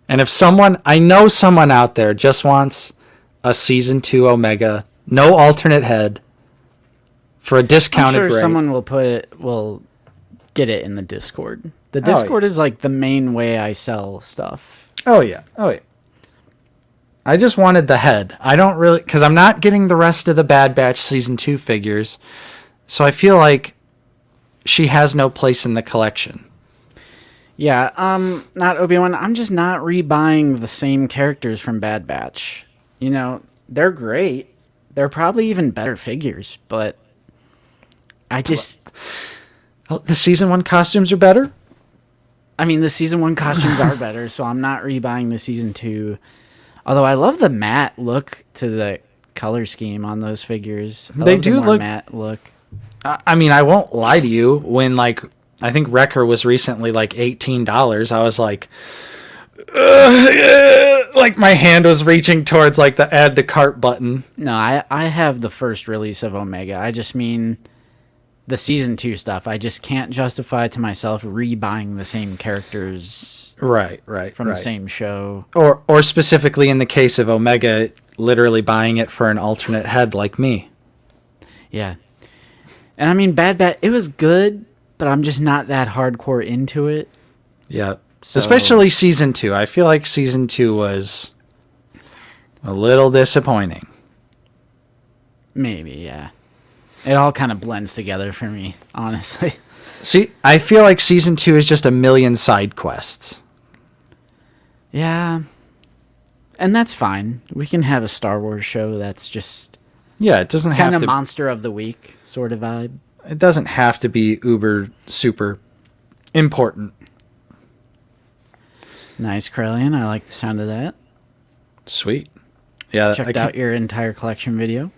And if I know someone out there just wants a season 2 Omega, no alternate head for a discounted I'm sure rate. someone will get it in the Discord. The Discord is like the main way I sell stuff. Oh yeah. I just wanted the head. I don't really, because I'm not getting the rest of the Bad Batch season 2 figures. So I feel like she has no place in the collection. Yeah, not Obi-Wan. I'm just not rebuying the same characters from Bad Batch. You know, they're great. They're probably even better figures, but I just... The season 1 costumes are better? I mean, the season 1 costumes are better, so I'm not rebuying the season 2. Although I love the matte look to the color scheme on those figures. They do look matte look. I mean, I won't lie to you. When I think Wrecker was recently like $18, I was like, like my hand was reaching towards like the add to cart button. No, I have the first release of Omega. I just mean the season 2 stuff. I just can't justify to myself rebuying the same characters. Right. From the same show. Or specifically in the case of Omega, literally buying it for an alternate head like me. Yeah. And I mean, Bad Batch, it was good, but I'm just not that hardcore into it. Yeah. So, especially season 2. I feel like season 2 was a little disappointing. Maybe, yeah. It all kind of blends together for me, honestly. See, I feel like season 2 is just a million side quests. Yeah. And that's fine. We can have a Star Wars show that's just... Yeah, it doesn't have to... kind of monster of the week sort of vibe. It doesn't have to be uber super important. Nice, Krellian. I like the sound of that. Sweet. Yeah, Checked out your entire collection video.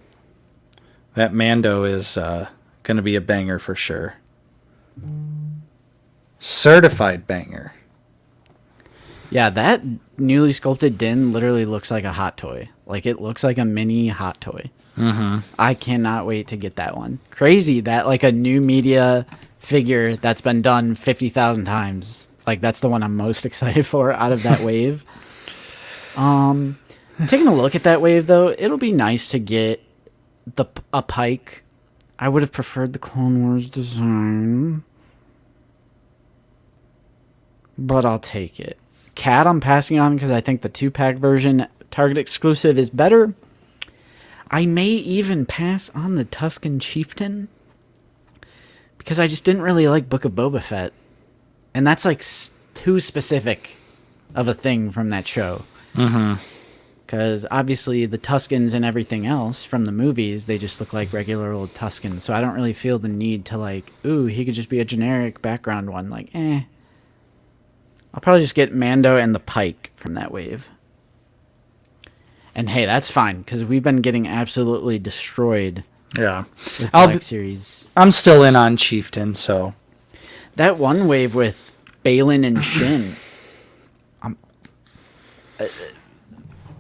That Mando is going to be a banger for sure. Certified banger. Yeah, that newly sculpted Din literally looks like a hot toy. Like, it looks like a mini hot toy. Mm-hmm. I cannot wait to get that one. Crazy that, like, a new media figure that's been done 50,000 times. Like, that's the one I'm most excited for out of that wave. Taking a look at that wave, though, it'll be nice to get a Pike. I would have preferred the Clone Wars design, but I'll take it. Cat I'm passing on because I think the 2-pack version Target exclusive is better. I may even pass on the Tusken Chieftain because I just didn't really like Book of Boba Fett. And that's like too specific of a thing from that show. Mm-hmm. Because obviously the Tuskens and everything else from the movies, they just look like regular old Tuskens. So I don't really feel the need to like, ooh, he could just be a generic background one. Like, I'll probably just get Mando and the Pike from that wave. And hey, that's fine, because we've been getting absolutely destroyed. Yeah. With Black Series. I'm still in on Chieftain, so. That one wave with Balin and Shin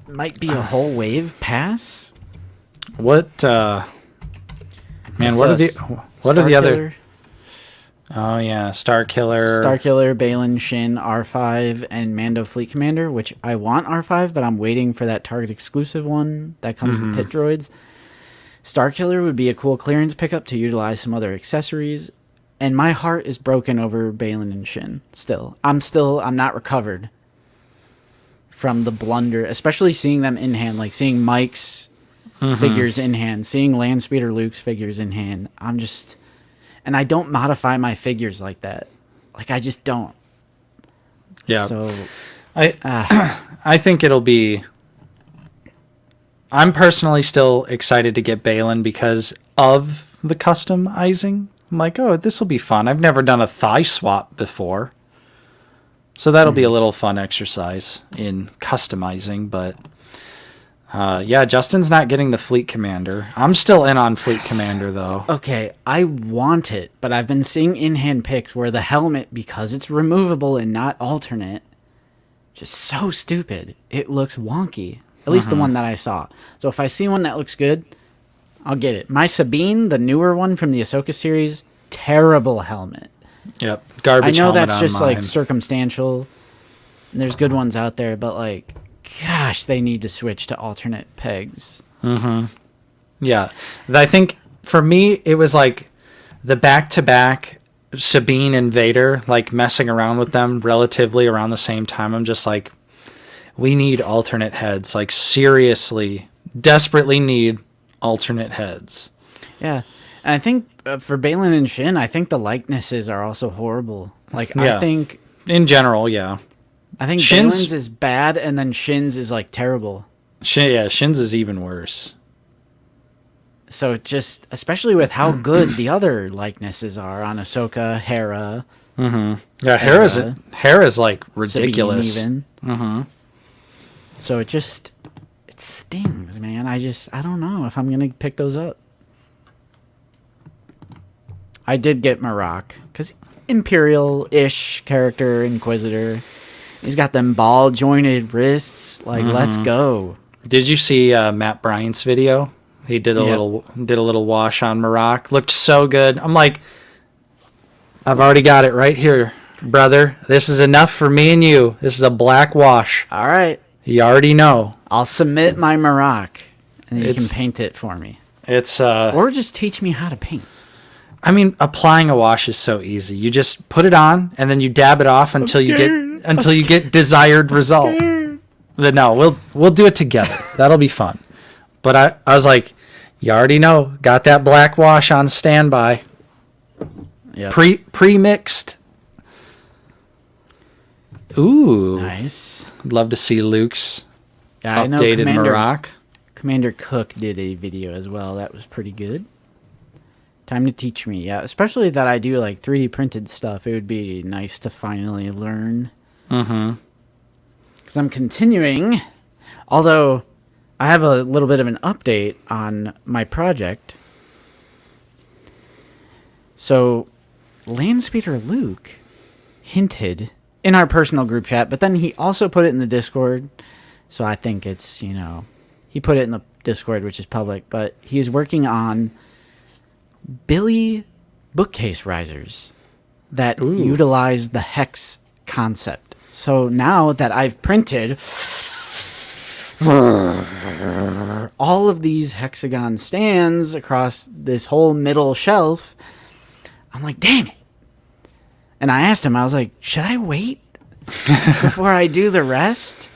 might be a whole wave pass. What man, what are the other? Oh yeah, Starkiller, Balin, Shin, R5, and Mando Fleet Commander, which I want R5, but I'm waiting for that Target exclusive one that comes with pit droids. Starkiller would be a cool clearance pickup to utilize some other accessories. And my heart is broken over Balin and Shin. I'm not recovered from the blunder, especially seeing them in hand, like seeing Mike's figures in hand, seeing Landspeeder Luke's figures in hand. And I don't modify my figures like that. Like, I just don't. Yeah. So, I think it'll be... I'm personally still excited to get Balin because of the customizing. I'm like, oh, this will be fun. I've never done a thigh swap before. So that'll be a little fun exercise in customizing. But, yeah, Justin's not getting the Fleet Commander. I'm still in on Fleet Commander, though. okay, I want it, but I've been seeing in-hand picks where the helmet, because it's removable and not alternate, just so stupid. It looks wonky. At least the one that I saw. So if I see one that looks good, I'll get it. My Sabine, the newer one from the Ahsoka series, terrible helmet. Yep, garbage I know helmet that's on just mine. like circumstantial, and there's good ones out there, but like, gosh, they need to switch to alternate pegs. Yeah, I think for me, it was like the back-to-back Sabine and Vader, like messing around with them relatively around the same time. I'm just like, we need alternate heads. Like, seriously, desperately need alternate heads. Yeah, and I think for Balin and Shin, I think the likenesses are also horrible. Like, Yeah. I think In general, yeah. Shin's- Balin's is bad, and then Shin's is like terrible. Shin's is even worse. So it just, especially with how good the other likenesses are on Ahsoka, Hera, Yeah, Ezra, Hera's like Sabine ridiculous. even. So it stings, man. I don't know if I'm gonna pick those up. I did get Marak because Imperial-ish character, Inquisitor. He's got them ball-jointed wrists. Like, let's go. Did you see Matt Bryant's video? He did a little wash on Marak. Looked so good. I'm like, I've already got it right here, brother. This is enough for me and you. This is a black wash. All right. You already know. I'll submit my Marak, and then you can It's- paint it for me. It's Or just teach me how to paint. I mean, applying a wash is so easy. You just put it on and then you dab it off until you get desired result. But no, we'll do it together. That'll be fun. But I was like, you already know, got that black wash on standby. Yep. Pre-mixed. Ooh. Nice. Love to see Luke's Yeah, I know updated Marak. Commander Cook did a video as well. That was pretty good. Time to teach me. Yeah, especially that I do like 3D printed stuff. It would be nice to finally learn. Because I'm continuing. Although I have a little bit of an update on my project. So Landspeeder Luke hinted in our personal group chat, but then he also put it in the Discord. So I think it's, he put it in the Discord, which is public, but he's working on Billy bookcase risers that utilize the hex concept. So now that I've printed all of these hexagon stands across this whole middle shelf, I'm like, dang it. And I asked him, I was like, should I wait before I do the rest?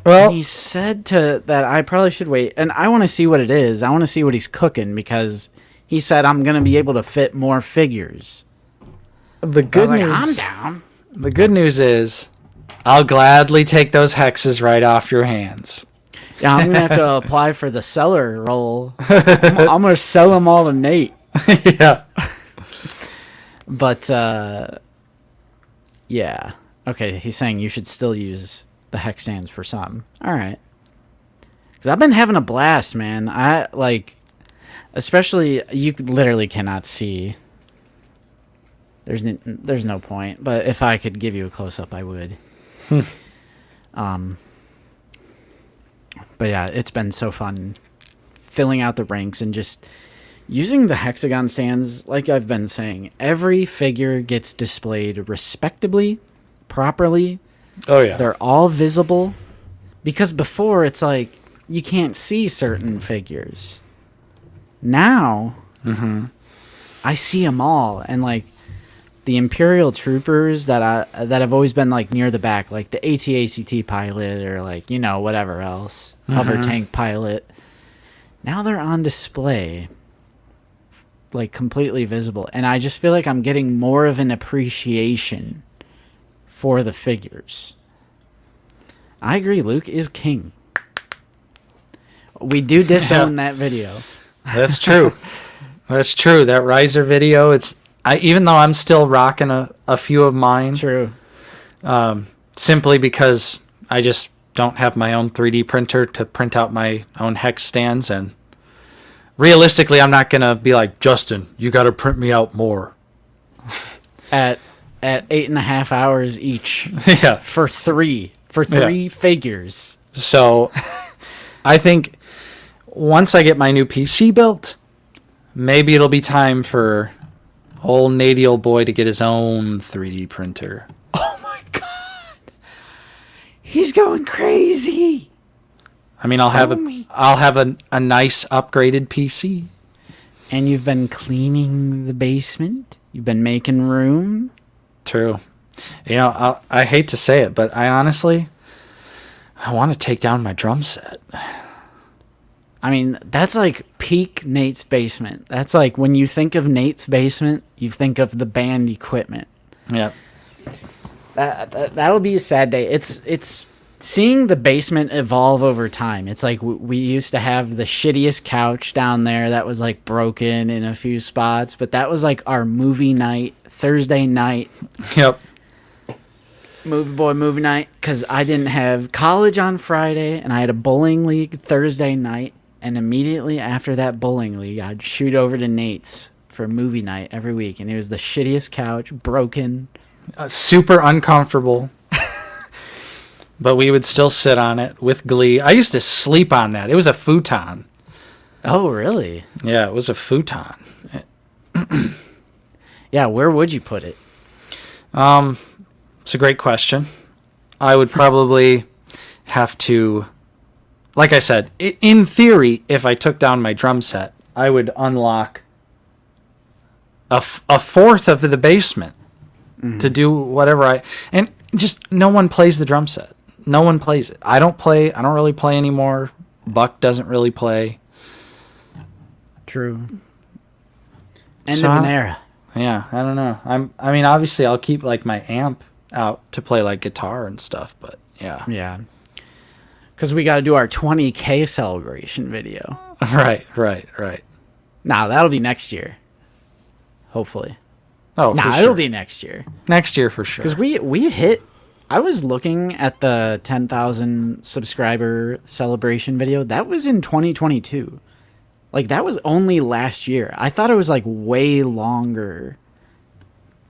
Well, And he said that I probably should wait. And I want to see what it is. I want to see what he's cooking because he said I'm going to be able to fit more figures. the I good was like, news. I'm down. The good news is, I'll gladly take those hexes right off your hands. Yeah, I'm going to have to apply for the seller role. I'm going to sell them all to Nate. Yeah. But, yeah. Okay, he's saying you should still use the hex stands for some. All right. Because I've been having a blast, man. Especially, you literally cannot see. There's no point. But if I could give you a close-up, I would. But yeah, it's been so fun filling out the ranks and just using the hexagon stands. Like I've been saying, every figure gets displayed respectably, properly. Oh yeah. They're all visible. Because before, it's like, you can't see certain figures. Now, I see them all, and like the Imperial troopers that have always been like near the back, like the AT-ACT pilot or like whatever else, hover tank pilot. Now they're on display, like completely visible, and I just feel like I'm getting more of an appreciation for the figures. I agree, Luke is king. We do disown that video. That's true. That's true. That riser video, even though I'm still rocking a few of mine. True. Simply because I just don't have my own 3D printer to print out my own hex stands, and realistically, I'm not gonna be like, Justin, you got to print me out more. At 8.5 hours each. Yeah. For three figures. So, I think once I get my new PC built, maybe it'll be time for old Nadial boy to get his own 3D printer. Oh my god, he's going crazy. I mean, I'll have a nice upgraded PC. And you've been cleaning the basement. You've been making room. True. I hate to say it, but I want to take down my drum set. I mean, that's like peak Nate's basement. That's like when you think of Nate's basement, you think of the band equipment. Yep. That'll be a sad day. It's seeing the basement evolve over time. It's like we used to have the shittiest couch down there that was like broken in a few spots, but that was like our movie night, Thursday night. Yep. Movie night, because I didn't have college on Friday and I had a bowling league Thursday night, and immediately after that bowling league I'd shoot over to Nate's for movie night every week, and it was the shittiest couch, broken, super uncomfortable. But we would still sit on it with glee. I used to sleep on that. It was a futon. Oh really? Yeah, it was a futon. Yeah, where would you put it? It's a great question. I would probably have to, like I said, in theory, if I took down my drum set, I would unlock a fourth of the basement to do whatever and just no one plays the drum set. No one plays it. I don't really play anymore. Buck doesn't really play. True. End of an era. Yeah, I don't know. I mean, obviously, I'll keep like my amp out to play like guitar and stuff, but yeah. Yeah. Because we got to do our 20K celebration video. Right. Nah, that'll be next year. Hopefully. Oh, nah, for sure. It'll be next year. Next year for sure. Because we hit. I was looking at the 10,000 subscriber celebration video. That was in 2022. Like, that was only last year. I thought it was like way longer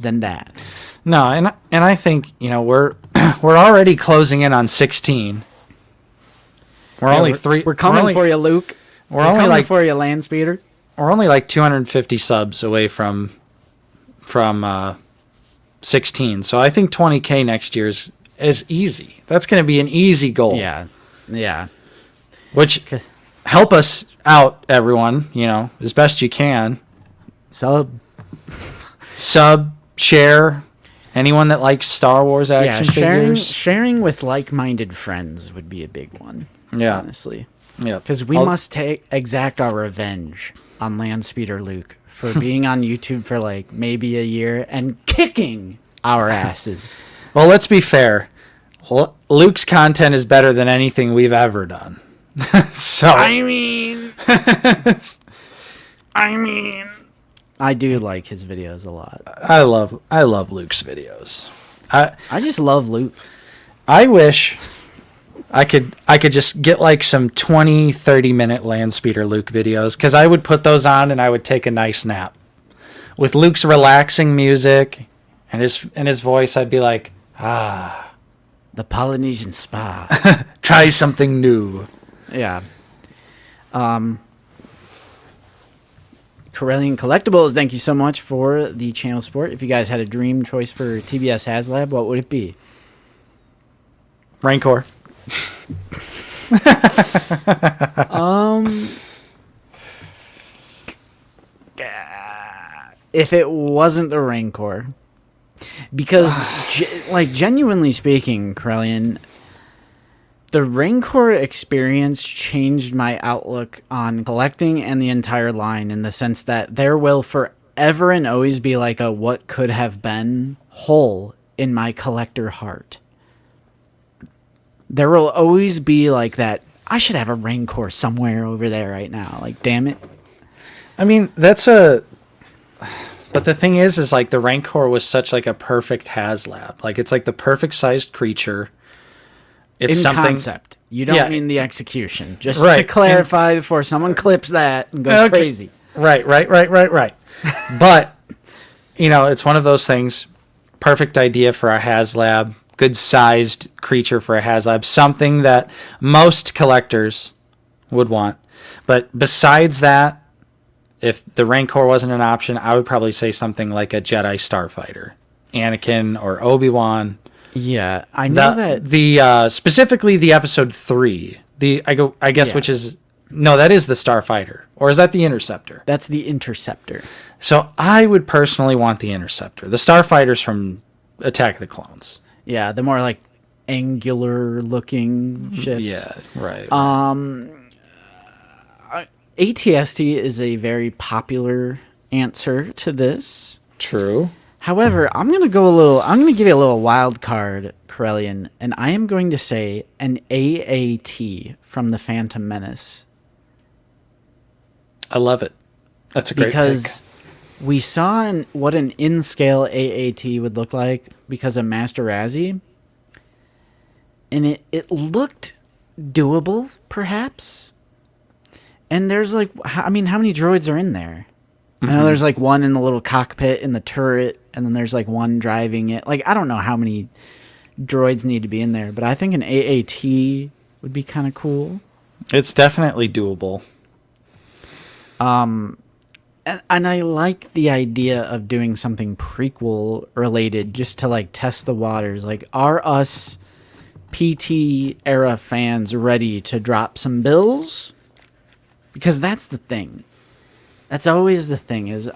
than that. No, and I think we're already closing in on 16. We're only three. We're coming for you, Luke. We're only coming like for you, Landspeeder. We're only like 250 subs away from 16. So I think 20K next year is easy. That's going to be an easy goal. Yeah. Which help us out, everyone. As best you can. Sub, share. Anyone that likes Star Wars action figures. Sharing with like-minded friends would be a big one. Yeah, honestly. Yeah, because we must exact our revenge on Landspeeder Luke for being on YouTube for like maybe a year and kicking our asses. Well, let's be fair. Luke's content is better than anything we've ever done. So I mean, I do like his videos a lot. I love Luke's videos. I just love Luke. I wish I could just get like some 20-30 minute Landspeeder Luke videos, because I would put those on and I would take a nice nap. With Luke's relaxing music and his voice, I'd be like, the Polynesian spa. Try something new. Yeah. Corellian Collectibles, thank you so much for the channel support. If you guys had a dream choice for TBS HasLab, what would it be? Rancor. if it wasn't the Rancor. Because, genuinely speaking, Krellian, the Rancor experience changed my outlook on collecting and the entire line in the sense that there will forever and always be like a what could have been hole in my collector heart. There will always be like that, I should have a Rancor somewhere over there right now. Like, damn it. I mean, but the thing is like the Rancor was such like a perfect HasLab. Like, it's like the perfect sized creature. It's in something, concept. You don't mean the execution. Just right. to clarify before someone clips that and goes crazy. Right. But, it's one of those things. Perfect idea for a HasLab. Good sized creature for a HasLab. Something that most collectors would want. But besides that, if the Rancor wasn't an option, I would probably say something like a Jedi Starfighter. Anakin or Obi-Wan. Yeah, I know that specifically the episode 3. Which is that is the Starfighter, or is that the Interceptor? That's the Interceptor. So I would personally want the Interceptor. The Starfighters from Attack of the Clones. Yeah, the more like angular looking ships. Yeah, right. ATST is a very popular answer to this. True. However, I'm going to give you a little wild card, Corellian, and I am going to say an AAT from the Phantom Menace. I love it. That's a great pick. Because we saw what an in-scale AAT would look like because of Master Razzie, and it looked doable, perhaps. And there's like, how many droids are in there? I know there's like one in the little cockpit in the turret, and then there's like one driving it. Like, I don't know how many droids need to be in there, but I think an AAT would be kind of cool. It's definitely doable. And I like the idea of doing something prequel related just to like test the waters. Like, are us PT era fans ready to drop some bills? Because that's the thing. That's always the thing, is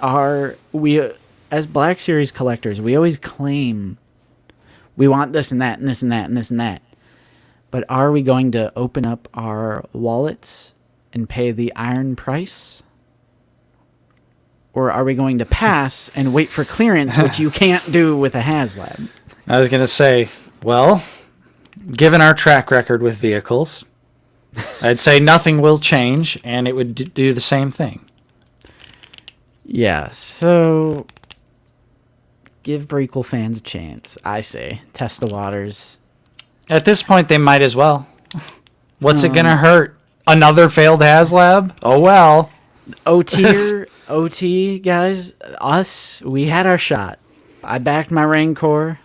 we, as Black Series collectors, we always claim we want this and that and this and that and this and that. But are we going to open up our wallets and pay the iron price? Or are we going to pass and wait for clearance, which you can't do with a HasLab? I was going to say, well, given our track record with vehicles, I'd say nothing will change, and it would do the same thing. Yeah, so give prequel fans a chance, I say. Test the waters. At this point, they might as well. What's it going to hurt? Another failed HasLab? Oh, well. OT, guys, we had our shot. I backed my Rancor.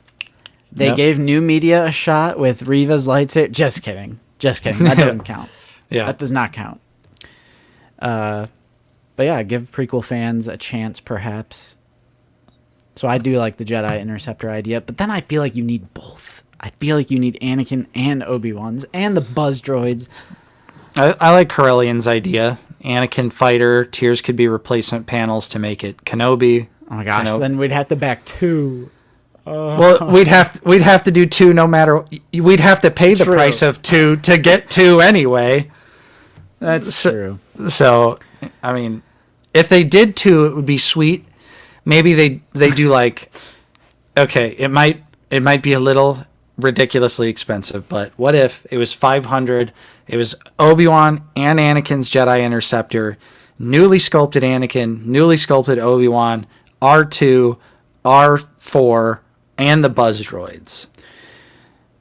They gave new media a shot with Reva's lightsaber. Just kidding. That doesn't count. Yeah. That does not count. But yeah, give prequel fans a chance, perhaps. So I do like the Jedi Interceptor idea, but then I feel like you need both. I feel like you need Anakin and Obi-Wan's and the Buzz droids. I like Corellian's idea. Anakin fighter, tiers could be replacement panels to make it Kenobi. Oh my gosh, then we'd have to back 2. Well, we'd have to do 2 no matter. We'd have to pay the price of 2 to get 2 anyway. That's true. So, I mean, if they did 2, it would be sweet. Maybe they do like, okay, it might be a little ridiculously expensive, but what if it was $500? It was Obi-Wan and Anakin's Jedi Interceptor, newly sculpted Anakin, newly sculpted Obi-Wan, R2, R4, and the Buzz droids.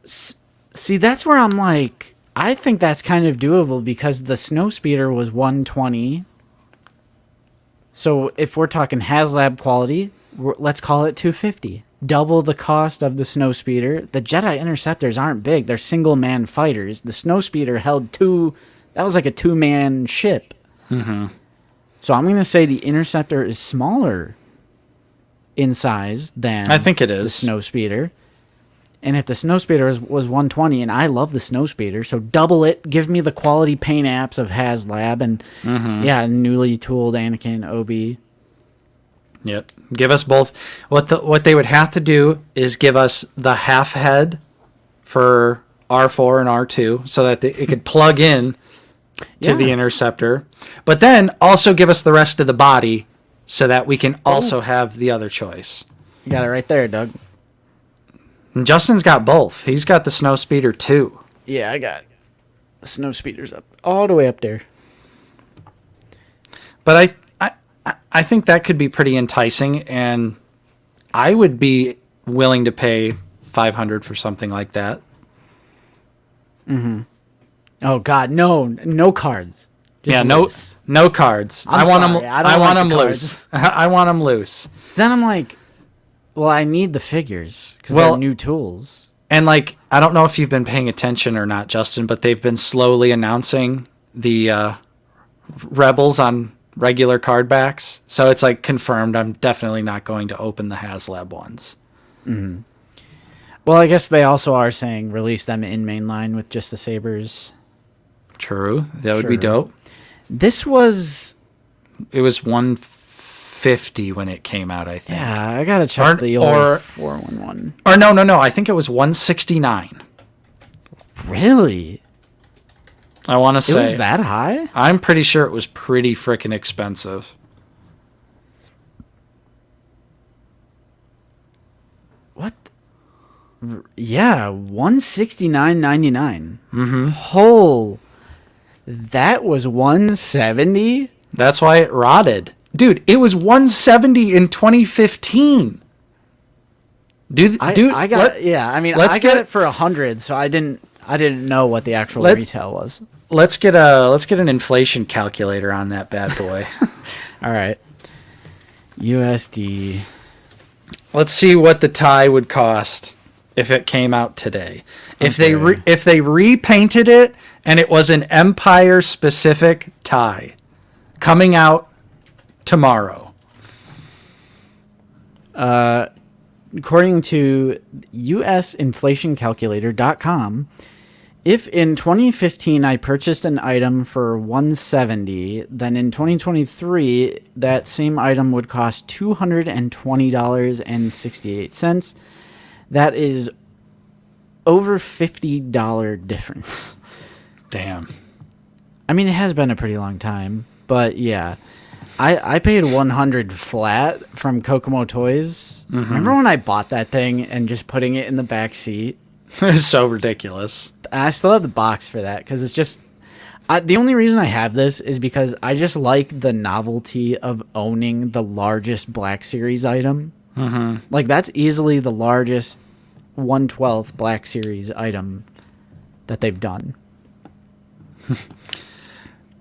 See, that's where I'm like, I think that's kind of doable because the Snowspeeder was $120. So if we're talking HasLab quality, let's call it $250. Double the cost of the Snowspeeder. The Jedi Interceptors aren't big. They're single-man fighters. The Snowspeeder held 2... That was like a 2-man ship. Mm-hmm. So I'm going to say the Interceptor is smaller in size than I think it is. The Snowspeeder. And if the Snowspeeder was $120, and I love the Snowspeeder, so double it. Give me the quality paint apps of HasLab and, newly tooled Anakin, Obi. Yep. Give us both. What they would have to do is give us the half head for R4 and R2 so that it could plug in to the Interceptor. But then also give us the rest of the body so that we can also have the other choice. You got it right there, Doug. And Justin's got both. He's got the Snowspeeder too. Yeah, I got snow speeders up all the way up there. But I think that could be pretty enticing, and I would be willing to pay $500 for something like that. Mm-hmm. Oh God, no cards. Just loose. no cards. I want them loose. I want them loose. Then I'm like, well, I need the figures because they're new tools. And like, I don't know if you've been paying attention or not, Justin, but they've been slowly announcing the Rebels on regular card backs. So it's like confirmed I'm definitely not going to open the HasLab ones. Mm-hmm. Well, I guess they also are saying release them in mainline with just the sabers. True. That would be dope. This was... It was $150 when it came out, I think. Yeah, I gotta check the old 411. Or no. I think it was $169. Really? I want to say... It was that high? I'm pretty sure it was pretty freaking expensive. What? Yeah, $169.99. Mm-hmm. That was $170? That's why it rotted. Dude, it was $170 in 2015. I got it for $100, so I didn't know what the actual retail was. Let's get an inflation calculator on that bad boy. All right. USD. Let's see what the tie would cost if it came out today. Okay. If they repainted it and it was an Empire specific tie coming out tomorrow. According to usinflationcalculator.com, if in 2015 I purchased an item for $170, then in 2023 that same item would cost $220.68. That is over $50 difference. Damn. I mean, it has been a pretty long time, but yeah. I paid $100 flat from Kokomo Toys. Mm-hmm. Remember when I bought that thing and just putting it in the back seat? It was so ridiculous. I still have the box for that because it's just... the only reason I have this is because I just like the novelty of owning the largest Black Series item. Mm-hmm. Like, that's easily the largest 1/12 Black Series item that they've done.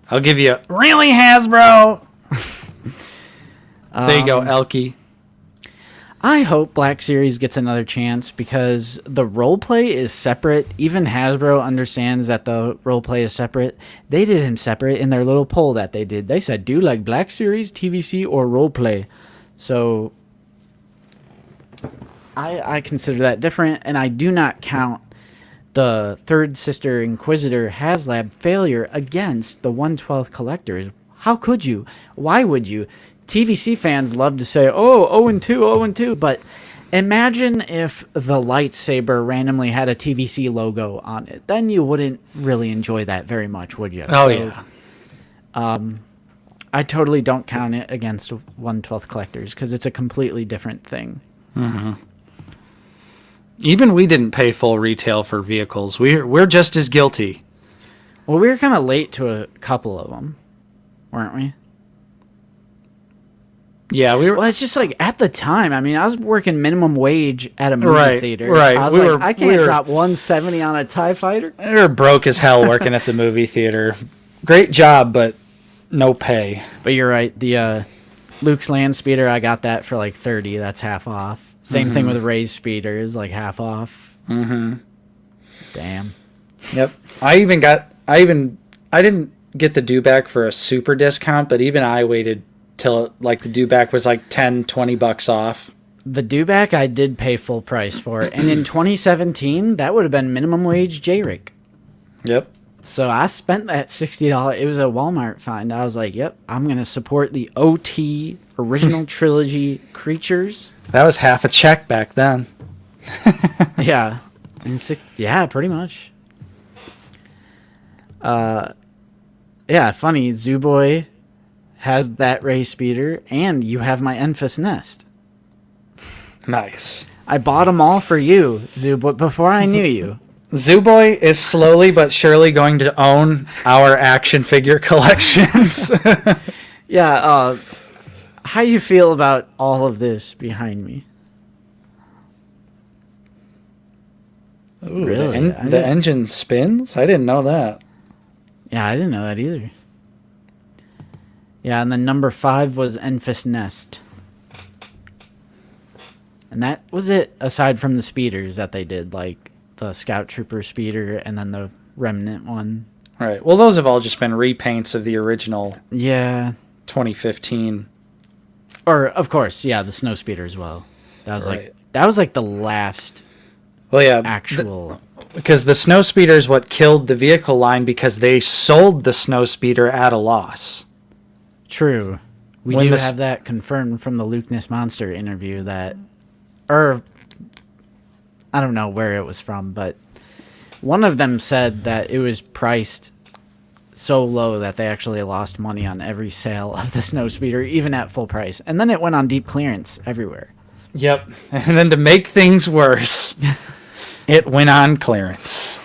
I'll give you really, Hasbro? There you go, Elky. I hope Black Series gets another chance because the roleplay is separate. Even Hasbro understands that the roleplay is separate. They did him separate in their little poll that they did. They said, do you like Black Series, TVC, or roleplay? So I consider that different, and I do not count the Third Sister Inquisitor HasLab failure against the 1/12 collectors. How could you? Why would you? TVC fans love to say, oh, 0-2, 0-2, but imagine if the lightsaber randomly had a TVC logo on it. Then you wouldn't really enjoy that very much, would you? Oh, yeah. I totally don't count it against 1/12 collectors because it's a completely different thing. Mm-hmm. Even we didn't pay full retail for vehicles. We're just as guilty. Well, we were kind of late to a couple of them, weren't we? Yeah, we were. Well, it's just like at the time. I mean, I was working minimum wage at a movie theater. Right. I was I can't drop $170 on a TIE fighter. We were broke as hell working at the movie theater. Great job, but no pay. But you're right. The Luke's land speeder, I got that for like $30. That's half off. Same thing with Ray's speeders, like half off. Mm-hmm. Damn. Yep. I didn't get the due back for a super discount, but even I waited till like the due back was like $10-20 off. The due back I did pay full price for, and in 2017 that would have been minimum wage JRIC. Yep. So I spent that $60. It was a Walmart find. I was like, yep, I'm gonna support the OT original trilogy creatures. That was half a check back then. Yeah. Yeah, pretty much. Yeah, funny. Zooboy has that Ray Speeder, and you have my Enfys Nest. Nice. I bought them all for you, Zooboy, before I knew you. Zooboy is slowly but surely going to own our action figure collections. Yeah, how you feel about all of this behind me? Ooh, Really? The engine spins? I didn't know that. Yeah, I didn't know that either. Yeah, and then number 5 was Enfys Nest. And that was it, aside from the speeders that they did, like the Scout Trooper speeder and then the Remnant one. All right. Well, those have all just been repaints of the original Yeah. 2015. Or, of course, yeah, the Snow Speeder as well. That was Right. like the last Well, yeah, actual... because the Snow Speeder is what killed the vehicle line because they sold the Snow Speeder at a loss. True. We When do the have that confirmed from the Luke Ness Monster interview that... Or, I don't know where it was from, but one of them said that it was priced so low that they actually lost money on every sale of the Snow Speeder, even at full price. And then it went on deep clearance everywhere. Yep. And then to make things worse, it went on clearance. I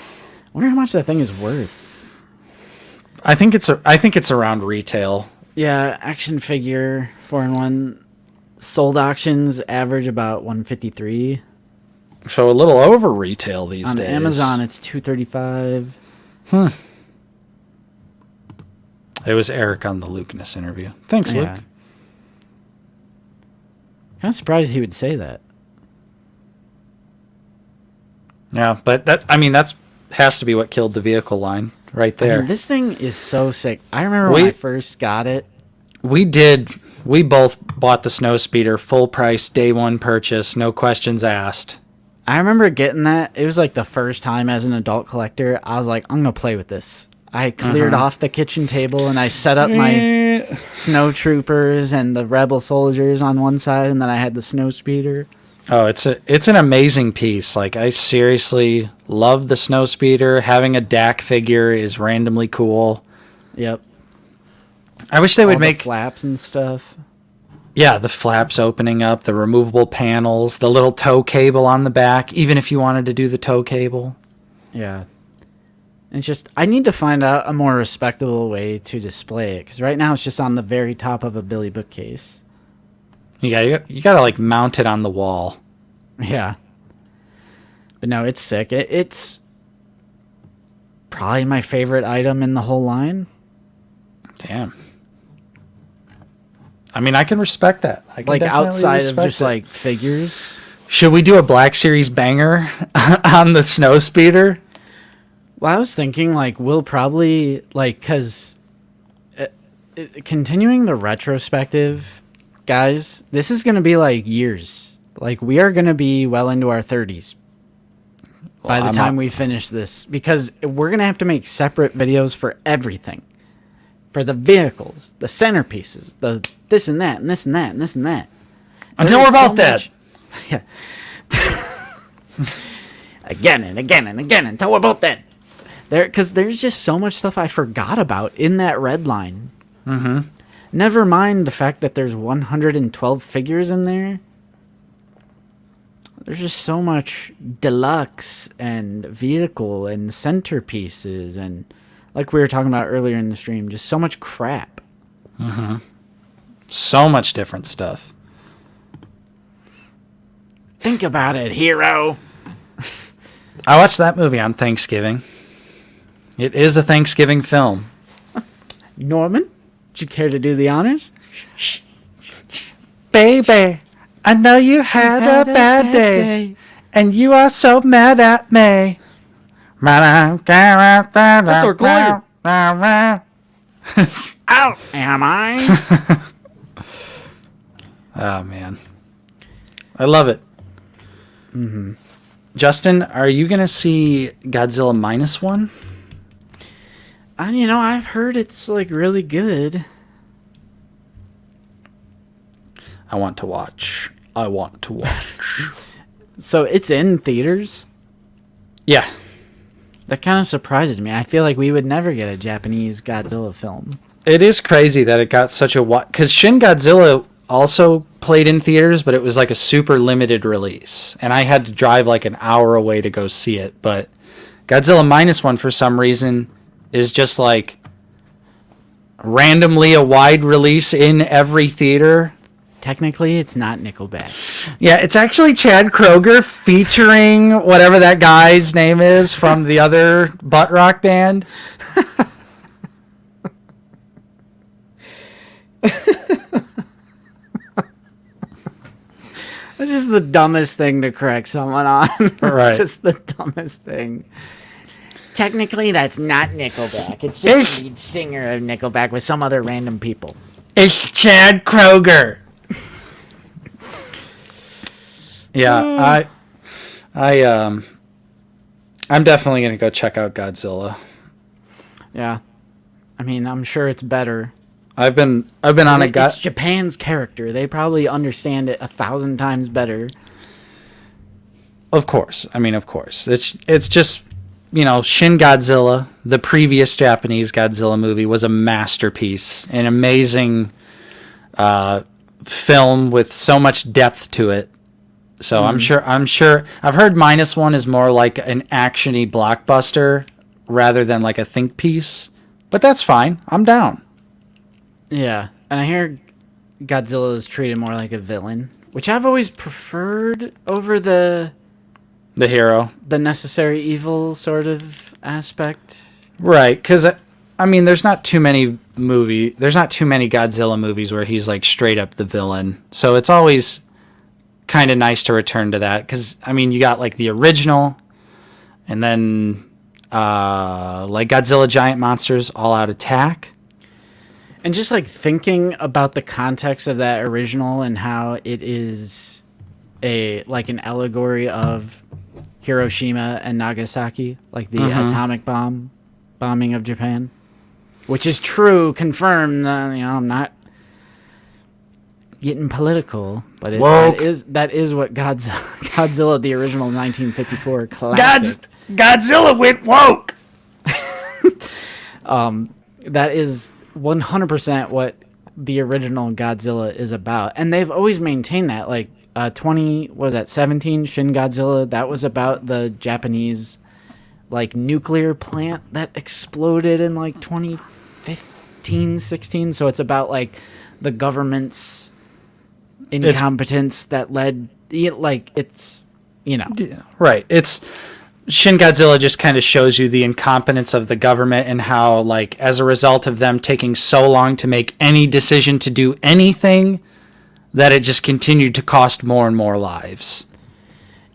wonder how much that thing is worth. I think it's around retail. Yeah, action figure 4-in-1 sold auctions average about 153. So a little over retail these On days. Amazon it's 235. It was Eric on the Luke Ness interview. Thanks, Yeah. Luke. Kind of surprised he would say that. Yeah, but that's has to be what killed the vehicle line right there. I mean, this thing is so sick. I remember when I first got it. We both bought the Snow Speeder full price, day one purchase, no questions asked. I remember getting that. It was like the first time as an adult collector. I was like, I'm going to play with this. I cleared off the kitchen table and I set up my snow troopers and the rebel soldiers on one side, and then I had the Snow Speeder. Oh, it's an amazing piece. Like, I seriously love the Snow Speeder. Having a DAC figure is randomly cool. Yep. I wish they would All make the flaps and stuff. Yeah, the flaps opening up, the removable panels, the little tow cable on the back, even if you wanted to do the tow cable. Yeah. It's just, I need to find out a more respectable way to display it, because right now it's just on the very top of a Billy bookcase. You gotta like mount it on the wall. Yeah. But no, it's sick. It's probably my favorite item in the whole line. Damn. I mean, I can respect that. I can Like definitely outside of respect just it. like figures. Should we do a Black Series banger on the Snow Speeder? Well, I was thinking like we'll probably like, because continuing the retrospective, guys, this is going to be like years. Like we are going to be well into our 30s by the time we finish this, because we're going to have to make separate videos for everything. For the vehicles, the centerpieces, the this and that, and this and that, and this and that. Until we're both dead. Yeah. Again and again and again until we're both dead. Because there's just so much stuff I forgot about in that red line. Mm-hmm. Never mind the fact that there's 112 figures in there. There's just so much deluxe and vehicle and centerpieces and, like we were talking about earlier in the stream, just so much crap. Mm-hmm. So much different stuff. Think about it, hero. I watched that movie on Thanksgiving. It is a Thanksgiving film. Norman, would you care to do the honors? Baby, I know you had a bad day, and you are so mad at me. That's our choir. Out am I? Oh, man. I love it. Mm-hmm. Justin, are you going to see Godzilla -1? I've heard it's like really good. I want to watch. I want to watch. So it's in theaters? Yeah. That kind of surprises me. I feel like we would never get a Japanese Godzilla film. It is crazy that it got such a... Because Shin Godzilla also played in theaters, but it was like a super limited release. And I had to drive like an hour away to go see it. But Godzilla Minus One, for some reason, is just like randomly a wide release in every theater. Technically, it's not Nickelback. Yeah, it's actually Chad Kroeger featuring whatever that guy's name is from the other butt rock band. That's just the dumbest thing to correct someone on. Right. It's just the dumbest thing. Technically, that's not Nickelback. It's just the lead singer of Nickelback with some other random people. It's Chad Kroeger. Yeah, I'm definitely gonna go check out Godzilla. Yeah, I mean, I'm sure it's better. I've been on a It's Japan's character. They probably understand it 1,000 times better. Of course, it's just, you know, Shin Godzilla, the previous Japanese Godzilla movie, was a masterpiece, an amazing film with so much depth to it. So I'm sure I've heard Minus One is more like an actiony blockbuster rather than like a think piece, but that's fine. I'm down. Yeah, and I hear Godzilla is treated more like a villain, which I've always preferred over the hero, the necessary evil sort of aspect. Right, because I mean, there's not too many Godzilla movies where he's like straight up the villain. So it's always kind of nice to return to that, because I mean, you got like the original, and then like Godzilla Giant Monsters All Out Attack. And just like thinking about the context of that original and how it is an allegory of Hiroshima and Nagasaki, like the atomic bombing of Japan, which is true, confirmed. I'm not getting political, but that is what Godzilla, the original 1954 classic. Godzilla went woke. That is 100% what the original Godzilla is about, and they've always maintained that. Like 17 Shin Godzilla, that was about the Japanese like nuclear plant that exploded in like 2015, 16. So it's about like the government's incompetence that led, like, it's, Yeah, right. It's Shin Godzilla just kind of shows you the incompetence of the government and how, like, as a result of them taking so long to make any decision to do anything, that it just continued to cost more and more lives.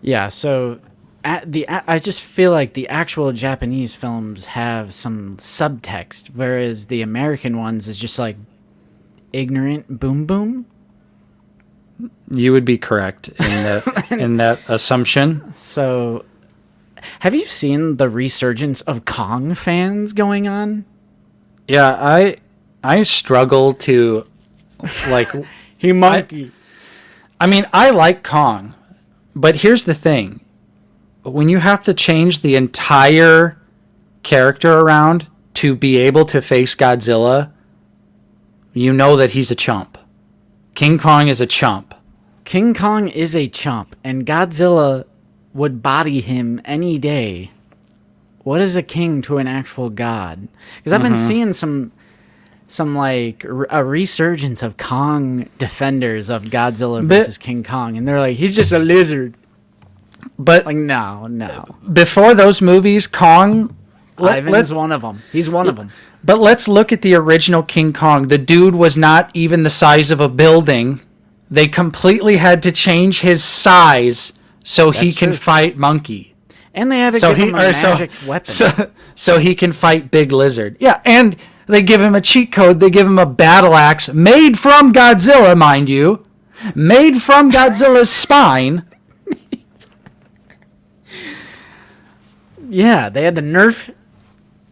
Yeah, so I just feel like the actual Japanese films have some subtext, whereas the American ones is just like ignorant boom boom. You would be correct in that assumption. So, have you seen the resurgence of Kong fans going on? Yeah, I struggle to, like, He monkey. I mean, I like Kong, but here's the thing. When you have to change the entire character around to be able to face Godzilla, you know that he's a chump. King Kong is a chump. King Kong is a chump, and Godzilla would body him any day. What is a king to an actual god? Because I've been seeing some like a resurgence of Kong defenders of Godzilla versus King Kong, and they're like, he's just a lizard. But like, no. Before those movies, Kong, Ivan is one of them. He's one of them. But let's look at the original King Kong. The dude was not even the size of a building. They completely had to change his size so he can fight Monkey. And they had to give him a magic weapon. So he can fight Big Lizard. Yeah, and they give him a cheat code. They give him a battle axe made from Godzilla, mind you. Made from Godzilla's spine. Yeah, they had to nerf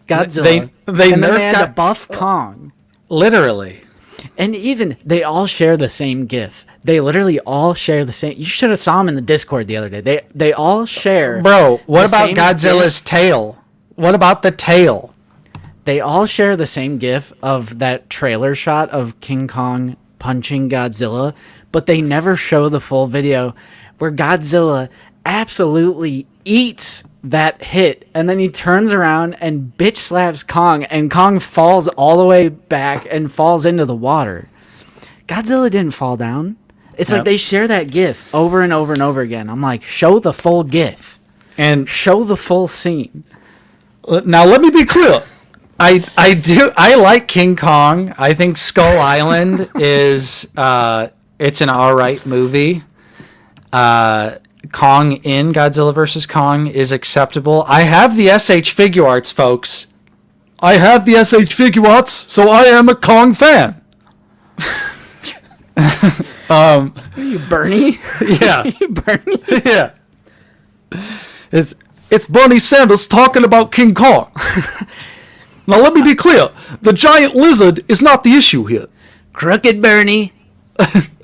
Godzilla. They had to buff Kong. Literally. And even, they all share the same gif. They literally all share the same. You should have saw them in the Discord the other day. They all share. Bro, what the about same Godzilla's tail? What about the tail? They all share the same GIF of that trailer shot of King Kong punching Godzilla, but they never show the full video where Godzilla absolutely eats that hit, and then he turns around and bitch slaps Kong, and Kong falls all the way back and falls into the water. Godzilla didn't fall down. It's like they share that GIF over and over and over again. I'm like, show the full GIF. And Show the full scene. now let me be clear. I like King Kong. I think Skull Island is it's an alright movie. Kong in Godzilla vs. Kong is acceptable. I have the SH Figure Arts, folks. I have the SH Figure Arts, so I am a Kong fan. Are you Bernie? Yeah. Are you Bernie? Yeah. It's Bernie Sanders talking about King Kong. Now let me be clear. The giant lizard is not the issue here. Crooked Bernie.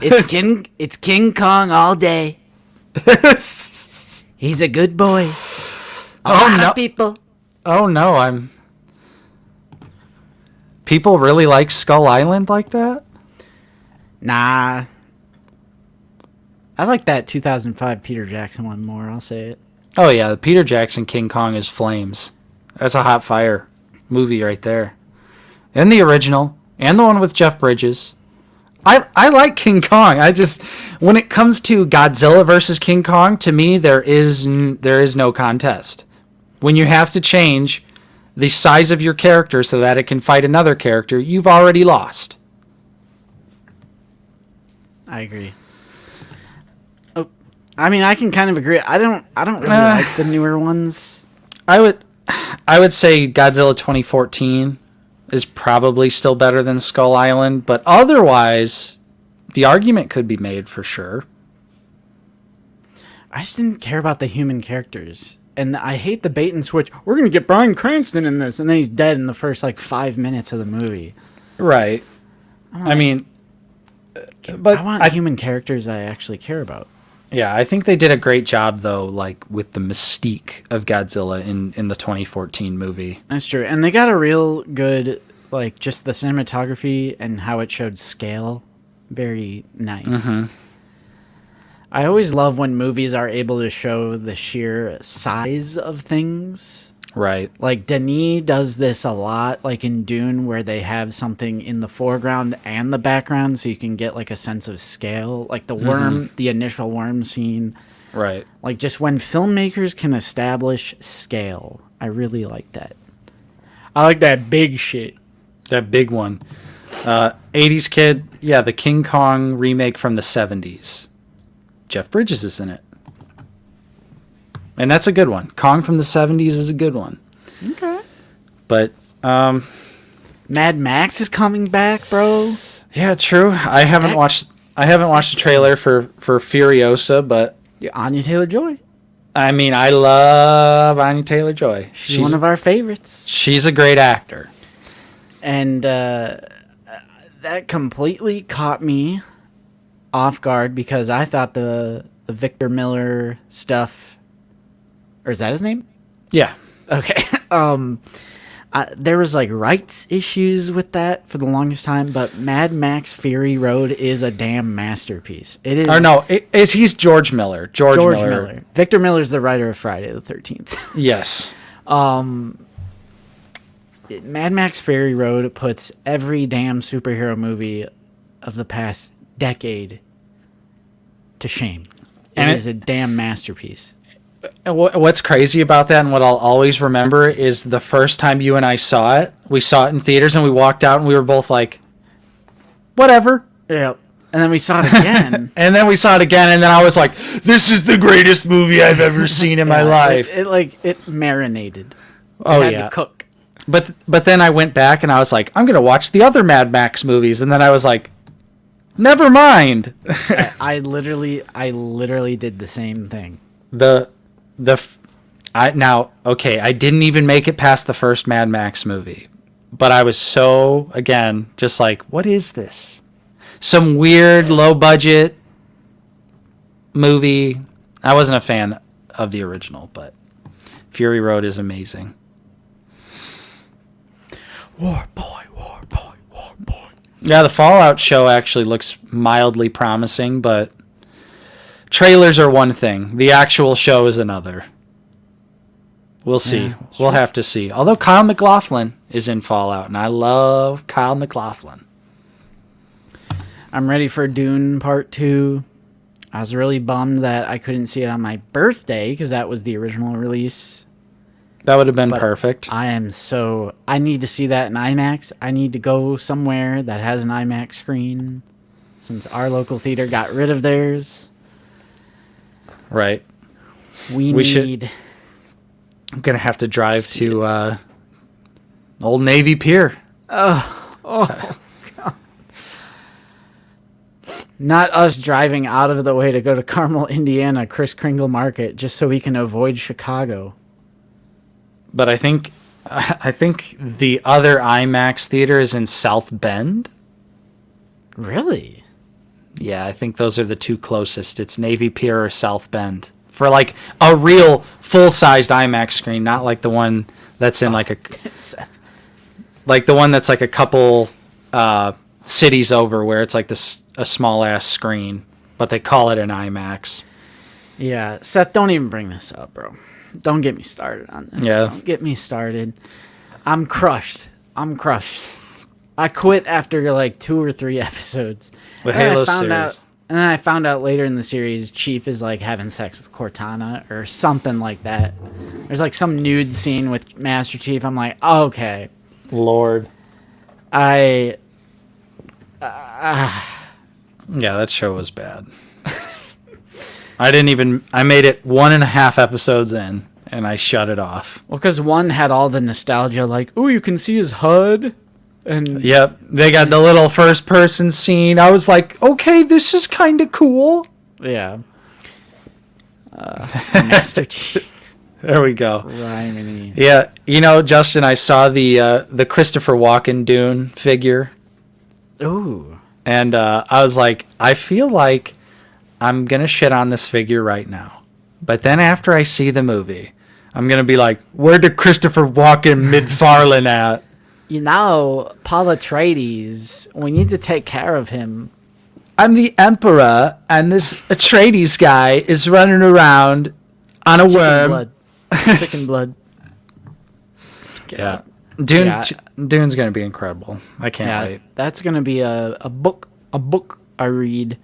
It's King Kong all day. He's a good boy. A lot of people. Oh no, people really like Skull Island like that? Nah. I like that 2005 Peter Jackson one more, I'll say it. Oh yeah, the Peter Jackson King Kong is flames. That's a hot fire movie right there. And the original, and the one with Jeff Bridges. I like King Kong. When it comes to Godzilla versus King Kong, to me there is no contest. When you have to change the size of your character so that it can fight another character, you've already lost. I agree. Oh, I mean, I can kind of agree. I don't really like the newer ones. I would say Godzilla 2014 is probably still better than Skull Island, but otherwise, the argument could be made for sure. I just didn't care about the human characters. And I hate the bait and switch. We're going to get Bryan Cranston in this. And then he's dead in the first, 5 minutes of the movie. Right. I mean... But I want human characters I actually care about. Yeah, I think they did a great job, though, with the mystique of Godzilla in the 2014 movie. That's true. And they got a real good, just the cinematography and how it showed scale. Very nice. Mm-hmm. I always love when movies are able to show the sheer size of things. Right. Denis does this a lot, in Dune, where they have something in the foreground and the background, so you can get, a sense of scale. The worm, the initial worm scene. Right. Just when filmmakers can establish scale. I really like that. I like that big shit. That big one. 80s kid, yeah, the King Kong remake from the 70s. Jeff Bridges is in it. And that's a good one. Kong from the 70s is a good one. Okay. But, Mad Max is coming back, bro. Yeah, true. I haven't watched the trailer for Furiosa, but Anya Taylor-Joy. I mean, I love Anya Taylor-Joy. She's one of our favorites. She's a great actor. And that completely caught me off guard because I thought the Victor Miller stuff, or is that his name? Yeah. Okay. There was rights issues with that for the longest time, but Mad Max Fury Road is a damn masterpiece. It is. Or no, he's George Miller. George Miller. Victor Miller's the writer of Friday the 13th. Yes. Mad Max Fury Road puts every damn superhero movie of the past decade to shame. It is a damn masterpiece. What's crazy about that and what I'll always remember is the first time you and I saw it, we saw it in theaters and we walked out and we were both like, watatever. Yeah. And then we saw it again. And then we saw it again and then I was like, this is the greatest movie I've ever seen in my life. It marinated. Oh, it had yeah. to cook. But then I went back and I was like, I'm going to watch the other Mad Max movies. And then I was like, never mind. I literally did the same thing. I didn't even make it past the first Mad Max movie, but I was so, again, just like, what is this? Some weird low budget movie. I wasn't a fan of the original, but Fury Road is amazing. War boy, war boy, war boy. Yeah, the Fallout show actually looks mildly promising, but trailers are one thing. The actual show is another. We'll see. Yeah, we'll have to see. Although Kyle MacLachlan is in Fallout, and I love Kyle MacLachlan. I'm ready for Dune Part 2. I was really bummed that I couldn't see it on my birthday because that was the original release. That would have been perfect. I need to see that in IMAX. I need to go somewhere that has an IMAX screen since our local theater got rid of theirs. Right. We need... I'm going to have to drive to Old Navy Pier. Oh, God. Not us driving out of the way to go to Carmel, Indiana, Kris Kringle Market, just so we can avoid Chicago. But I think the other IMAX theater is in South Bend. Really? Yeah, I think those are the two closest. It's Navy Pier or South Bend. For like a real full-sized IMAX screen, not like the one that's in like the one that's like a couple cities over where it's like a small-ass screen, but they call it an IMAX. Yeah, Seth, don't even bring this up, bro. Don't get me started on this. Yeah. Don't get me started. I'm crushed. I quit after like 2 or 3 episodes. The Halo series. And then I found out later in the series, Chief is like having sex with Cortana or something like that. There's like some nude scene with Master Chief. I'm like, okay. Lord. Yeah, that show was bad. I made it 1.5 episodes in, and I shut it off. Well, because 1 had all the nostalgia, like, ooh, you can see his HUD. And yep, they got the little first-person scene. I was like, okay, this is kind of cool. Yeah. Master Chief. There we go. Rhyming. Yeah, Justin, I saw the Christopher Walken Dune figure. Ooh. And I was like, I feel like I'm going to shit on this figure right now. But then after I see the movie, I'm going to be like, where did Christopher Walken McFarlane at? Paul Atreides, we need to take care of him. I'm the Emperor, and this Atreides guy is running around on a worm. Chicken blood. Yeah. Dune's going to be incredible. I can't wait. That's going to be a book I read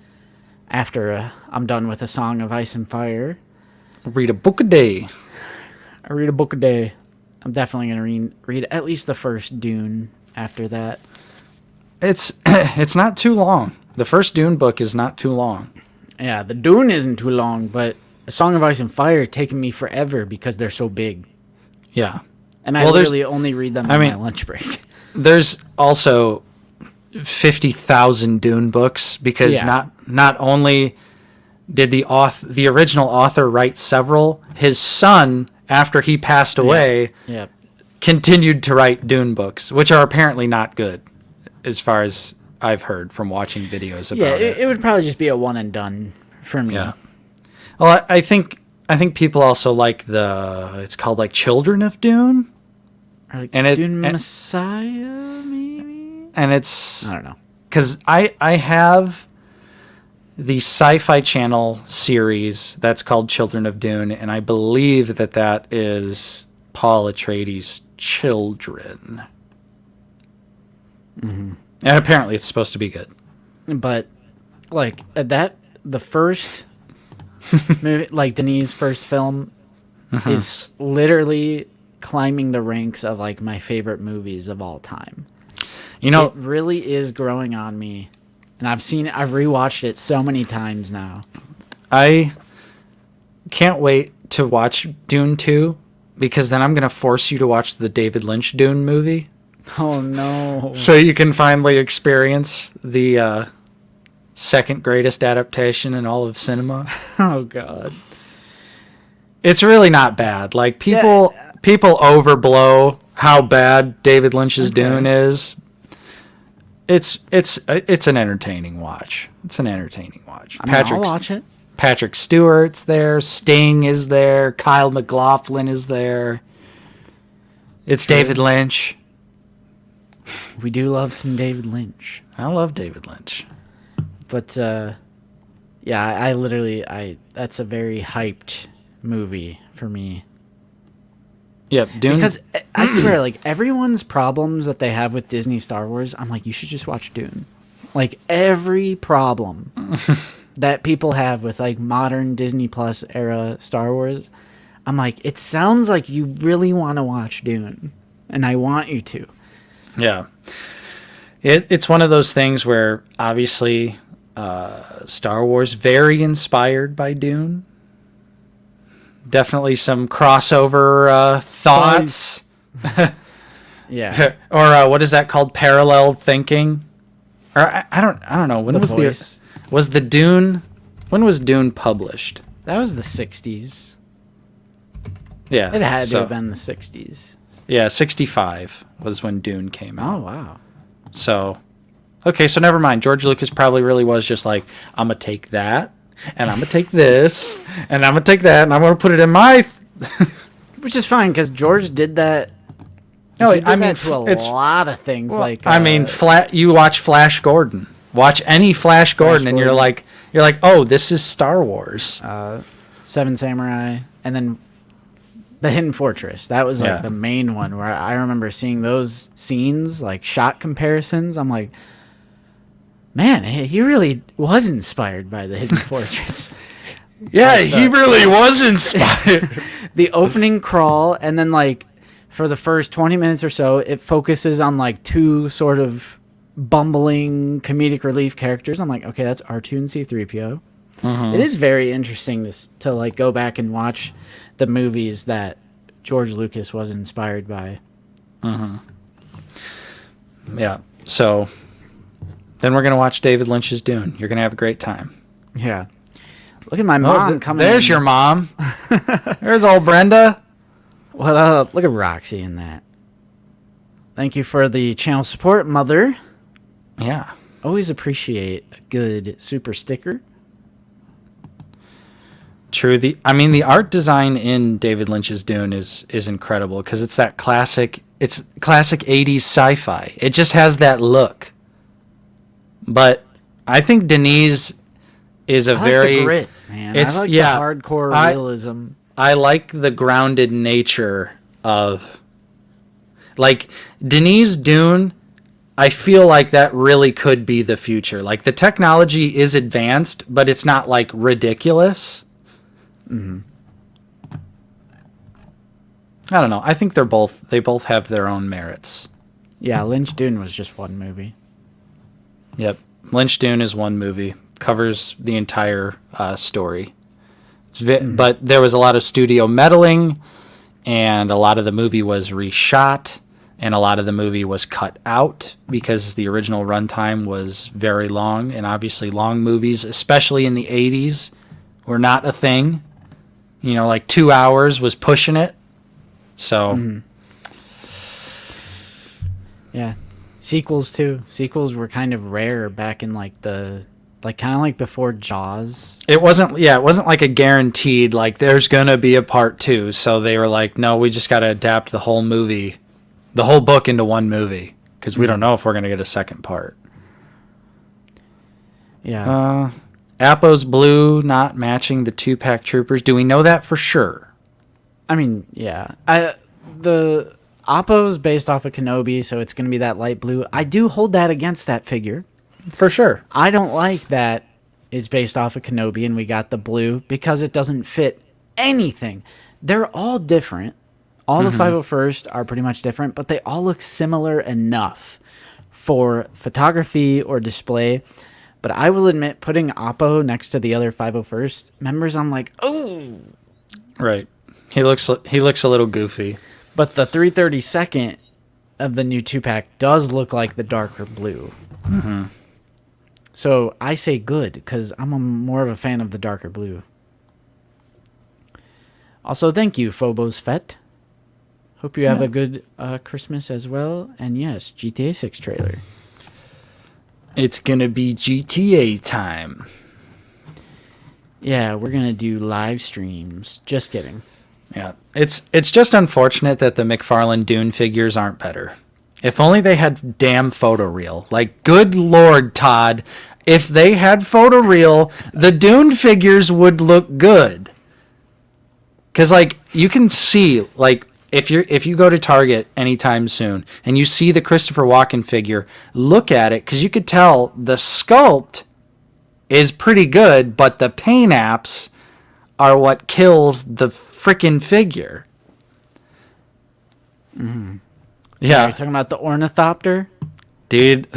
after I'm done with A Song of Ice and Fire. Read a book a day. I read a book a day. I'm definitely going to read at least the first Dune after that. It's not too long. The first Dune book is not too long. Yeah, the Dune isn't too long, but A Song of Ice and Fire taking me forever because they're so big. Yeah. And I literally only read them on my lunch break. There's also 50,000 Dune books because not only did the original author write several, his son, after he passed away, continued to write Dune books, which are apparently not good, as far as I've heard from watching videos about it. Yeah, it would probably just be a one and done for me. Yeah. Well, I think people also like it's called like Children of Dune. Or like Dune Messiah, maybe? And it's... I don't know. Because I have the Sci-Fi Channel series that's called Children of Dune, and I believe that is Paul Atreides' children. Mm-hmm. And apparently it's supposed to be good. But, like, the first movie, like Denis' first film, is literally climbing the ranks of, like, my favorite movies of all time. It really is growing on me. And I've rewatched it so many times now. I can't wait to watch Dune 2, because then I'm going to force you to watch the David Lynch Dune movie. Oh, no. So you can finally experience the second greatest adaptation in all of cinema. Oh, God. It's really not bad. Like, people overblow how bad David Lynch's Dune is. It's an entertaining watch. It's an entertaining watch. I'll watch it. Patrick Stewart's there. Sting is there. Kyle MacLachlan is there. It's True. David Lynch. We do love some David Lynch. I love David Lynch. But, yeah, I literally, that's a very hyped movie for me. Yep, Dune. Because I swear, like, everyone's problems that they have with Disney Star Wars, I'm like, you should just watch Dune. Like, every problem that people have with, like, modern Disney Plus era Star Wars, I'm like, it sounds like you really want to watch Dune. And I want you to. Yeah. It's one of those things where, obviously, Star Wars, very inspired by Dune. Definitely some crossover thoughts. Yeah. Or what is that called? Parallel thinking. Or I don't know. When The was Voice. was the Dune? When was Dune published? That was the 60s. Yeah. It had to so- have been the 60s. Yeah, 65 was when Dune came out. Oh, wow. So, okay, so never mind. George Lucas probably really was just like, I'm going to take that, and I'm going to take this, and I'm going to take that, and I'm going to put it in my... Which is fine, because George did that. No, He did I mean, that to a it's... lot of things. well, like I mean, you watch Flash Gordon. Watch any Flash Gordon, and you're Gordon. like, oh, this is Star Wars. Seven Samurai, and then The Hidden Fortress. That was like Yeah. the main one where I remember seeing those scenes, like shot comparisons. I'm like, man, he really was inspired by The Hidden Fortress. Yeah, he really was inspired. The opening crawl, and then like for the first 20 minutes or so, it focuses on like two sort of bumbling comedic relief characters. I'm like, okay, that's R2 and C3PO. It is very interesting to like go back and watch the movies that George Lucas was inspired by. Yeah, so then we're going to watch David Lynch's Dune. You're going to have a great time. Yeah. Look at my mom coming There's in. your mom. There's old Brenda. What up? Look at Roxy in that. Thank you for the channel support, Mother. Yeah. Always appreciate a good super sticker. True. The art design in David Lynch's Dune is incredible because it's that classic 80s sci-fi. It just has that look. But I think Denise is a I very like the grit, man. it's- I like yeah, the hardcore realism. I like the grounded nature of like Denise Dune. I feel like that really could be the future. Like the technology is advanced, but it's not like ridiculous. I don't know. I think they both have their own merits. Yeah, Lynch Dune was just one movie. Yep. Lynch Dune is one movie. Covers the entire story. But there was a lot of studio meddling, and a lot of the movie was reshot, and a lot of the movie was cut out because the original runtime was very long, and obviously long movies, especially in the 80s, were not a thing. You know, like 2 hours was pushing it. So... Yeah. Sequels too. Sequels were kind of rare back in like kind of like before Jaws. It wasn't like a guaranteed, like, there's going to be a part 2. So they were like, no, we just got to adapt the whole movie, the whole book into one movie. Because we don't know if we're going to get a second part. Yeah. Appo's blue not matching the 2-pack troopers. Do we know that for sure? I mean, yeah. The Oppo's based off of Kenobi, so it's going to be that light blue. I do hold that against that figure. For sure. I don't like that it's based off of Kenobi and we got the blue because it doesn't fit anything. They're all different. All the 501st are pretty much different, but they all look similar enough for photography or display. But I will admit, putting Oppo next to the other 501st members, I'm like, oh. Right. He looks a little goofy. But the 332nd of the new 2-pack does look like the darker blue. So I say good because I'm more of a fan of the darker blue. Also, thank you, Phobos Fett. Hope you have a good Christmas as well. And yes, GTA 6 trailer. It's going to be GTA time. Yeah, we're gonna do live streams. Just kidding. Yeah, it's just unfortunate that the McFarlane Dune figures aren't better. If only they had damn photoreal. Like, good Lord, Todd, if they had photoreal, the Dune figures would look good. Because, like, you can see, like, if you go to Target anytime soon and you see the Christopher Walken figure, look at it, because you could tell the sculpt is pretty good, but the paint apps are what kills the frickin' figure. Mm-hmm. Yeah. Are you talking about the ornithopter? Dude,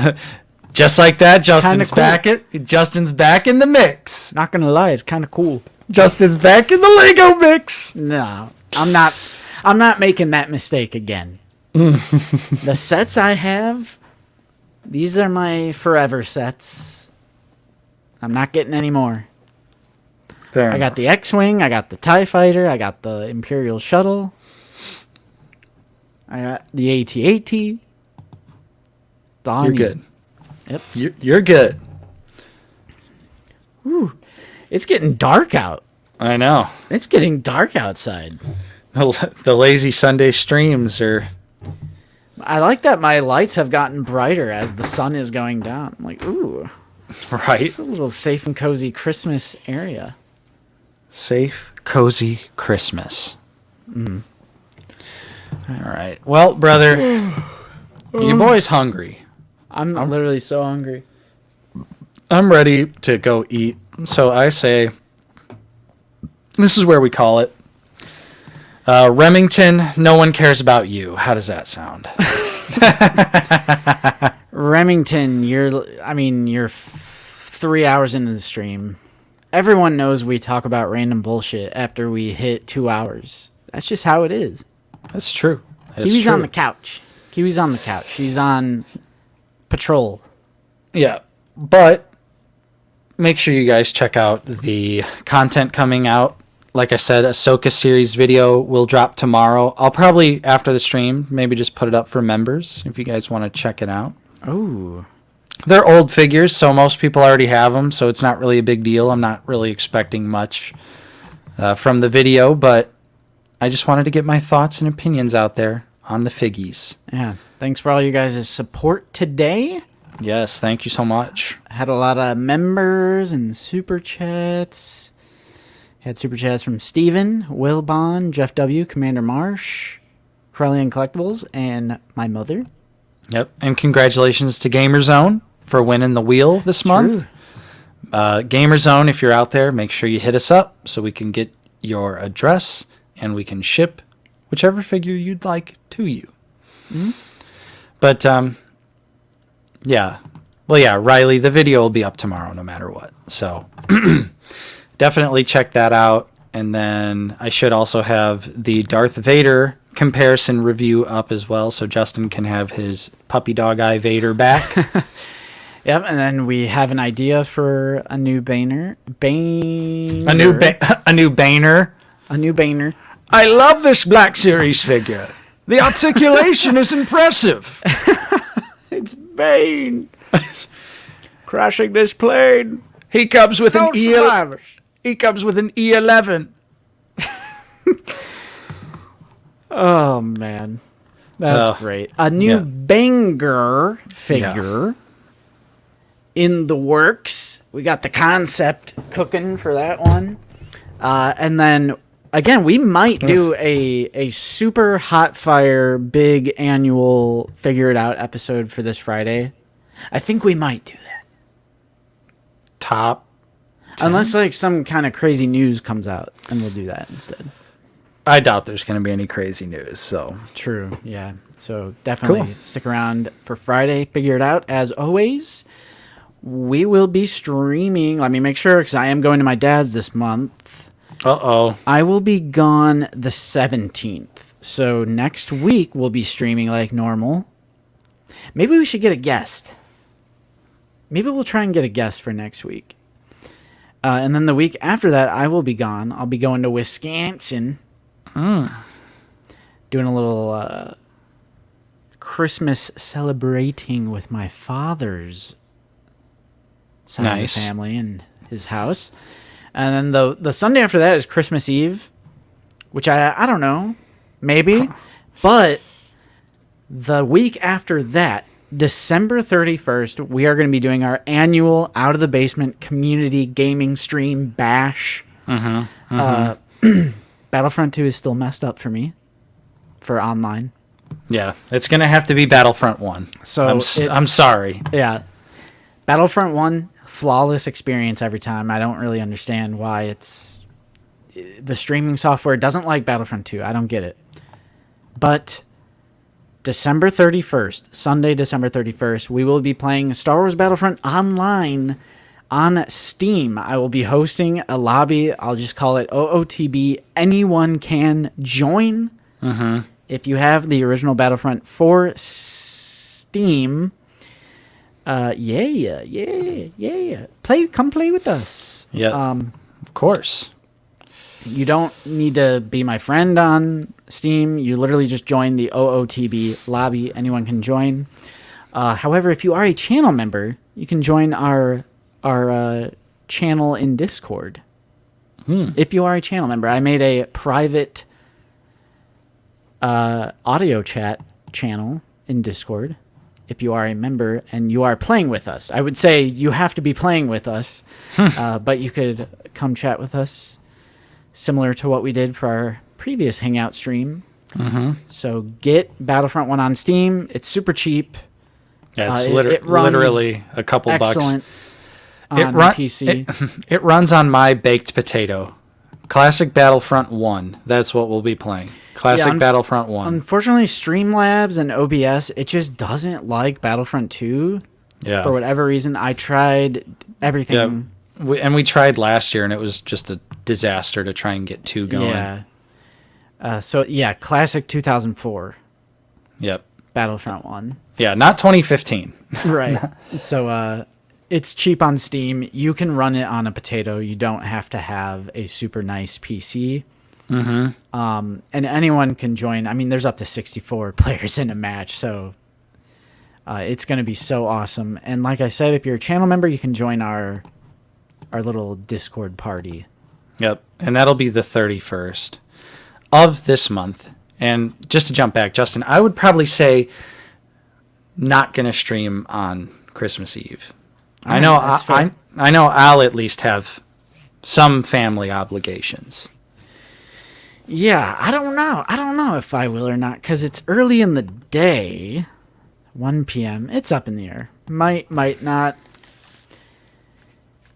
just like that, Justin's cool. Justin's back in the mix. Not gonna lie, it's kind of cool. Justin's back in the Lego mix. No, I'm not making that mistake again. The sets I have, these are my forever sets. I'm not getting any more. Fair I got the X-Wing, I got the TIE Fighter, I got the Imperial Shuttle, I got the AT-AT. You're good. Yep. You're good. Whew. It's getting dark out. I know. It's getting dark outside. The lazy Sunday streams are... I like that my lights have gotten brighter as the sun is going down. I'm like, ooh. Right. It's a little safe and cozy Christmas area. Safe, cozy Christmas. Mm. All right. Well, brother, your boy's hungry. I'm literally so hungry. I'm ready to go eat. So I say, this is where we call it. Remington, no one cares about you. How does that sound? Remington, you're 3 hours into the stream. Everyone knows we talk about random bullshit after we hit 2 hours. That's just how it is. That's true. Kiwi's on the couch. Kiwi's on the couch. She's on patrol. Yeah, but make sure you guys check out the content coming out. Like I said, Ahsoka series video will drop tomorrow. I'll probably, after the stream, maybe just put it up for members if you guys want to check it out. Oh. They're old figures, so most people already have them, so it's not really a big deal. I'm not really expecting much from the video, but I just wanted to get my thoughts and opinions out there on the figgies. Yeah. Thanks for all you guys' support today. Yes, thank you so much. I had a lot of members and super chats. Had super chats from Steven, Will Bond, Jeff W., Commander Marsh, Corellian Collectibles, and my mother. Yep, and congratulations to GamerZone for winning the wheel this month. GamerZone, if you're out there, make sure you hit us up so we can get your address and we can ship whichever figure you'd like to you. Mm-hmm. But, yeah. Well, yeah, Riley, the video will be up tomorrow no matter what. So, definitely check that out. And then I should also have the Darth Vader comparison review up as well, so Justin can have his puppy dog eye Vader back. Yep, and then we have an idea for a new Baner. A new Baner. I love this Black Series figure. The articulation is impressive. It's Bane. Crashing this plane. He comes with an survivors. He comes with an E11. Oh man, that's great. A new banger figure in the works. We got the concept cooking for that one, and then again, we might do a super hot fire big annual figure it out episode for this Friday. I think we might do that. Top 10? Unless like some kind of crazy news comes out, and we'll do that instead. I doubt there's going to be any crazy news, so. True, yeah. So definitely stick around for Friday. Figure it out. As always, we will be streaming. Let me make sure, because I am going to my dad's this month. Uh-oh. I will be gone the 17th. So next week, we'll be streaming like normal. Maybe we should get a guest. Maybe we'll try and get a guest for next week. And then the week after that, I will be gone. I'll be going to Wisconsin. Doing a little Christmas celebrating with my father's side of the family and his house. And then the Sunday after that is Christmas Eve, which I don't know, maybe. But the week after that, December 31st, we are going to be doing our annual Out of the Basement community gaming stream bash. Battlefront 2 is still messed up for me for online. Yeah, it's going to have to be Battlefront 1. So I'm sorry. Yeah. Battlefront 1, flawless experience every time. I don't really understand why the streaming software doesn't like Battlefront 2. I don't get it. But December 31st, Sunday, December 31st, we will be playing Star Wars Battlefront online on Steam. I will be hosting a lobby. I'll just call it OOTB. Anyone can join. If you have the original Battlefront for Steam, yeah. Come play with us. Yeah, of course. You don't need to be my friend on Steam. You literally just join the OOTB lobby. Anyone can join. However, if you are a channel member, you can join our channel in Discord. If you are a channel member, I made a private audio chat channel in Discord. If you are a member and you are playing with us, I would say you have to be playing with us, but you could come chat with us. Similar to what we did for our previous Hangout stream. So get Battlefront 1 on Steam. It's super cheap. Yeah, it's it runs literally a couple excellent bucks. on PC. It runs on my baked potato. Classic Battlefront 1. That's what we'll be playing. Classic Battlefront 1. Unfortunately, Streamlabs and OBS, it just doesn't like Battlefront 2. Yeah. For whatever reason, I tried everything. Yeah. We tried last year, and it was just a disaster to try and get 2 going. Yeah. Classic 2004. Yep. Battlefront 1. Yeah, not 2015. Right. So it's cheap on Steam. You can run it on a potato. You don't have to have a super nice PC. And anyone can join. I mean, there's up to 64 players in a match, so it's going to be so awesome. And like I said, if you're a channel member, you can join our little Discord party. Yep, and that'll be the 31st of this month. And just to jump back, Justin, I would probably say not going to stream on Christmas Eve. I know I'll at least have some family obligations. Yeah, I don't know. I don't know if I will or not, because it's early in the day, 1 p.m. It's up in the air. Might not.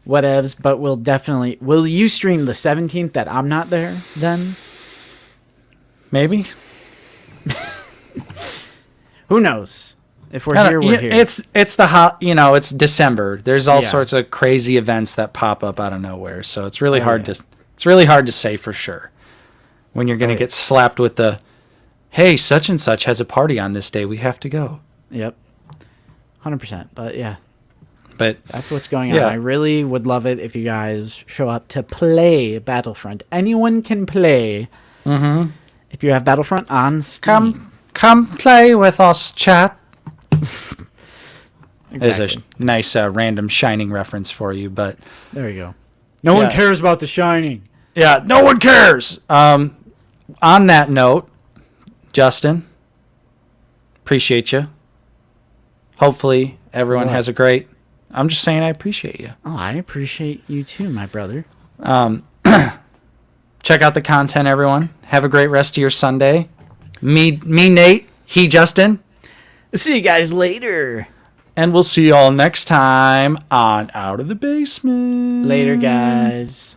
Whatevs, but we'll definitely... Will you stream the 17th that I'm not there, then? Maybe. Who knows? If we're here, we're here. It's it's December. There's all sorts of crazy events that pop up out of nowhere, so it's really hard to say for sure when you're going to get slapped with the, hey, such and such has a party on this day, we have to go. Yep. 100%. But yeah. But that's what's going on. I really would love it if you guys show up to play Battlefront. Anyone can play. If you have Battlefront on Steam. Come play with us, chat. Exactly. There's a nice random Shining reference for you, but there you go. No one cares about The Shining. Yeah, no one cares. On that note, Justin, appreciate you. Hopefully everyone has a great... I'm just saying I appreciate you. Oh, I appreciate you too, my brother. Check out the content, everyone. Have a great rest of your Sunday. Me, Nate. He, Justin. See you guys later. And we'll see you all next time on Out of the Basement. Later, guys.